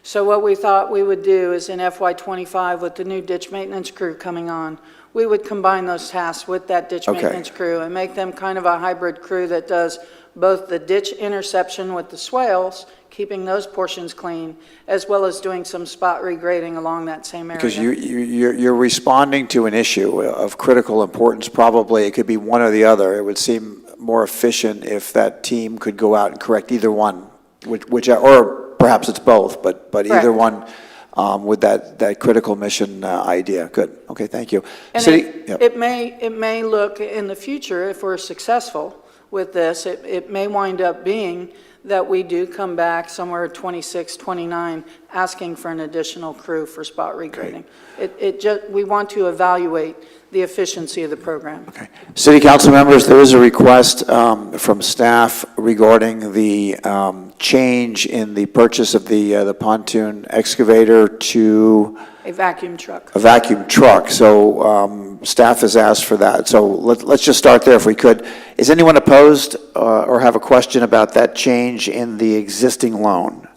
So what we thought we would do is in FY '25 with the new ditch maintenance crew coming on, we would combine those tasks with that ditch Okay. maintenance crew and make them kind of a hybrid crew that does both the ditch interception with the swales, keeping those portions clean, as well as doing some spot regrading along that same area. Because you're responding to an issue of critical importance. Probably it could be one or the other. It would seem more efficient if that team could go out and correct either one, which or perhaps it's both, but either Correct. one with that critical mission idea. Good. Okay, thank you. And Yep. it may look in the future, if we're successful with this, it may wind up being that we do come back somewhere 26, 29, asking for an additional crew for spot regrading. We want to evaluate the efficiency of the program. Okay. City council members, there is a request from staff regarding the change in the purchase of the pontoon excavator to A vacuum truck. a vacuum truck. So staff has asked for that. So let's just start there if we could. Is anyone opposed or have a question about that change in the existing loan?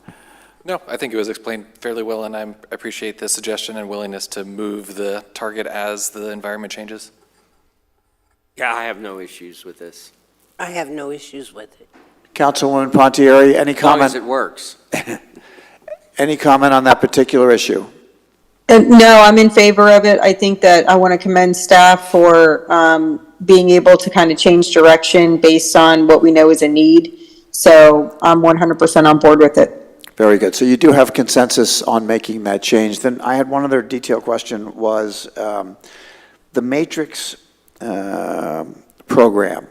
No, I think it was explained fairly well, and I appreciate the suggestion and willingness to move the target as the environment changes. Yeah, I have no issues with this. I have no issues with it. Councilwoman Pontieri, any As long as comment? it works. Any comment on that particular issue? No, I'm in favor of it. I think that I want to commend staff for being able to kind of change direction based on what we know is a need. So I'm 100% on board with it. Very good. So you do have consensus on making that change. Then I had one other detailed question was the matrix program,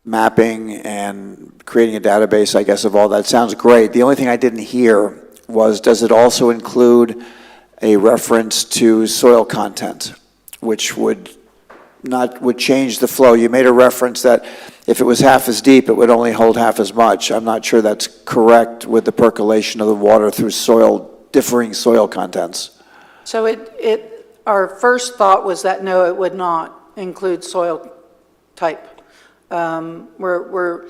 mapping and creating a database, I guess, of all that sounds great. The only thing I didn't hear was, does it also include a reference to soil content, which would change the flow? You made a reference that if it was half as deep, it would only hold half as much. I'm not sure that's correct with the percolation of the water through differing soil contents. So our first thought was that no, it would not include soil type. We're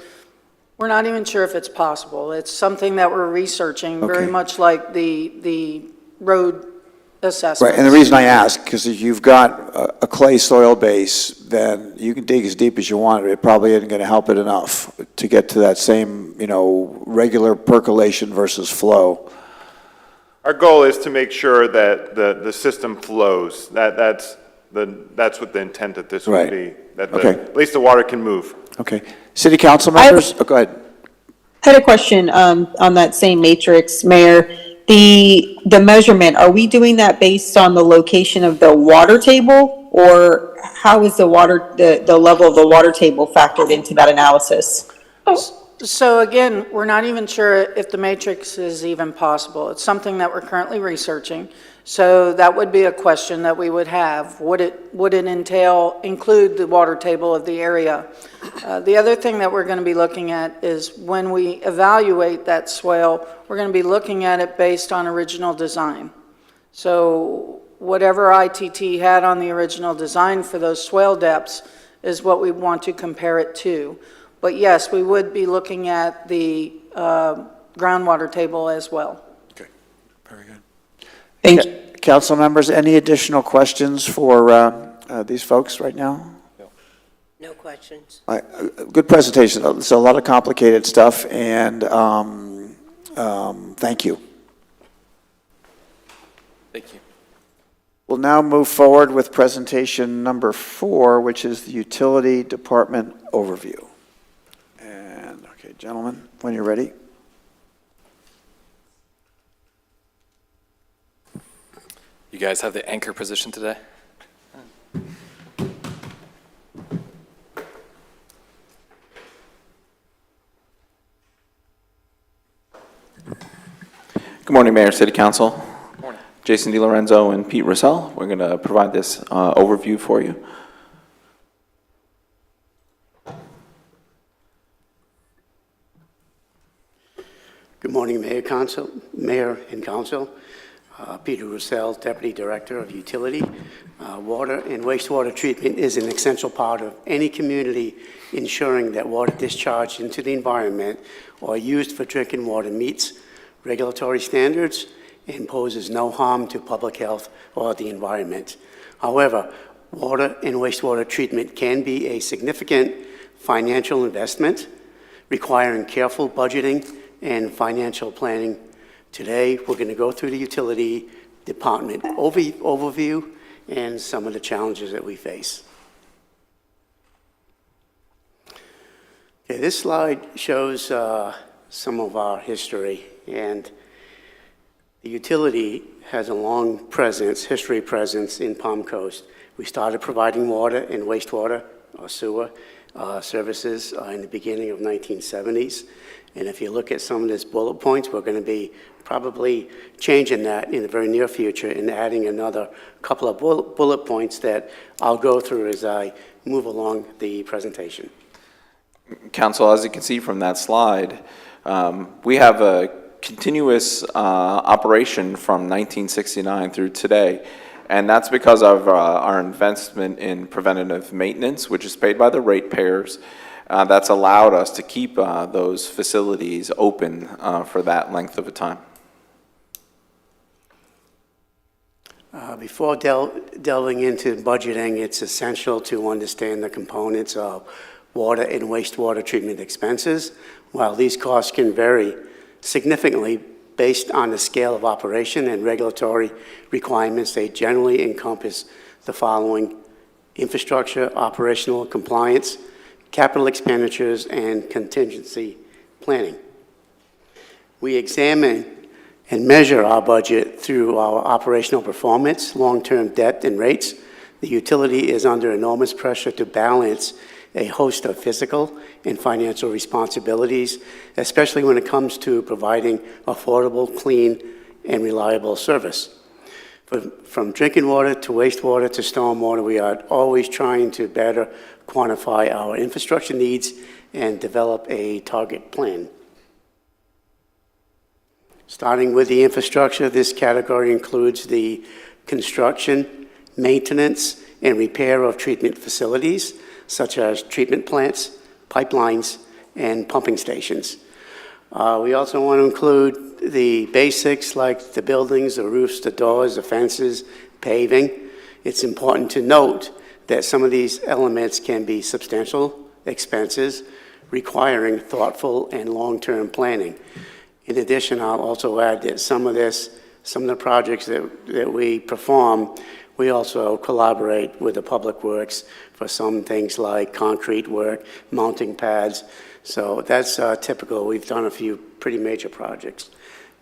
not even sure if it's possible. It's something that we're researching, very Okay. much like the road assessments. Right, and the reason I ask, because if you've got a clay soil base, then you can dig as deep as you want. It probably isn't going to help it enough to get to that same, regular percolation versus flow. Our goal is to make sure that the system flows. That's what the intent of this Right. would be. That Okay. at least the water can move. Okay. City council members? Oh, go ahead. I had a question on that same matrix, Mayor. The measurement, are we doing that based on the location of the water table? Or how is the level of the water table factored into that analysis? So again, we're not even sure if the matrix is even possible. It's something that we're currently researching. So that would be a question that we would have. Would it include the water table of the area? The other thing that we're going to be looking at is when we evaluate that swale, we're going to be looking at it based on original design. So whatever ITT had on the original design for those swale depths is what we want to compare it to. But yes, we would be looking at the groundwater table as well. Very good. Thank you. council members, any additional questions for these folks right now? No questions. Good presentation. It's a lot of complicated stuff, and thank you. Thank you. We'll now move forward with presentation number 4, which is the utility department overview. And, okay, gentlemen, when you're ready. You guys have the anchor position today? Good morning, Mayor, City Council. Morning. Jason DiLorenzo and Pete Russell. We're going to provide this overview for you. Good morning, Mayor and Council. Peter Russell, Deputy Director of Utility. Water and wastewater treatment is an essential part of any community, ensuring that water discharged into the environment or used for drinking water meets regulatory standards and poses no harm to public health or the environment. However, water and wastewater treatment can be a significant financial investment, requiring careful budgeting and financial planning. Today, we're going to go through the utility department overview and some of the challenges that we face. Okay, this slide shows some of our history, and the utility has a long history presence in Palm Coast. We started providing water and wastewater or sewer services in the beginning of 1970s. And if you look at some of these bullet points, we're going to be probably changing that in the very near future and adding another couple of bullet points that I'll go through as I move along the presentation. Council, as you can see from that slide, we have a continuous operation from 1969 through today. And that's because of our investment in preventative maintenance, which is paid by the ratepayers. That's allowed us to keep those facilities open for that length of a time. Before delving into budgeting, it's essential to understand the components of water and wastewater treatment expenses. While these costs can vary significantly based on the scale of operation and regulatory requirements, they generally encompass the following: infrastructure, operational compliance, capital expenditures, and contingency planning. We examine and measure our budget through our operational performance, long-term debt, and rates. The utility is under enormous pressure to balance a host of physical and financial responsibilities, especially when it comes to providing affordable, clean, and reliable service. From drinking water to wastewater to stormwater, we are always trying to better quantify our infrastructure needs and develop a target plan. Starting with the infrastructure, this category includes the construction, maintenance, and repair of treatment facilities, such as treatment plants, pipelines, and pumping stations. We also want to include the basics like the buildings, the roofs, the doors, the fences, paving. It's important to note that some of these elements can be substantial expenses, requiring thoughtful and long-term planning. In addition, I'll also add that some of the projects that we perform, we also collaborate with the Public Works for some things like concrete work, mounting pads. So that's typical. We've done a few pretty major projects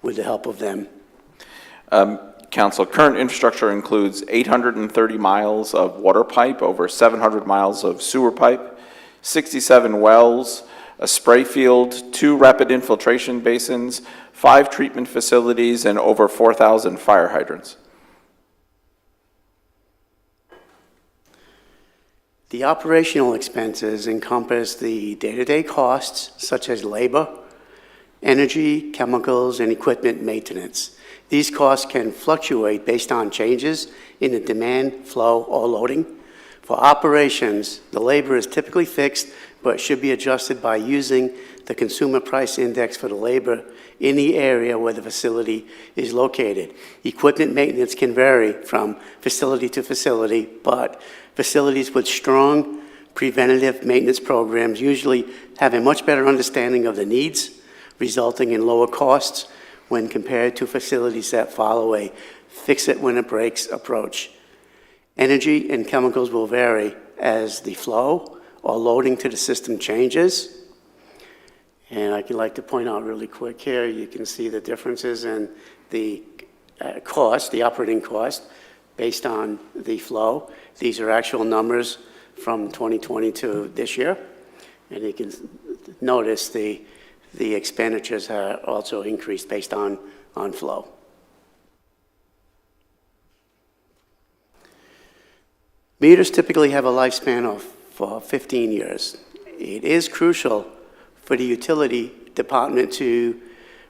with the help of them. Council, current infrastructure includes 830 miles of water pipe, over 700 miles of sewer pipe, 67 wells, a spray field, 2 rapid infiltration basins, 5 treatment facilities, and over 4,000 fire hydrants. The operational expenses encompass the day-to-day costs, such as labor, energy, chemicals, and equipment maintenance. These costs can fluctuate based on changes in the demand, flow, or loading. For operations, the labor is typically fixed, but should be adjusted by using the consumer price index for the labor in the area where the facility is located. Equipment maintenance can vary from facility to facility, but facilities with strong preventative maintenance programs usually have a much better understanding of the needs, resulting in lower costs when compared to facilities that follow a fix-it-when-it-breaks approach. Energy and chemicals will vary as the flow or loading to the system changes. And I'd like to point out really quick here, you can see the differences in the cost, the operating cost, based on the flow. These are actual numbers from 2020 to this year. And you can notice the expenditures are also increased based on flow. Meters typically have a lifespan of 15 years. It is crucial for the utility department to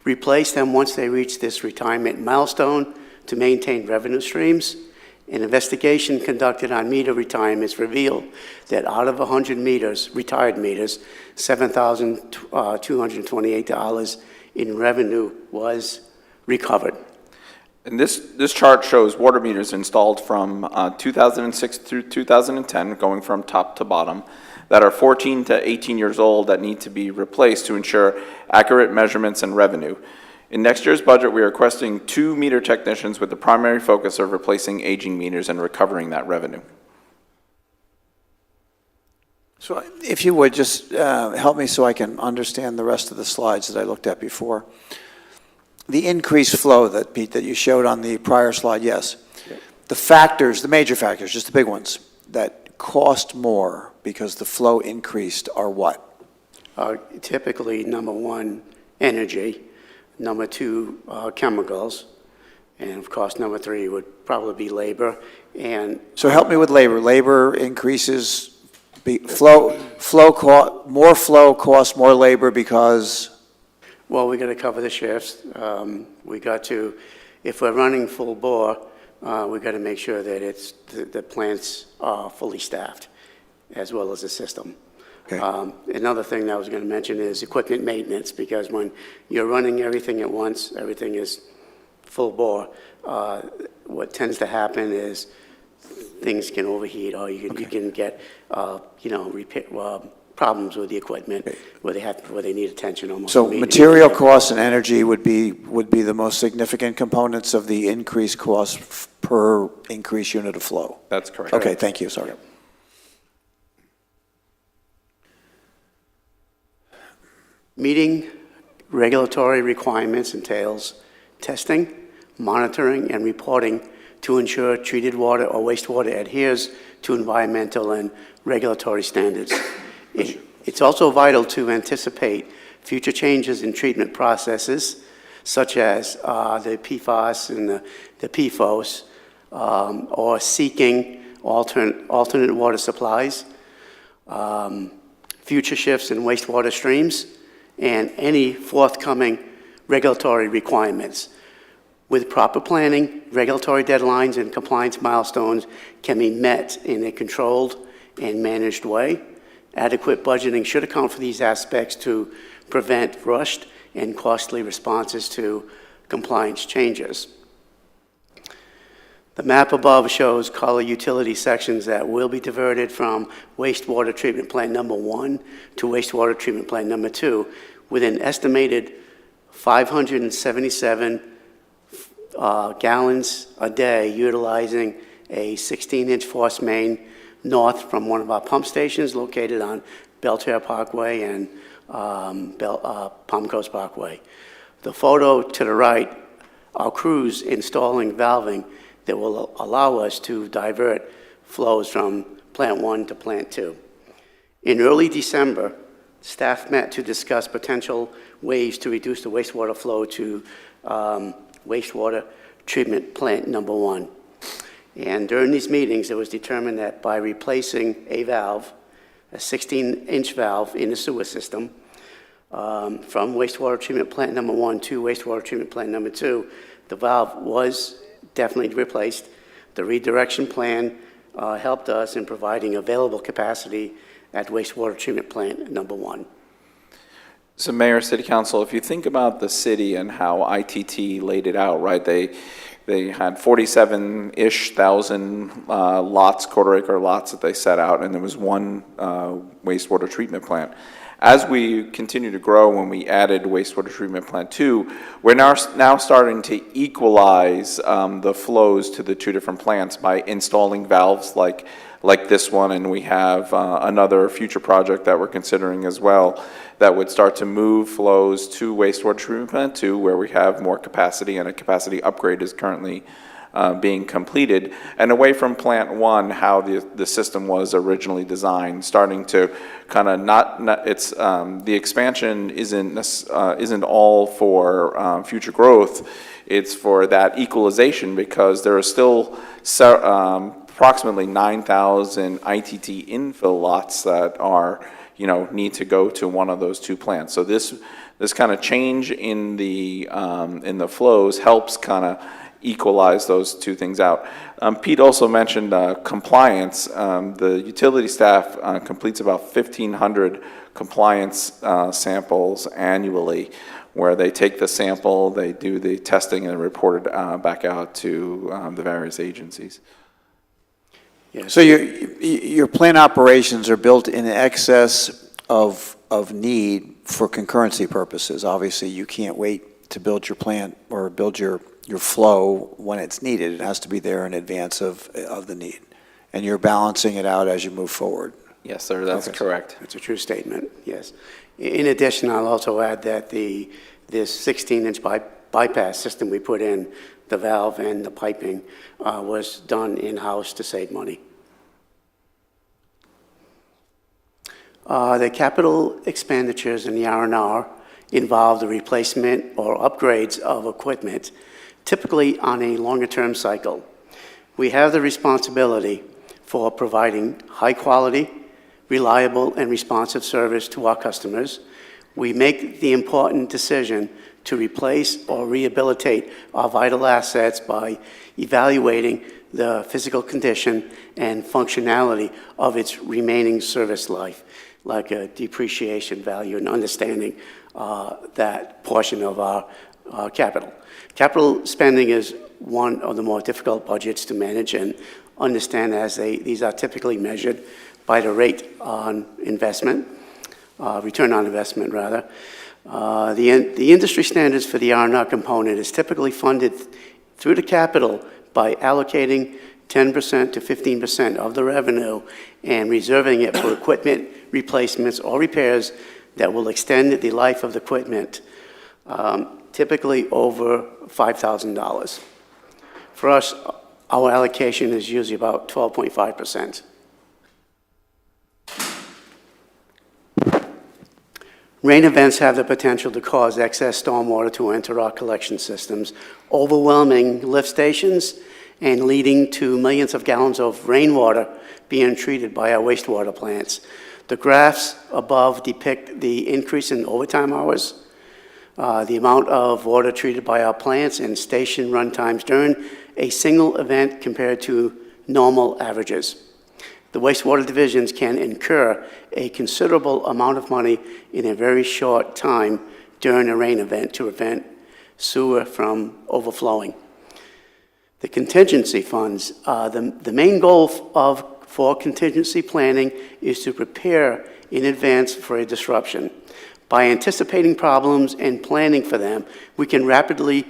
replace them once they reach this retirement milestone to maintain revenue streams. An investigation conducted on meter retirements revealed that out of 100 meters, retired meters, $7,228 in revenue was recovered. And this chart shows water meters installed from 2006 through 2010, going from top to bottom, that are 14 to 18 years old that need to be replaced to ensure accurate measurements and revenue. In next year's budget, we are requesting 2 meter technicians with the primary focus of replacing aging meters and recovering that revenue. So if you would just help me so I can understand the rest of the slides that I looked at before. The increased flow that, Pete, that you showed on the prior slide, yes. Yep. The factors, the major factors, just the big ones, that cost more because the flow increased are what? Typically, number one, energy. Number two, chemicals. And of course, number three would probably be labor. And So help me with labor. Labor increases, more flow costs more labor because? well, we got to cover the shifts. We got to, if we're running full bore, we got to make sure that the plants are fully staffed, as well as the system. Okay. Another thing that I was going to mention is equipment maintenance, because when you're running everything at once, everything is full bore, what tends to happen is things can overheat, or you can get, repair, problems with the equipment where they need attention almost So immediately. material costs and energy would be the most significant components of the increased cost per increased unit of flow? That's correct. Okay, thank you, sorry. Meeting regulatory requirements entails testing, monitoring, and reporting to ensure treated water or wastewater adheres to environmental and regulatory standards. It's also vital to anticipate future changes in treatment processes, such as the PFAS and the PFOS, or seeking alternate water supplies, future shifts in wastewater streams, and any forthcoming regulatory requirements. With proper planning, regulatory deadlines and compliance milestones can be met in a controlled and managed way. Adequate budgeting should account for these aspects to prevent rushed and costly responses to compliance changes. The map above shows color utility sections that will be diverted from wastewater treatment plant number 1 to wastewater treatment plant number 2, with an estimated 577 gallons a day, utilizing a 16-inch force main north from one of our pump stations located on Belterre Parkway and Palm Coast Parkway. The photo to the right are crews installing valving that will allow us to divert flows from Plant 1 to Plant 2. In early December, staff met to discuss potential ways to reduce the wastewater flow to wastewater treatment plant number 1. And during these meetings, it was determined that by replacing a valve, a 16-inch valve in the sewer system, from wastewater treatment plant number 1 to wastewater treatment plant number 2, the valve was definitely replaced. The redirection plan helped us in providing available capacity at wastewater treatment plant number 1. So Mayor, City Council, if you think about the city and how ITT laid it out, right, they had 47-ish thousand lots, quarter-acre lots that they set out, and there was one wastewater treatment plant. As we continue to grow, when we added wastewater treatment plant 2, we're now starting to equalize the flows to the two different plants by installing valves like this one, and we have another future project that we're considering as well that would start to move flows to wastewater treatment plant 2, where we have more capacity, and a capacity upgrade is currently being completed, and away from plant 1, how the system was originally designed, starting to kind of it's the expansion isn't all for future growth. It's for that equalization, because there are still approximately 9,000 ITT infill lots that are, need to go to one of those two plants. So this kind of change in the flows helps kind of equalize those two things out. Pete also mentioned compliance. The utility staff completes about 1,500 compliance samples annually, where they take the sample, they do the testing, and report it back out to the various agencies. Yes. So your plant operations are built in excess of need for concurrency purposes. Obviously, you can't wait to build your plant or build your flow when it's needed. It has to be there in advance of the need. And you're balancing it out as you move forward. Yes, sir, that's correct. That's a true statement, yes. In addition, I'll also add that this 16-inch bypass system we put in, the valve and the piping, was done in-house to save money. The capital expenditures in the R&R involve the replacement or upgrades of equipment, typically on a longer-term cycle. We have the responsibility for providing high-quality, reliable, and responsive service to our customers. We make the important decision to replace or rehabilitate our vital assets by evaluating the physical condition and functionality of its remaining service life, like a depreciation value, and understanding that portion of our capital. Capital spending is one of the more difficult budgets to manage and understand, as these are typically measured by the rate on investment, return on investment rather. The industry standards for the R&R component is typically funded through the capital by allocating 10% to 15% of the revenue and reserving it for equipment replacements or repairs that will extend the life of the equipment, typically over $5,000. For us, our allocation is usually about 12.5%. Rain events have the potential to cause excess stormwater to enter our collection systems, overwhelming lift stations and leading to millions of gallons of rainwater being treated by our wastewater plants. The graphs above depict the increase in overtime hours, the amount of water treated by our plants, and station run times during a single event compared to normal averages. The wastewater divisions can incur a considerable amount of money in a very short time during a rain event to prevent sewer from overflowing. The contingency funds, the main goal for contingency planning is to prepare in advance for a disruption. By anticipating problems and planning for them, we can rapidly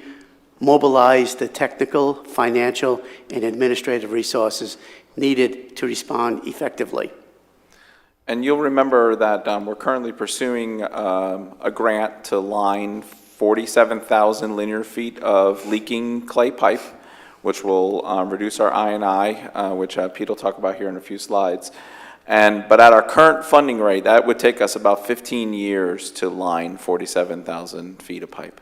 mobilize the technical, financial, and administrative resources needed to respond effectively. And you'll remember that we're currently pursuing a grant to line 47,000 linear feet of leaking clay pipe, which will reduce our I&I, which Pete will talk about here in a few slides. But at our current funding rate, that would take us about 15 years to line 47,000 feet of pipe.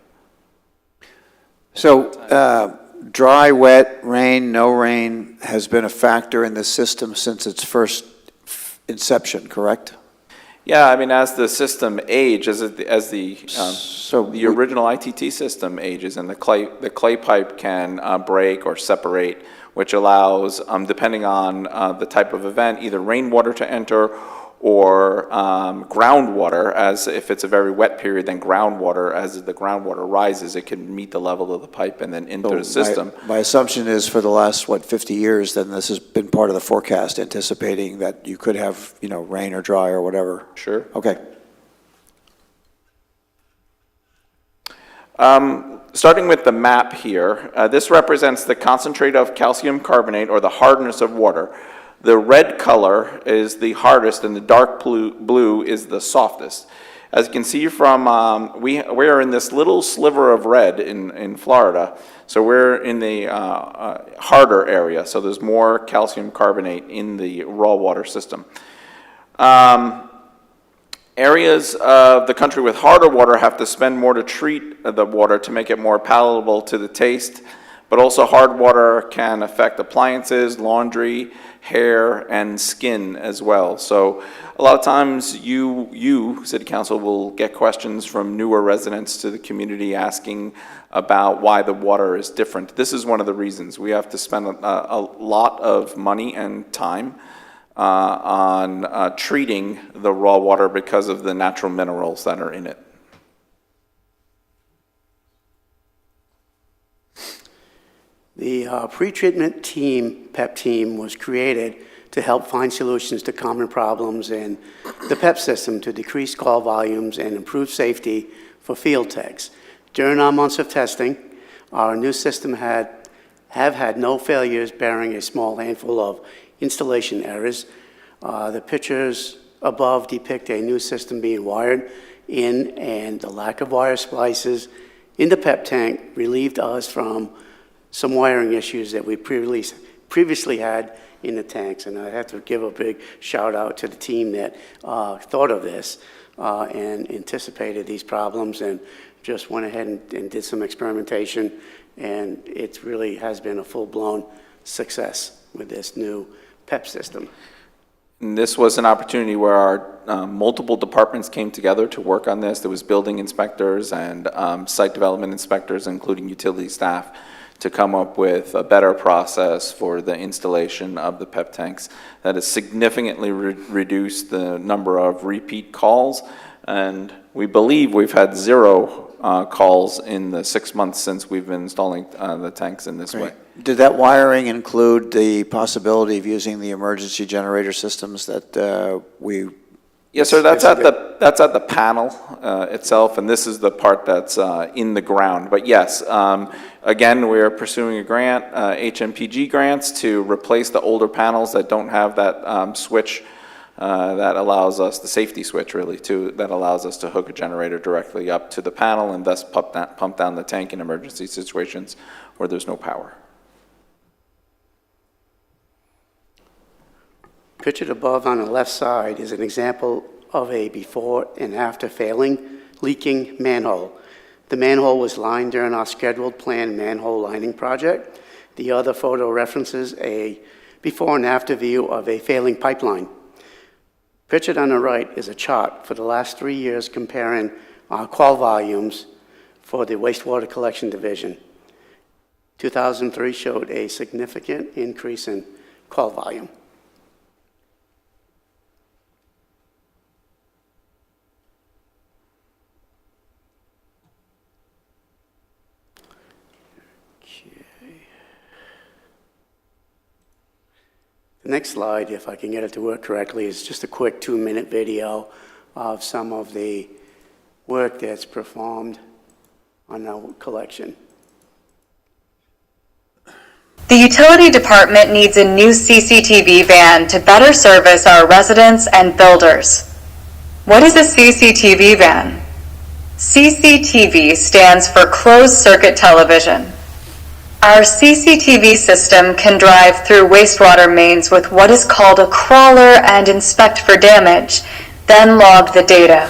So dry, wet, rain, no rain has been a factor in the system since its first inception, correct? Yeah, I mean, as the system ages, as the original ITT system ages, and the clay pipe can break or separate, which allows, depending on the type of event, either rainwater to enter or groundwater, as if it's a very wet period, then groundwater, as the groundwater rises, it can meet the level of the pipe and then into the system. My assumption is for the last, 50 years, then this has been part of the forecast, anticipating that you could have, rain or dry or whatever. Sure. Okay. Starting with the map here, this represents the concentrate of calcium carbonate, or the hardness of water. The red color is the hardest and the dark blue is the softest. As you can see from, we are in this little sliver of red in Florida, so we're in the harder area, so there's more calcium carbonate in the raw water system. Areas of the country with harder water have to spend more to treat the water to make it more palatable to the taste, but also hard water can affect appliances, laundry, hair, and skin as well. So a lot of times you, City Council, will get questions from newer residents to the community asking about why the water is different. This is one of the reasons. We have to spend a lot of money and time on treating the raw water because of the natural minerals that are in it. The pretreatment team, PEP team, was created to help find solutions to common problems in the PEP system to decrease call volumes and improve safety for field techs. During our months of testing, our new system have had no failures, barring a small handful of installation errors. The pictures above depict a new system being wired in, and the lack of wire splices in the PEP tank relieved us from some wiring issues that we previously had in the tanks. And I have to give a big shout out to the team that thought of this and anticipated these problems and just went ahead and did some experimentation. And it really has been a full-blown success with this new PEP system. And this was an opportunity where our multiple departments came together to work on this. There was building inspectors and site development inspectors, including utility staff, to come up with a better process for the installation of the PEP tanks that has significantly reduced the number of repeat calls. And we believe we've had 0 calls in the 6 months since we've been installing the tanks in this way. Did that wiring include the possibility of using the emergency generator systems that we? Yes, sir. That's at the panel itself, and this is the part that's in the ground. But yes, again, we are pursuing a grant, HMPG grants, to replace the older panels that don't have that switch that allows us, the safety switch really, that allows us to hook a generator directly up to the panel and thus pump down the tank in emergency situations where there's no power. Pictured above on the left side is an example of a before and after failing, leaking manhole. The manhole was lined during our scheduled planned manhole lining project. The other photo references a before and after view of a failing pipeline. Pictured on the right is a chart for the last 3 years comparing our call volumes for the wastewater collection division. 2003 showed a significant increase in call volume. The next slide, if I can get it to work correctly, is just a quick 2-minute video of some of the work that's performed on our collection. The utility department needs a new CCTV van to better service our residents and builders. What is a CCTV van? CCTV stands for closed circuit television. Our CCTV system can drive through wastewater mains with what is called a crawler and inspect for damage, then log the data.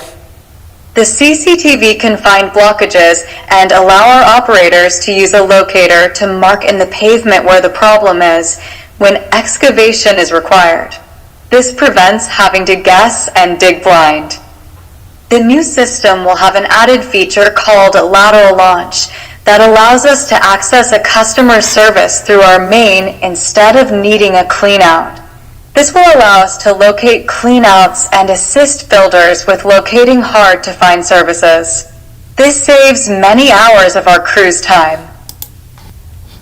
The CCTV can find blockages and allow our operators to use a locator to mark in the pavement where the problem is when excavation is required. This prevents having to guess and dig blind. The new system will have an added feature called lateral launch that allows us to access a customer service through our main instead of needing a clean out. This will allow us to locate cleanouts and assist builders with locating hard-to-find services. This saves many hours of our crew's time.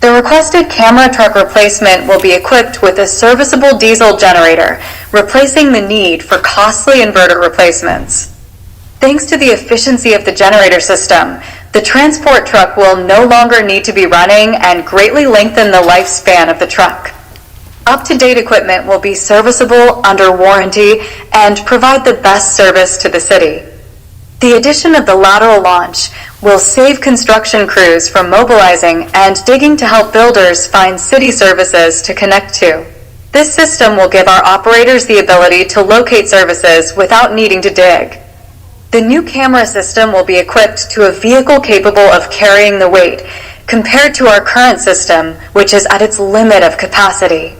The requested camera truck replacement will be equipped with a serviceable diesel generator, replacing the need for costly inverter replacements. Thanks to the efficiency of the generator system, the transport truck will no longer need to be running and greatly lengthen the lifespan of the truck. Up-to-date equipment will be serviceable under warranty and provide the best service to the city. The addition of the lateral launch will save construction crews from mobilizing and digging to help builders find city services to connect to. This system will give our operators the ability to locate services without needing to dig. The new camera system will be equipped to a vehicle capable of carrying the weight, compared to our current system, which is at its limit of capacity.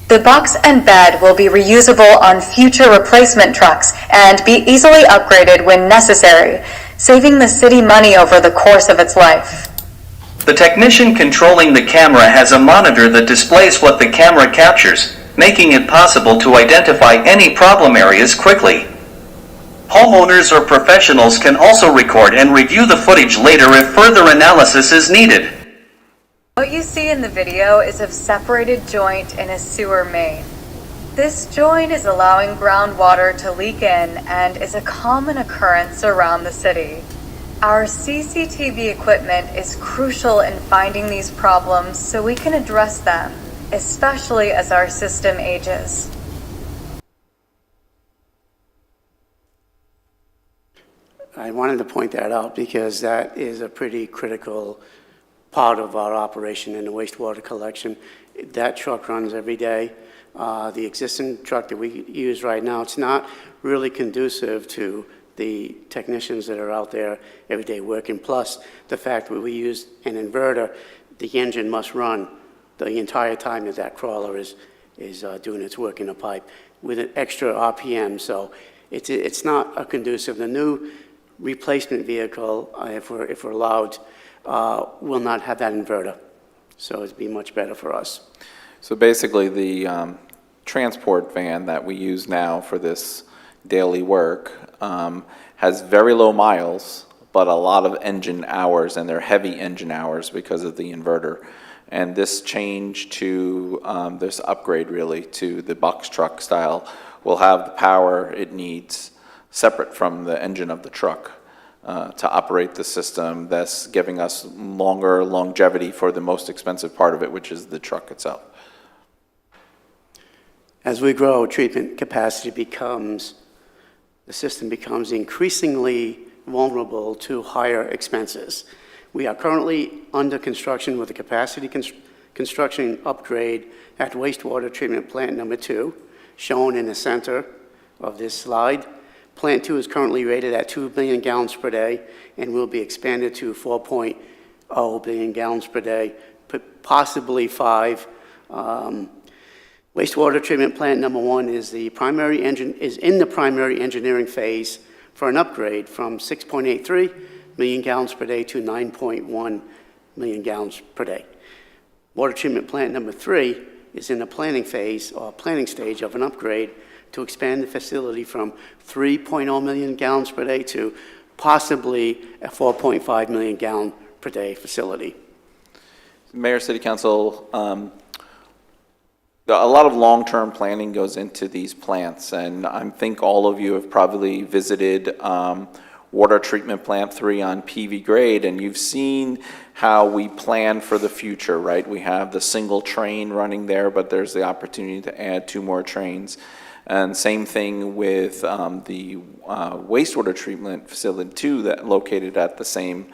The box and bed will be reusable on future replacement trucks and be easily upgraded when necessary, saving the city money over the course of its life. The technician controlling the camera has a monitor that displays what the camera captures, making it possible to identify any problem areas quickly. Homeowners or professionals can also record and review the footage later if further analysis is needed. What you see in the video is a separated joint in a sewer main. This joint is allowing groundwater to leak in and is a common occurrence around the city. Our CCTV equipment is crucial in finding these problems so we can address them, especially as our system ages. I wanted to point that out because that is a pretty critical part of our operation in the wastewater collection. That truck runs every day. The existing truck that we use right now, it's not really conducive to the technicians that are out there every day working. Plus, the fact that we use an inverter, the engine must run the entire time that that crawler is doing its work in the pipe with an extra RPM. So it's not a conducive. The new replacement vehicle, if we're allowed, will not have that inverter. So it'd be much better for us. So basically, the transport van that we use now for this daily work has very low miles, but a lot of engine hours, and they're heavy engine hours because of the inverter. And this change to, this upgrade really to the box truck style will have the power it needs separate from the engine of the truck to operate the system, thus giving us longer longevity for the most expensive part of it, which is the truck itself. As we grow, treatment capacity the system becomes increasingly vulnerable to higher expenses. We are currently under construction with a capacity construction upgrade at wastewater treatment plant number 2, shown in the center of this slide. Plant 2 is currently rated at 2 billion gallons per day and will be expanded to 4.0 billion gallons per day, possibly 5. Wastewater treatment plant number 1 is in the primary engineering phase for an upgrade from 6.83 million gallons per day to 9.1 million gallons per day. Water treatment plant number 3 is in the planning phase or planning stage of an upgrade to expand the facility from 3.0 million gallons per day to possibly a 4.5 million gallon per day facility. Mayor, City Council, a lot of long-term planning goes into these plants, and I think all of you have probably visited Water Treatment Plant 3 on PV grade, and you've seen how we plan for the future, right? We have the single train running there, but there's the opportunity to add 2 more trains. And same thing with the wastewater treatment facility 2 that located at the same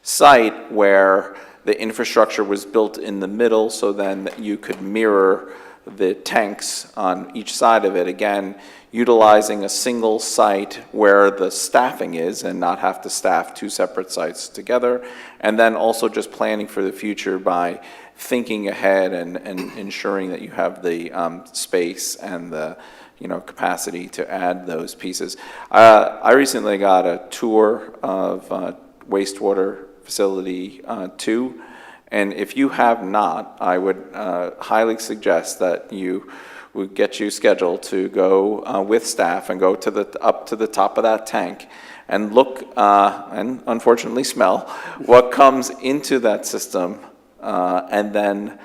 site, where the infrastructure was built in the middle so then you could mirror the tanks on each side of it, again utilizing a single site where the staffing is and not have to staff 2 separate sites together, and then also just planning for the future by thinking ahead and ensuring that you have the space and the capacity to add those pieces. I recently got a tour of wastewater facility 2, and if you have not, I would highly suggest that you we get you scheduled to go with staff and go up to the top of that tank and look, and unfortunately smell, what comes into that system, and then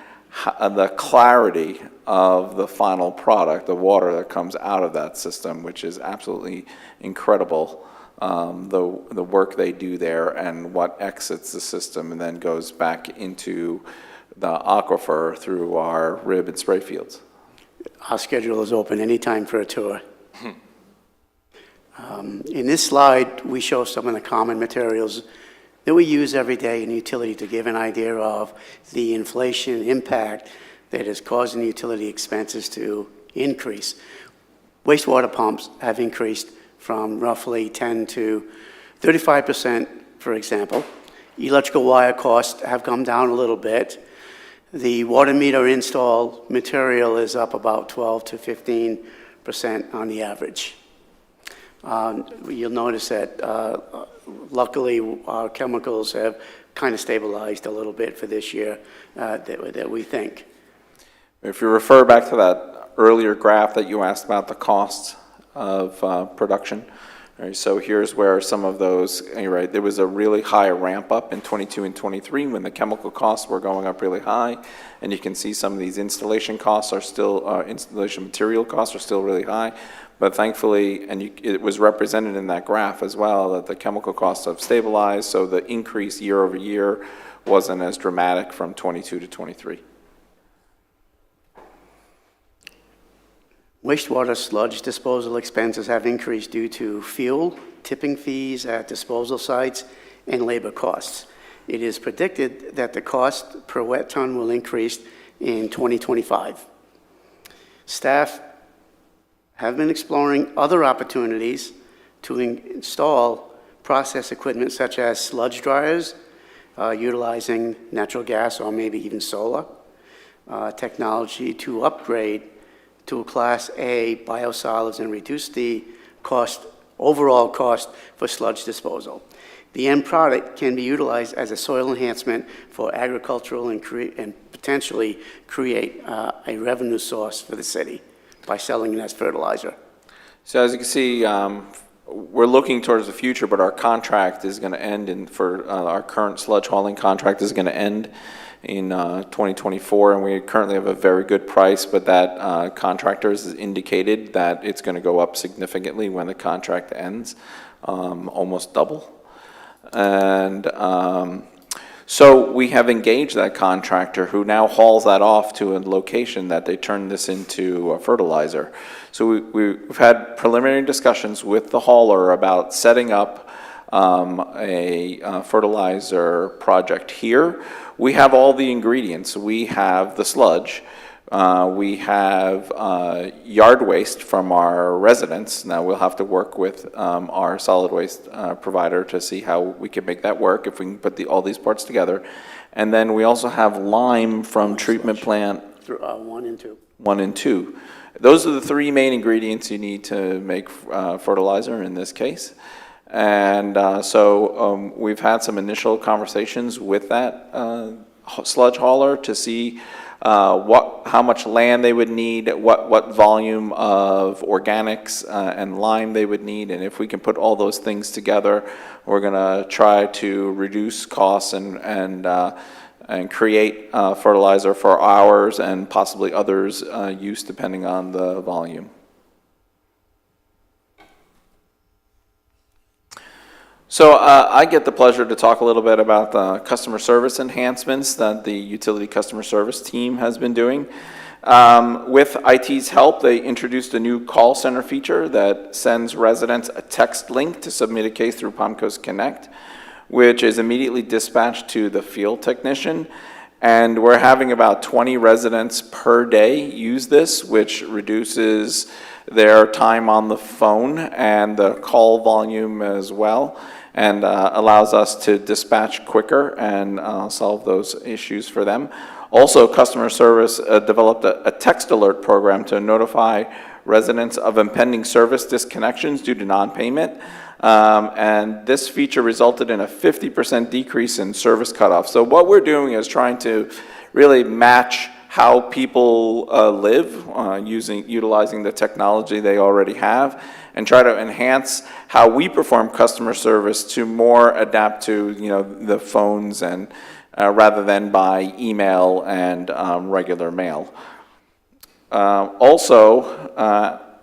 the clarity of the final product, the water that comes out of that system, which is absolutely incredible, the work they do there and what exits the system and then goes back into the aquifer through our rib and spray fields. Our schedule is open anytime for a tour. In this slide, we show some of the common materials that we use every day in utility to give an idea of the inflation impact that is causing utility expenses to increase. Wastewater pumps have increased from roughly 10 to 35%, for example. Electrical wire costs have come down a little bit. The water meter install material is up about 12 to 15% on the average. You'll notice that luckily our chemicals have kind of stabilized a little bit for this year that we think. If you refer back to that earlier graph that you asked about the cost of production, right, so here's where some of those, you're right, there was a really high ramp up in 22 and 23 when the chemical costs were going up really high, and you can see some of these installation costs are still, installation material costs are still really high, but thankfully, and it was represented in that graph as well, that the chemical costs have stabilized, so the increase year over year wasn't as dramatic from 22 to 23. Wastewater sludge disposal expenses have increased due to fuel, tipping fees at disposal sites, and labor costs. It is predicted that the cost per wet ton will increase in 2025. Staff have been exploring other opportunities to install process equipment such as sludge dryers, utilizing natural gas or maybe even solar technology to upgrade to a Class A biosolids and reduce the overall cost for sludge disposal. The end product can be utilized as a soil enhancement for agricultural and potentially create a revenue source for the city by selling it as fertilizer. So as you can see, we're looking towards the future, but our contract is going to end our current sludge hauling contract is going to end in 2024, and we currently have a very good price, but that contractors has indicated that it's going to go up significantly when the contract ends, almost double. And so we have engaged that contractor who now hauls that off to a location that they turn this into a fertilizer. So we've had preliminary discussions with the hauler about setting up a fertilizer project here. We have all the ingredients. We have the sludge. We have yard waste from our residents. Now we'll have to work with our solid waste provider to see how we can make that work, if we can put all these parts together. And then we also have lime from treatment plant. 1 and 2. 1 and 2. Those are the 3 main ingredients you need to make fertilizer in this case. And so we've had some initial conversations with that sludge hauler to see how much land they would need, what volume of organics and lime they would need, and if we can put all those things together, we're going to try to reduce costs and create fertilizer for ours and possibly others' use depending on the volume. So I get the pleasure to talk a little bit about the customer service enhancements that the utility customer service team has been doing. With IT's help, they introduced a new call center feature that sends residents a text link to submit a case through Palm Coast Connect, which is immediately dispatched to the field technician. And we're having about 20 residents per day use this, which reduces their time on the phone and the call volume as well, and allows us to dispatch quicker and solve those issues for them. Also, customer service developed a text alert program to notify residents of impending service disconnections due to non-payment. And this feature resulted in a 50% decrease in service cutoff. So what we're doing is trying to really match how people live utilizing the technology they already have, and try to enhance how we perform customer service to more adapt to, the phones and rather than by email and regular mail. Also,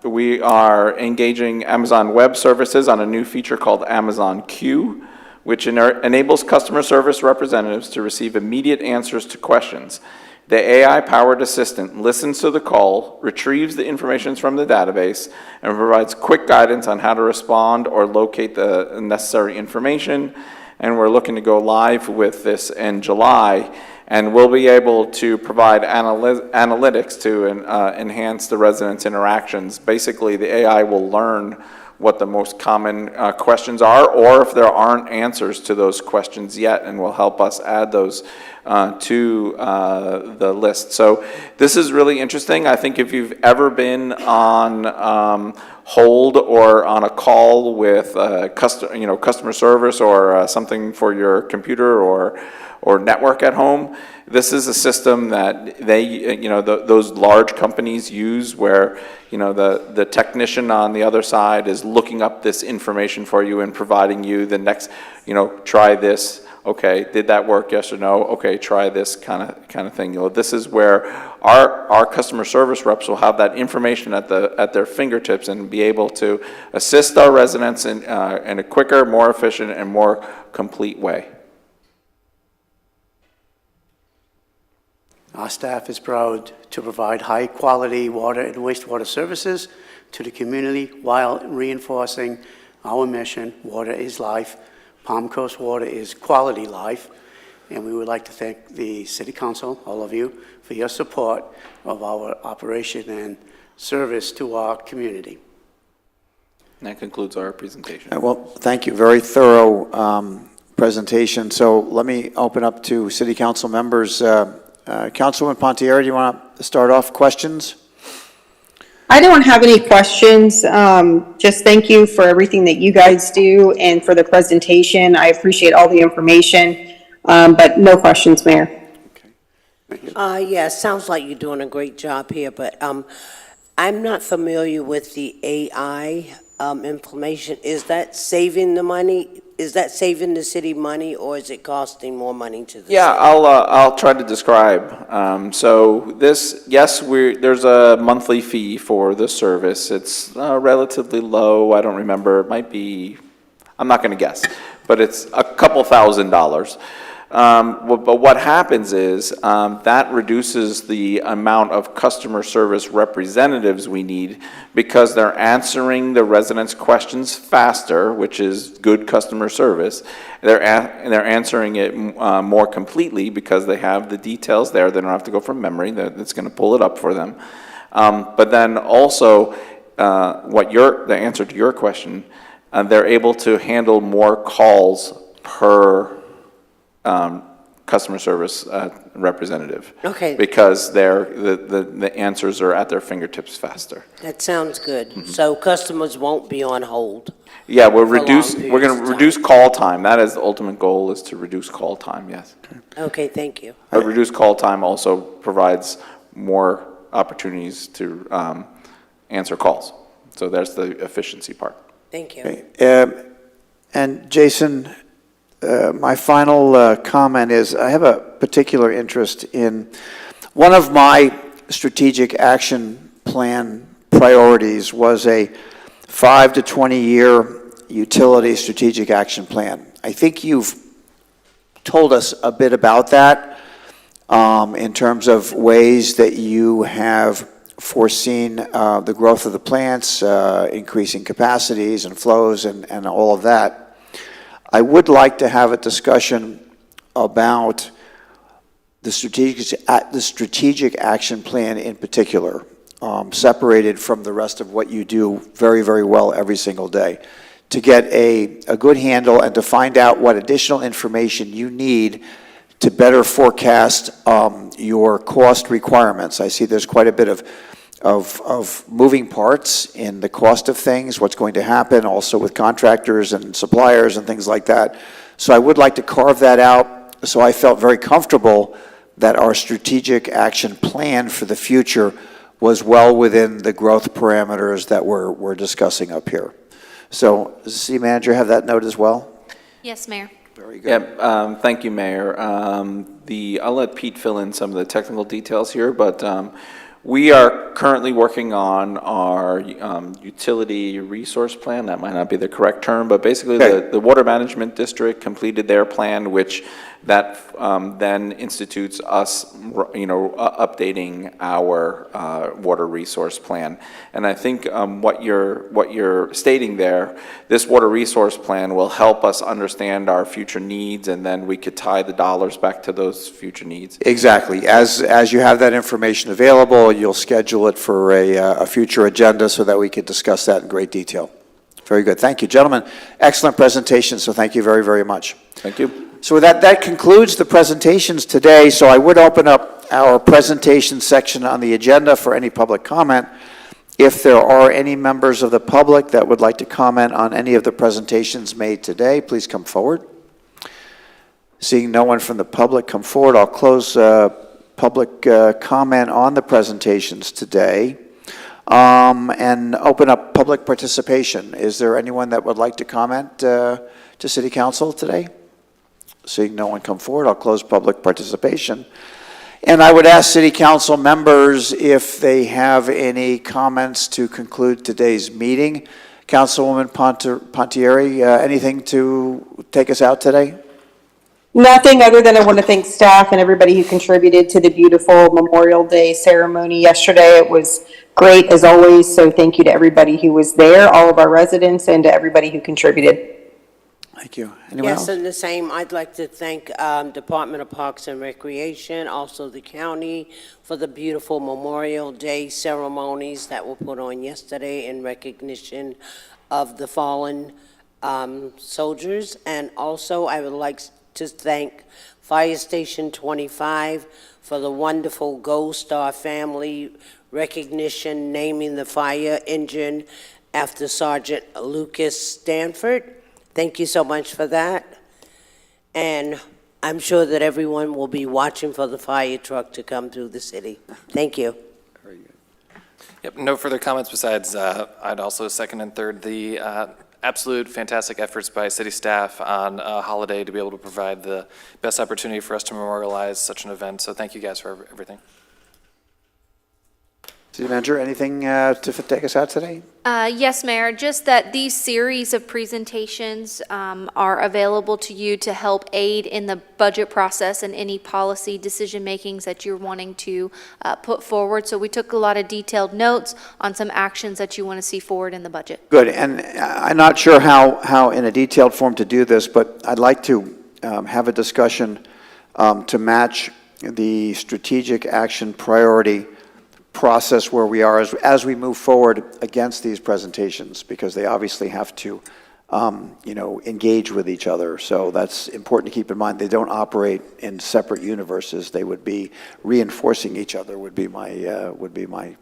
we are engaging Amazon Web Services on a new feature called Amazon Q, which enables customer service representatives to receive immediate answers to questions. The AI-powered assistant listens to the call, retrieves the information from the database, and provides quick guidance on how to respond or locate the necessary information. And we're looking to go live with this in July, and we'll be able to provide analytics to enhance the residents' interactions. Basically, the AI will learn what the most common questions are, or if there aren't answers to those questions yet, and will help us add those to the list. So this is really interesting. I think if you've ever been on hold or on a call with customer service or something for your computer or network at home, this is a system that they, those large companies use where, the technician on the other side is looking up this information for you and providing you the next, try this. Okay, did that work? Yes or no? Okay, try this kind of thing. This is where our customer service reps will have that information at their fingertips and be able to assist our residents in a quicker, more efficient, and more complete way. Our staff is proud to provide high-quality water and wastewater services to the community while reinforcing our mission, water is life, Palm Coast Water is quality life, and we would like to thank the City Council, all of you, for your support of our operation and service to our community. And that concludes our presentation. Well, thank you. Very thorough presentation. So let me open up to City Council members. Councilwoman Pontieri, do you want to start off questions? I don't have any questions. Just thank you for everything that you guys do and for the presentation. I appreciate all the information, but no questions, Mayor. Yeah, sounds like you're doing a great job here, but I'm not familiar with the AI implementation. Is that saving the money? Is that saving the city money, or is it costing more money to the city? I'll try to describe. So this, yes, there's a monthly fee for the service. It's relatively low. I don't remember. It might be, I'm not going to guess, but it's a couple $1,000s. But what happens is that reduces the amount of customer service representatives we need because they're answering the residents' questions faster, which is good customer service. They're answering it more completely because they have the details there. They don't have to go from memory. That's going to pull it up for them. But then also, the answer to your question, they're able to handle more calls per customer service representative. Okay. Because the answers are at their fingertips faster. That sounds good. So customers won't be on hold. Yeah, we're for long going to periods of reduce call time. That is the ultimate goal, is to reduce call time, yes. Okay, thank you. But reduced call time also provides more opportunities to answer calls. So there's the efficiency part. Thank you. Okay. And Jason, my final comment is I have a particular interest in one of my strategic action plan priorities was a 5 to 20 year utility strategic action plan. I think you've told us a bit about that in terms of ways that you have foreseen the growth of the plants, increasing capacities and flows and all of that. I would like to have a discussion about the strategic action plan in particular, separated from the rest of what you do very, very well every single day, to get a good handle and to find out what additional information you need to better forecast your cost requirements. I see there's quite a bit of moving parts in the cost of things, what's going to happen also with contractors and suppliers and things like that. So I would like to carve that out so I felt very comfortable that our strategic action plan for the future was well within the growth parameters that we're discussing up here. So, does the city manager have that note as well? Yes, Mayor. Very good. Yep, thank you, Mayor. I'll let Pete fill in some of the technical details here, but we are currently working on our utility resource plan. That might not be the correct term, but basically the Water Management District completed their plan, which that then institutes us, updating our water resource plan. And I think what you're stating there, this water resource plan will help us understand our future needs, and then we could tie the dollars back to those future needs. Exactly. As you have that information available, you'll schedule it for a future agenda so that we could discuss that in great detail. Very good. Thank you, gentlemen. Excellent presentation, so thank you very, very much. Thank you. So that concludes the presentations today. So I would open up our presentation section on the agenda for any public comment. If there are any members of the public that would like to comment on any of the presentations made today, please come forward. Seeing no one from the public come forward, I'll close public comment on the presentations today and open up public participation. Is there anyone that would like to comment to City Council today? Seeing no one come forward, I'll close public participation. And I would ask City Council members if they have any comments to conclude today's meeting. Councilwoman Pontieri, anything to take us out today? Nothing other than I want to thank staff and everybody who contributed to the beautiful Memorial Day ceremony yesterday. It was great as always, so thank you to everybody who was there, all of our residents, and to everybody who contributed. Thank you. Anyone else? Yes, and the same, I'd like to thank Department of Parks and Recreation, also the county, for the beautiful Memorial Day ceremonies that were put on yesterday in recognition of the fallen soldiers. And also, I would like to thank Fire Station 25 for the wonderful Gold Star family recognition, naming the fire engine after Sergeant Lucas Stanford. Thank you so much for that. And I'm sure that everyone will be watching for the fire truck to come through the city. Thank you. Very good. Yep, no further comments besides I'd also second and third the absolute fantastic efforts by city staff on a holiday to be able to provide the best opportunity for us to memorialize such an event. So thank you guys for everything. City Manager, anything to take us out today? Yes, Mayor, just that these series of presentations are available to you to help aid in the budget process and any policy decision makings that you're wanting to put forward. So we took a lot of detailed notes on some actions that you want to see forward in the budget. Good, and I'm not sure how in a detailed form to do this, but I'd like to have a discussion to match the strategic action priority process where we are as we move forward against these presentations, because they obviously have to, engage with each other. So that's important to keep in mind. They don't operate in separate universes. They would be reinforcing each other. Would be my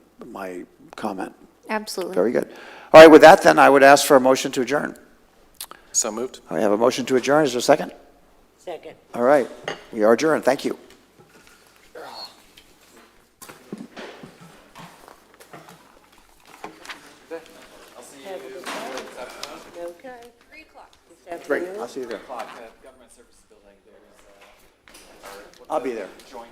comment. Absolutely. Very good. All right. With that, then I would ask for a motion to adjourn. So moved. I have a motion to adjourn. Is there a second? Second. All right. We are adjourned. Thank you. Okay. 3 o'clock. Great. I'll see you there. Government Services Building, there's I'll be there. joint